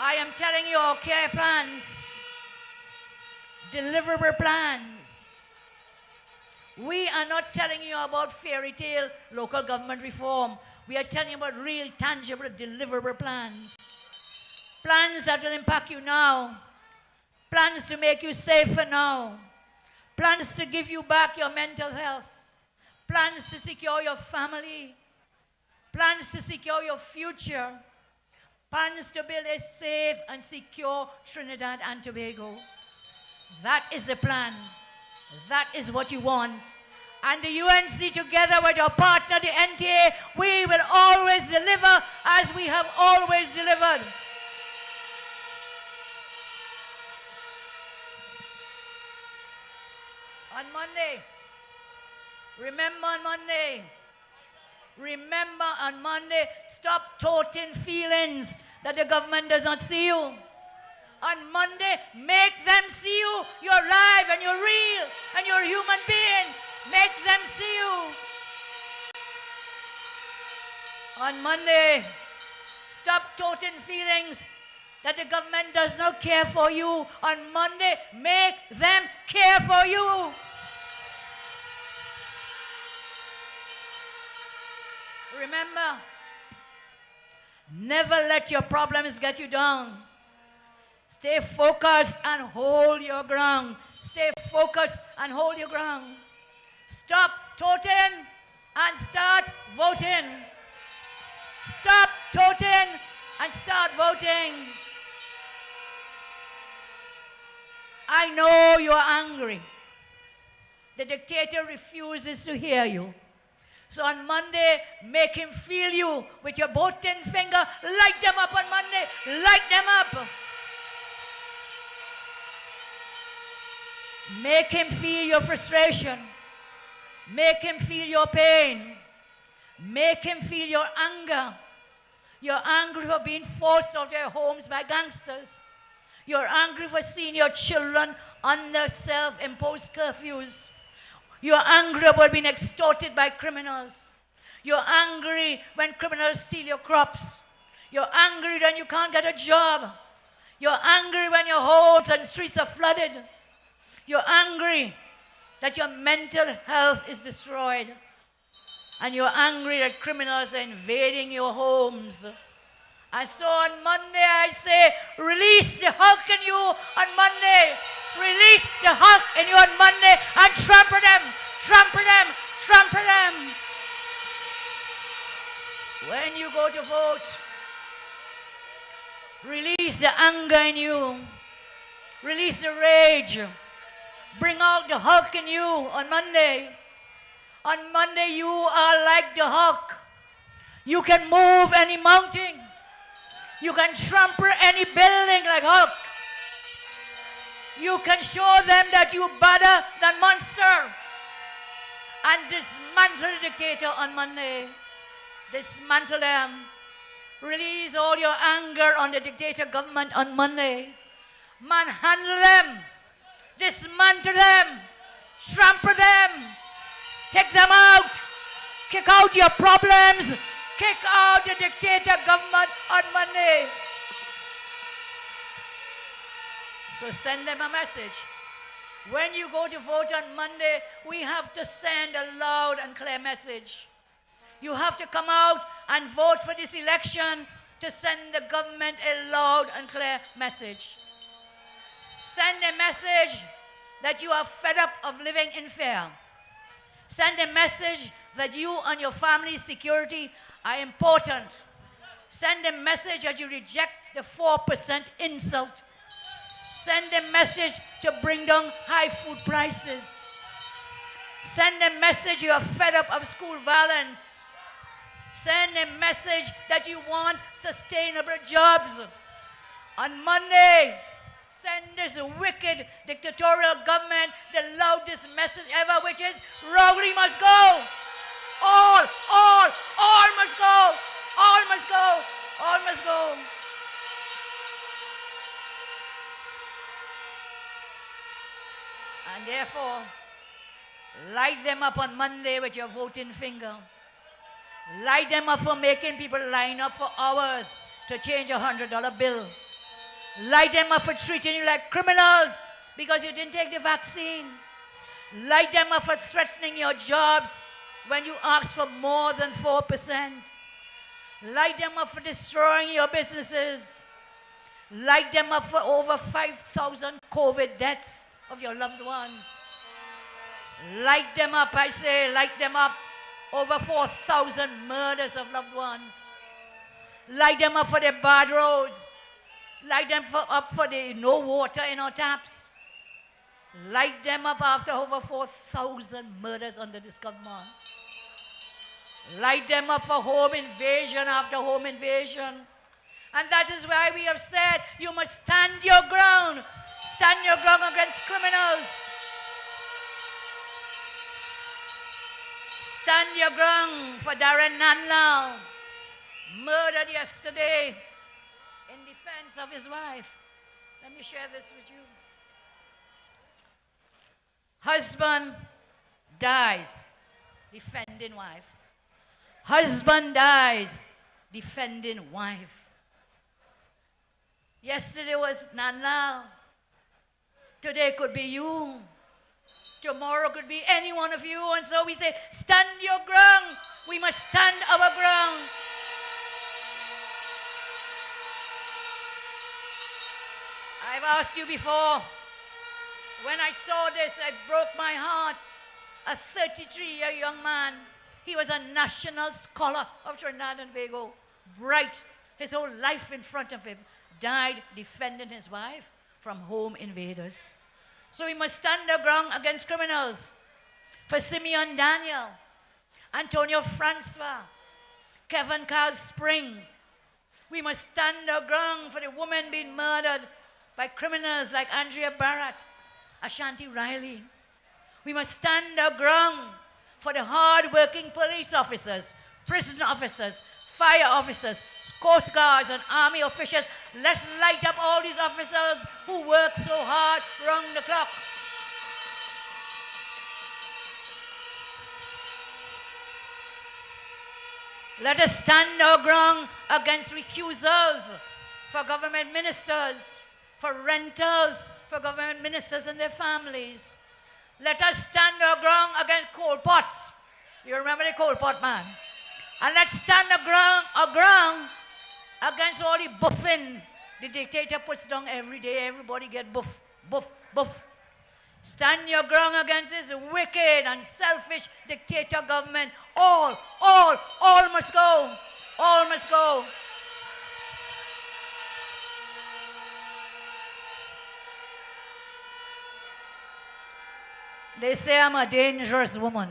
I am telling you our care plans, deliverable plans. We are not telling you about fairy tale local government reform. We are telling you about real, tangible, deliverable plans. Plans that will impact you now. Plans to make you safer now. Plans to give you back your mental health. Plans to secure your family. Plans to secure your future. Plans to build a safe and secure Trinidad and Tobago. That is the plan. That is what you want. And the UNC, together with our partner, the NTA, we will always deliver as we have always delivered. On Monday, remember on Monday, stop toting feelings that the government does not see you. On Monday, make them see you. You're alive and you're real and you're a human being. Make them see you. On Monday, stop toting feelings that the government does not care for you. On Monday, make them care for you. Remember, never let your problems get you down. Stay focused and hold your ground. Stay focused and hold your ground. Stop toting and start voting. Stop toting and start voting. I know you are angry. The dictator refuses to hear you. So on Monday, make him feel you with your both 10 finger. Light them up on Monday. Light them up. Make him feel your frustration. Make him feel your pain. Make him feel your anger. You're angry for being forced out of your homes by gangsters. You're angry for seeing your children under self-imposed curfews. You're angry about being extorted by criminals. You're angry when criminals steal your crops. You're angry when you can't get a job. You're angry when your roads and streets are flooded. You're angry that your mental health is destroyed. And you're angry that criminals are invading your homes. And so on Monday I say, release the Hulk in you on Monday. Release the Hulk in you on Monday and trample them, trample them, trample them. When you go to vote, release the anger in you. Release the rage. Bring out the Hulk in you on Monday. On Monday, you are like the Hulk. You can move any mountain. You can trample any building like Hulk. You can show them that you're better than monster. And dismantle the dictator on Monday. Dismantle them. Release all your anger on the dictator government on Monday. Manhandle them. Dismantle them. Trample them. Kick them out. Kick out your problems. Kick out the dictator government on Monday. So send them a message. When you go to vote on Monday, we have to send a loud and clear message. You have to come out and vote for this election to send the government a loud and clear message. Send a message that you are fed up of living in fear. Send a message that you and your family's security are important. Send a message that you reject the 4% insult. Send a message to bring down high food prices. Send a message you are fed up of school violence. Send a message that you want sustainable jobs. On Monday, send this wicked dictatorial government the loudest message ever, which is Rowley must go. All must go. All must go. All must go. And therefore, Light them up on Monday with your voting finger. Light them up for making people line up for hours to change a $100 bill. Light them up for treating you like criminals because you didn't take the vaccine. Light them up for threatening your jobs when you ask for more than 4%. Light them up for destroying your businesses. Light them up for over 5,000 COVID deaths of your loved ones. Light them up, I say, light them up. Over 4,000 murders of loved ones. Light them up for the bad roads. Light them up for the no water in our taps. Light them up after over 4,000 murders under this government. Light them up for home invasion after home invasion. And that is why we have said you must stand your ground. Stand your ground against criminals. Stand your ground for Darren Nanlao, murdered yesterday in defense of his wife. Let me share this with you. Husband dies defending wife. Husband dies defending wife. Yesterday was Nanlao. Today could be you. Tomorrow could be any one of you. And so we say, stand your ground. We must stand our ground. I've asked you before. When I saw this, it broke my heart. A 33-year young man. He was a national scholar of Trinidad and Tobago. Bright. His whole life in front of him. Died defending his wife from home invaders. So we must stand our ground against criminals. For Simeon Daniel, Antonio Francois, Kevin Carl Spring. We must stand our ground for the women being murdered by criminals like Andrea Barrett, Ashanti Riley. We must stand our ground for the hard-working police officers, prison officers, fire officers, coast guards, and army officials. Let's light up all these officers who work so hard round the clock. Let us stand our ground against recusals for government ministers, for rentals, for government ministers and their families. Let us stand our ground against coal pots. You remember the coal pot man? And let's stand our ground against all the buffing the dictator puts down every day. Everybody get buff, buff, buff. Stand your ground against this wicked and selfish dictator government. All must go. All must go. They say I'm a dangerous woman.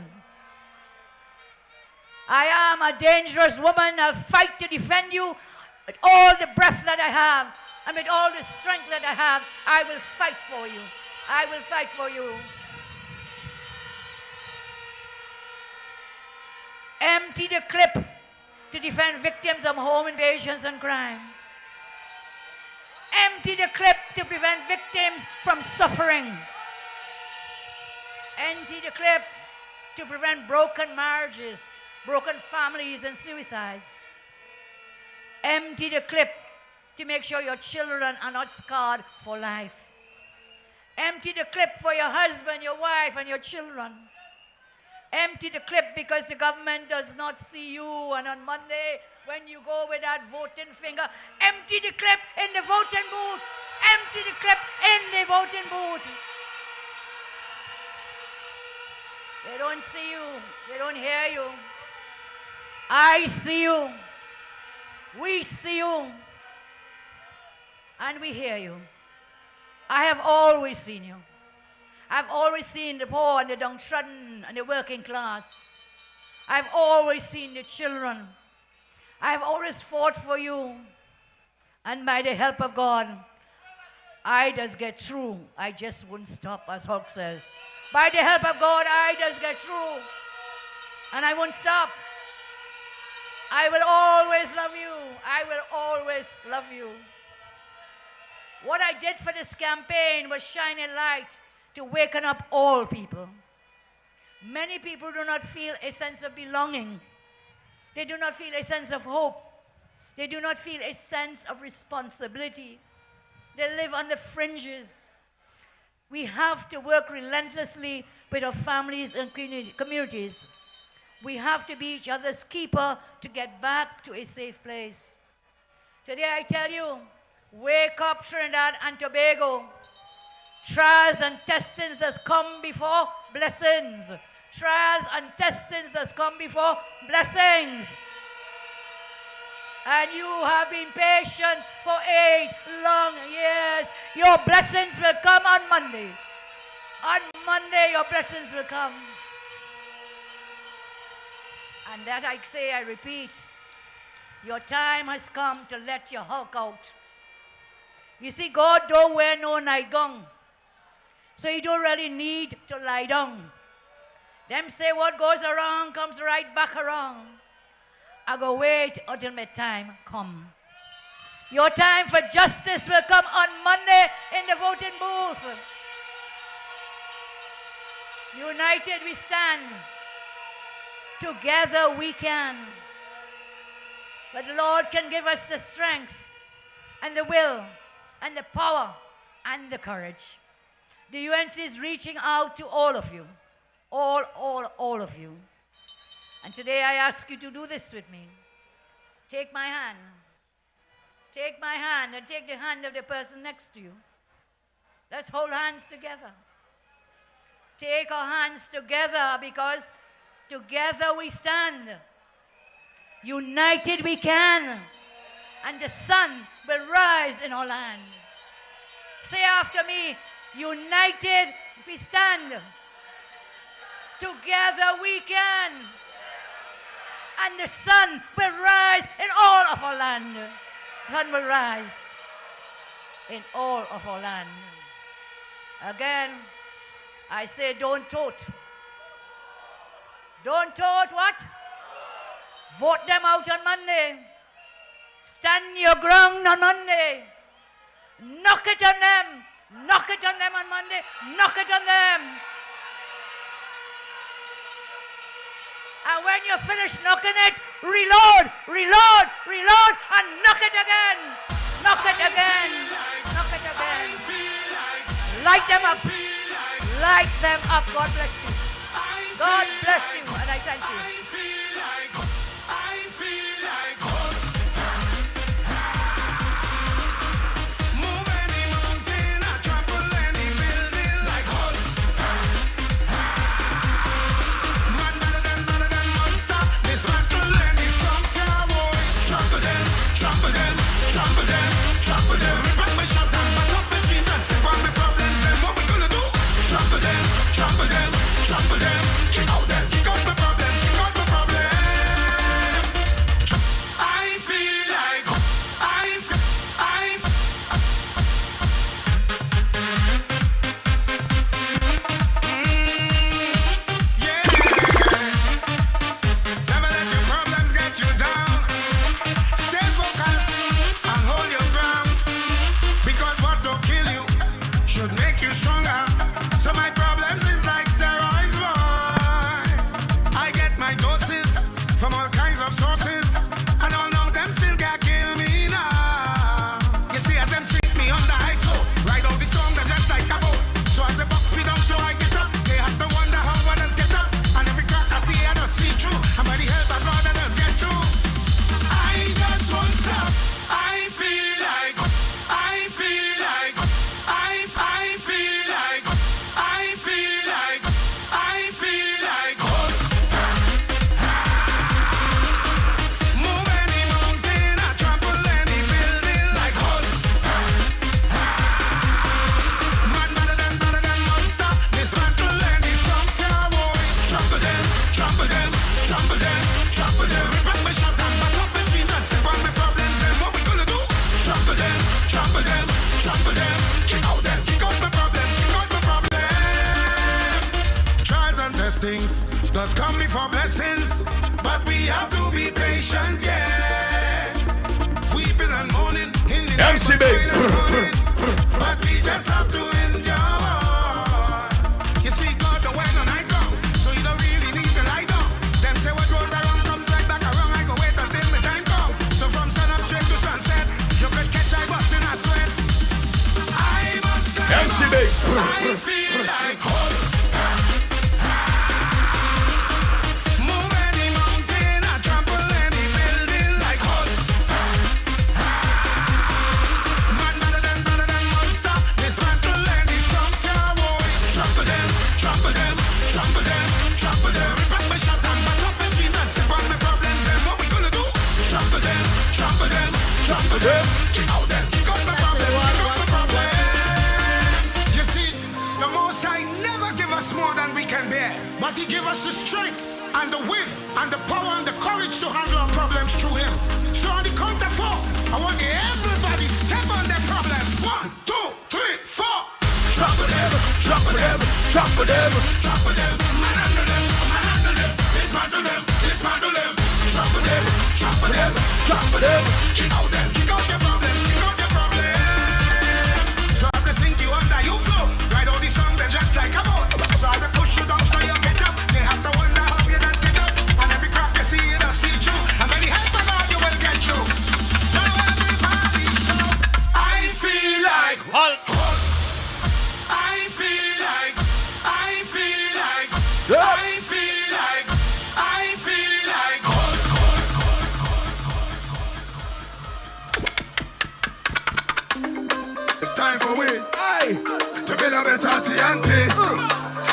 I am a dangerous woman. I'll fight to defend you with all the breath that I have and with all the strength that I have. I will fight for you. I will fight for you. Empty the clip to defend victims of home invasions and crime. Empty the clip to prevent victims from suffering. Empty the clip to prevent broken marriages, broken families, and suicides. Empty the clip to make sure your children are not scarred for life. Empty the clip for your husband, your wife, and your children. Empty the clip because the government does not see you, and on Monday, when you go with that voting finger, empty the clip in the voting booth. Empty the clip in the voting booth. They don't see you. They don't hear you. I see you. We see you. And we hear you. I have always seen you. I've always seen the poor and the downtrodden and the working class. I've always seen the children. I've always fought for you. And by the help of God, I just get through. I just won't stop, as Hulk says. By the help of God, I just get through. And I won't stop. I will always love you. I will always love you. What I did for this campaign was shine a light to waken up all people. Many people do not feel a sense of belonging. They do not feel a sense of hope. They do not feel a sense of responsibility. They live on the fringes. We have to work relentlessly with our families and communities. We have to be each other's keeper to get back to a safe place. Today I tell you, wake up Trinidad and Tobago. Trials and testings has come before blessings. Trials and testings has come before blessings. And you have been patient for 8 long years. Your blessings will come on Monday. On Monday, your blessings will come. And that I say, I repeat, your time has come to let your hulk out. You see, God don't wear no nightgown. So you don't really need to lie down. Them say what goes around comes right back around. I go wait until my time come. Your time for justice will come on Monday in the voting booth. United we stand. Together we can. But the Lord can give us the strength and the will and the power and the courage. The UNC is reaching out to all of you. All of you. And today I ask you to do this with me. Take my hand. Take my hand and take the hand of the person next to you. Let's hold hands together. Take our hands together because together we stand. United we can. And the sun will rise in our land. Say after me, united we stand. Together we can. And the sun will rise in all of our land. The sun will rise in all of our land. Again, I say don't tote. Don't tote what? Vote them out on Monday. Stand your ground on Monday. Knock it on them. Knock it on them on Monday. Knock it on them. And when you finish knocking it, reload, reload, reload, and knock it again. Knock it again. Knock it again. Light them up. Light them up. God bless you. God bless you, and I thank you. Things does come before blessings, but we have to be patient, yeah. Weeping and mourning in the MC Biggs. But we just have to endure. You see, God, the way the night come, so you don't trample them, trample them, trample them. Rock my shot and bust up my chin and step on my problems. Then what we gonna do? Trample them, trample them, trample them. Kick out them, kick out my problems, kick out my problems. You see, the Most High never give us more than we can bear, but He give us the strength and the will and the power and the courage to handle our problems through Him. So on the count of 4, I want everybody step on their problems. 1, 2, 3, 4. Trample them, trample them, trample them, trample them. Manhandle them, manhandle them. Dismantle them, dismantle them. Trample them, trample them, trample them. Kick out them, kick out their problems, kick out their problems. So as they sink you under, you flow. Ride all these songs, they're just like a boat. So as they push you down, so you get up. They have to wonder how you dance get up. And every crack you see, you don't see through. And when you help them out, you will get through. Now everybody shout, I feel like Hulk. I feel like, I feel like, I feel like, I feel like It's time for we, to build a better TNT.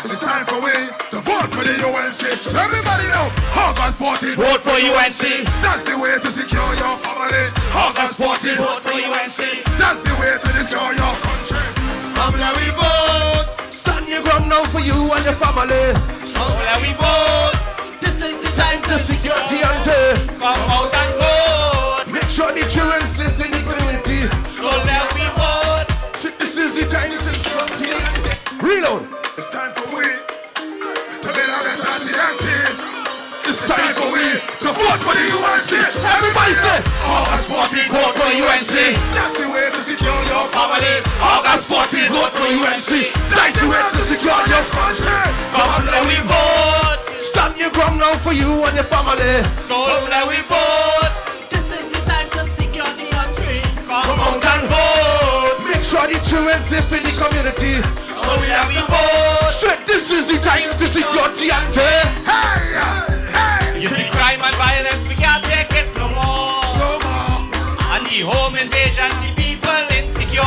It's time for we to vote for the UNC. Everybody know, August 14th, vote for UNC. That's the way to secure your family. August 14th, vote for UNC. That's the way to secure your country. Family we vote. Stand your ground now for you and your family. Family we vote. This is the time to secure TNT. Come out and vote. Make sure the children sit in the community. Family we vote. This is the time to secure TNT. Reload. It's time for we to build a better TNT. It's time for we to vote for the UNC. Everybody say, August 14th, vote for UNC. That's the way to secure your family. August 14th, vote for UNC. That's the way to secure your country. Come on, let we vote. Stand your ground now for you and your family. Come let we vote. This is the time to secure the country. Come out and vote. Make sure the children safe in the community. So we have to vote. Straight, this is the time to secure TNT. Hey, hey. You see crime and violence, we can't take it no more. No more. And the home invasion, the people insecure.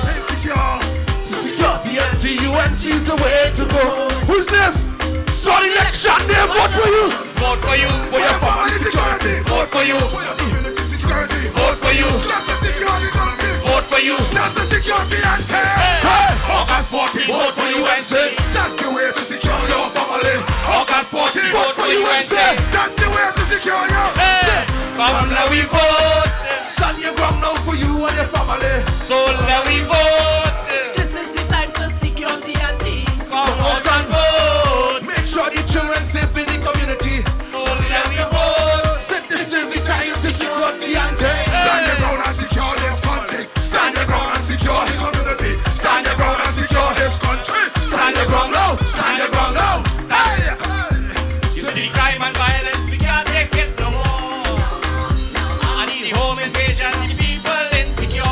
Insecure. To secure TNT, UNC is the way to go. Who's this? So election day, vote for you. Vote for you. For your family security. Vote for you. For your community security. Vote for you. That's the security company. Vote for you. That's the security ante. Hey. August 14th, vote for UNC. That's the way to secure your family. August 14th, vote for UNC. That's the way to secure your. Hey. Come let we vote. Stand your ground now for you and your family. So let we vote. This is the time to secure TNT. Come out and vote. Make sure the children safe in the community. So let we vote. This is the time to secure TNT. Stand your ground and secure this country. Stand your ground and secure the community. Stand your ground and secure this country. Stand your ground now. Stand your ground now. Hey! You see the crime and violence, we can't take it no more. And the home invasion, the people insecure.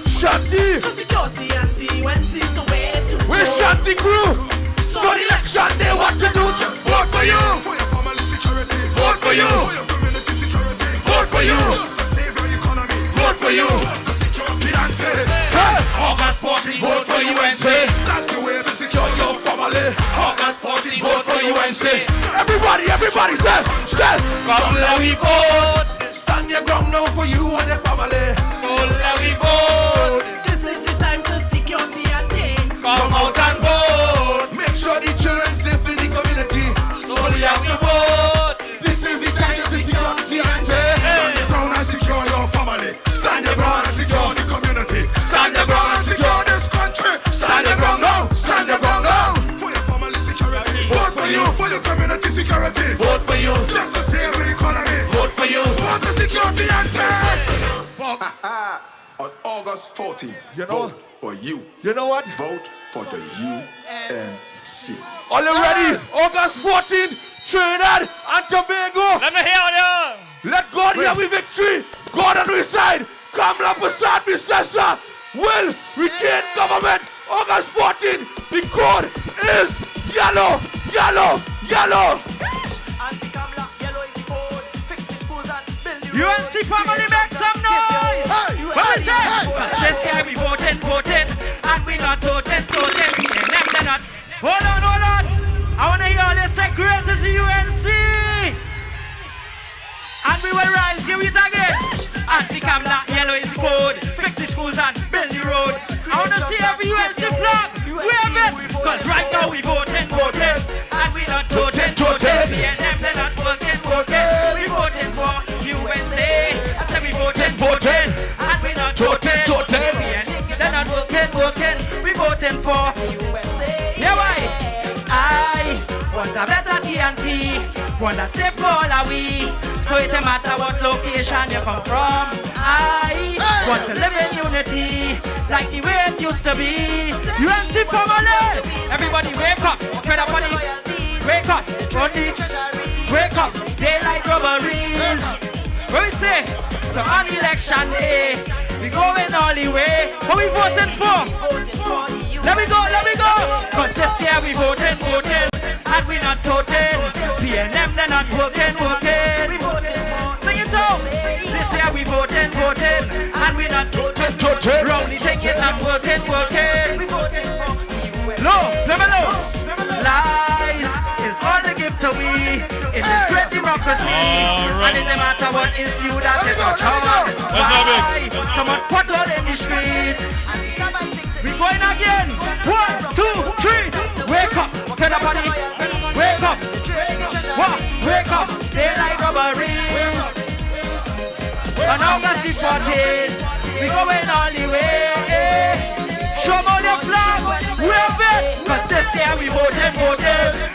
Shanti! To secure TNT, UNC is the way to go. We're Shanti crew. So election day, what to do? Just vote for you. For your family security. Vote for you. For your community security. Vote for you. To save your economy. Vote for you. To secure TNT. Hey! August 14th, vote for UNC. That's the way to secure your family. August 14th, vote for UNC. Everybody, everybody, say. Come let we vote. Stand your ground now for you and your family. So let we vote. This is the time to secure TNT. Come out and vote. Make sure the children safe in the community. So we have to vote. This is the time to secure TNT. Stand your ground and secure your family. Stand your ground and secure the community. Stand your ground and secure this country. Stand your ground now. Stand your ground now. For your family security. Vote for you. For your community security. Vote for you. Just to save the economy. Vote for you. Vote to secure TNT. On August 14th, vote for you. You know what? Vote for the UNC. Are you ready? August 14th, Trinidad and Tobago. Let me hear you. Let God hear we victory. God on his side. Kamala Prasad Bisesa will retain government. August 14th. The code is yellow, yellow, yellow. Anti-Kamala, yellow is the code. Fix the schools and build the roads. UNC family, make some noise! What is it? This year we voting, and we not voting. Them not. Hold on. I want to hear all you say, great is the UNC. And we will rise, give it again. Anti-cam, black, yellow is the code. Fix the schools and build the road. I want to see every UNC flag. Wave it. Because right now we voting. And we not voting. BNM, they're not working. We voting for UNC. I said we voting. And we not voting. BNM, they're not working. We voting for UNC. Yeah, why? I want a better TNT. One that's safe for all of we. So it don't matter what location you come from. I want to live in unity, like the way it used to be. UNC family, everybody wake up, fed up on it. Wake up, Rodney. Wake up, daylight robberies. What we say? So on election day, we going all the way. What we voting for? Let me go. Cause this year we voting. And we not voting. PNM they're not working. We voting. Sing it out. This year we voting. And we not voting. Wrongly think it not working. We voting for low. Lies is all they give to we in this great democracy. And it no matter what issue that is our charge. Someone put all in the street. We going again. 1, 2, 3. Wake up, fed up on it. Wake up. Wake up. Daylight robberies. On August the 14th, we going all the way. Show me your flag. Wave it. Cause this year we voting.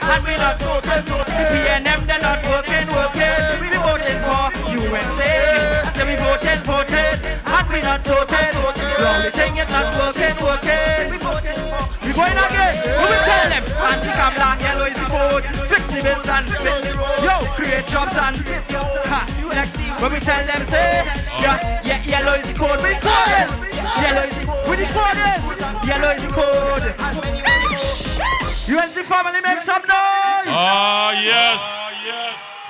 And we not voting. PNM they're not working. We be voting for UNC. I say we voting. And we not voting. Only thing is not working. We going again. We will tell them anti-cam black, yellow is the code. Fix the bills and build the road. Yo, create jobs and next thing when we tell them say yellow is the code. We code is yellow is the code. With the code is yellow is the code. UNC family make some noise. Yes.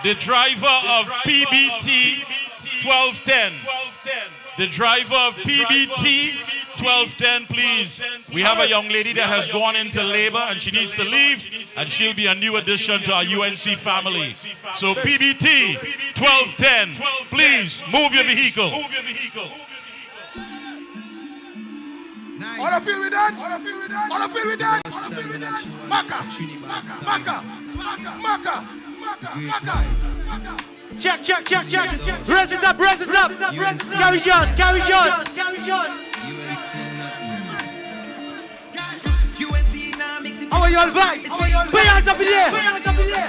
The driver of PBT 1210. The driver of PBT 1210, please. We have a young lady that has gone into labor and she needs to leave, and she'll be a new addition to our UNC family. So PBT 1210, please move your vehicle. All I feel we done. Maka. Check. Raise it up. Carry on. How are you all vibes? Put your hands up in the air.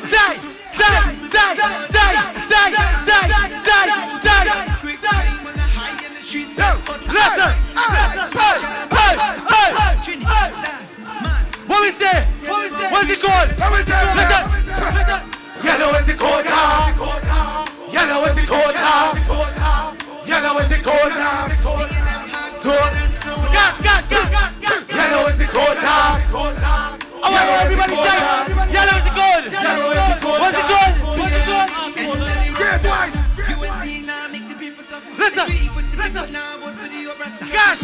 Say. Listen. What we say? What's it called? Listen. Yellow is the code now. Yellow is the code now. Yellow is the code now. Gas. Yellow is the code now. I want everybody say yellow is the code. What's the code? Great white. Listen. Cash.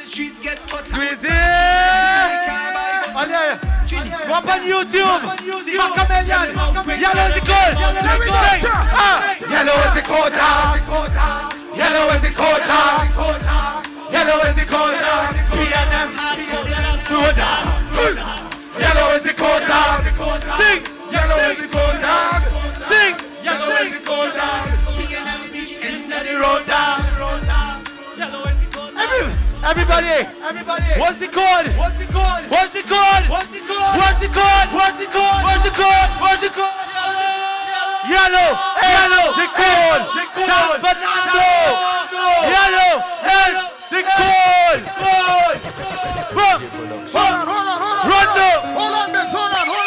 Squeeze go up on YouTube. Macamelian. Yellow is the code. Yellow is the code now. Yellow is the code now. Yellow is the code now. PNM. Slow down. Yellow is the code now. Sing. Yellow is the code now. Sing. Yellow is the code now. End of the road down. Everybody. What's the code? Yellow. The code. San Fernando. Yellow is the code. Rondo. Hold on.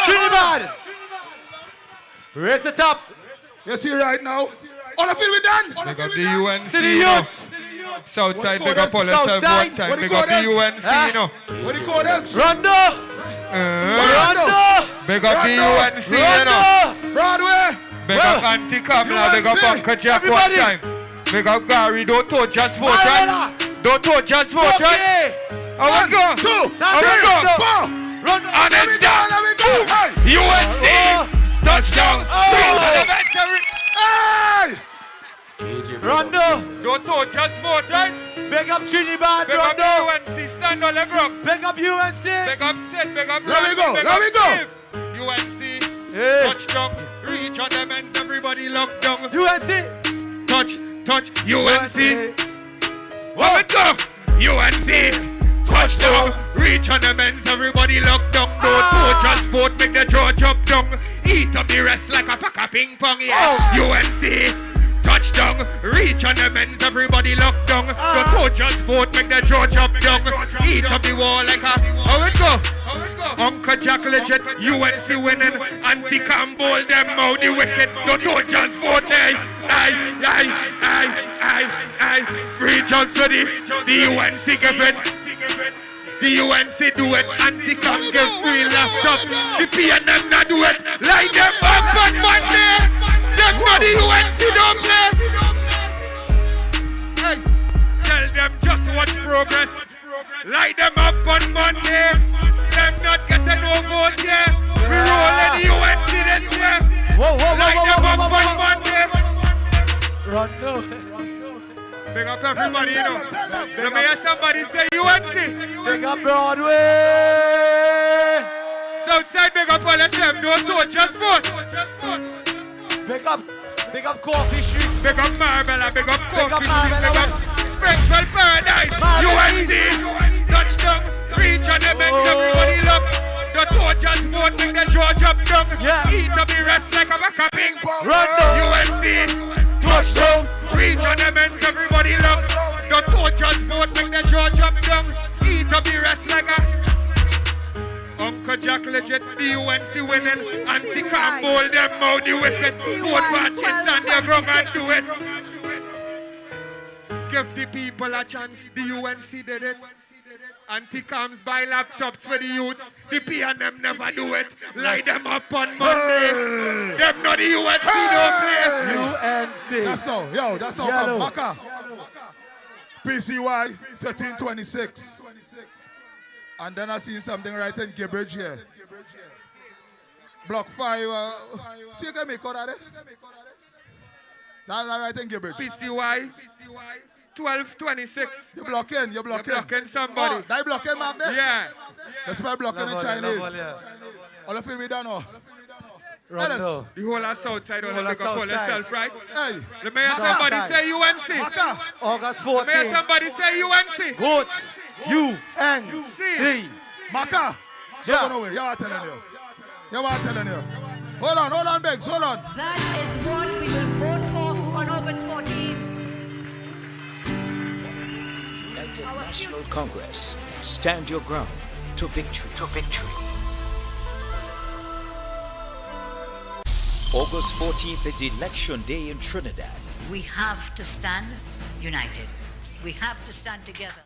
Trinidad. Raise it up. You see right now? All I feel we done. They got the UNC. To the youth. Southside, big up all yourself one time. Big up the UNC, you know. What the code is? Rondo. Big up the UNC, you know. Broadway. Big up Anti-Kamla, big up Uncle Jack one time. Big up Gary, don't touch, just vote, right? Don't touch, just vote, right? One, two, three, four. Run, and let me go, let me go. Hey. UNC, touchdown. Hey! Rondo. Don't touch, just vote, right? Big up Trinidad, Big up Rondo. UNC, stand on the ground. Big up UNC. Big up Sid, big up Let me go, big let up me go. Steve. UNC, Hey. touchdown. Reach on the men's, everybody lock down. UNC. Touch, UNC. Where we go? UNC, touchdown. Reach on the men's, everybody lock down. Don't touch, just vote, make the jaw jump down. Eat up the rest like a pack of ping pong, yeah. UNC, touchdown. Reach on the men's, everybody lock down. Don't touch, just vote, make the jaw jump down. Eat up the wall like a... How it go? Uncle Jack legit, UNC winning. Anti-cam ball them out the wicked. Don't touch, just vote, eh. Aye. Free jump for the UNC give it. The UNC do it. Anti-cam give free laptop. The PNM not do it. Light them up on Monday. Them not the UNC don't play. Hey, tell them just watch progress. Light them up on Monday. Them not getting no vote, yeah. We rolling the UNC this year. Light them up on Monday. Rondo. Big up everybody, you know. Let me hear somebody say UNC. Big up Broadway. Southside, big up all of them. Don't touch, just vote. Big up Coffee Street. Big up Marbella, big up Coffee Street. Big up Springfield Paradise. UNC. Touchdown. Reach on the bench, everybody look. The touch, just vote, make the jaw jump down. Eat up the rest like a back of ping pong. UNC. Touchdown. Reach on the men's, everybody look. The touch, just vote, make the jaw jump down. Eat up the rest like a... Uncle Jack legit, the UNC winning. Anti-cam bowl them out the wicked. Vote watch it, stand their ground and do it. Give the people a chance, the UNC did it. Anti-cams buy laptops for the youths. The PNM never do it. Light them up on Monday. Them not the UNC don't play. UNC. That's all. Yo, that's all. Yellow. Maka. PCY 1326. And then I see something right in Gibbridge here. Block 5. See you can make out of it? That's right in Gibbridge. PCY 1226. You're blocking. You're blocking somebody. Oh, that blocking map there? Yeah. Let's spell blocking in Chinese. All of it we don't know. Rondo. The whole of Southside don't have to call yourself, right? Hey. Let me hear somebody say UNC. Maka. August 14th. Let me hear somebody say UNC. Vote UNC. Maka. Yeah. Go away. You are telling you. Hold on, Beggs. Hold on. That is what we will vote for on August 14th. United National Congress. Stand your ground to victory. August 14th is Election Day in Trinidad. We have to stand united. We have to stand together.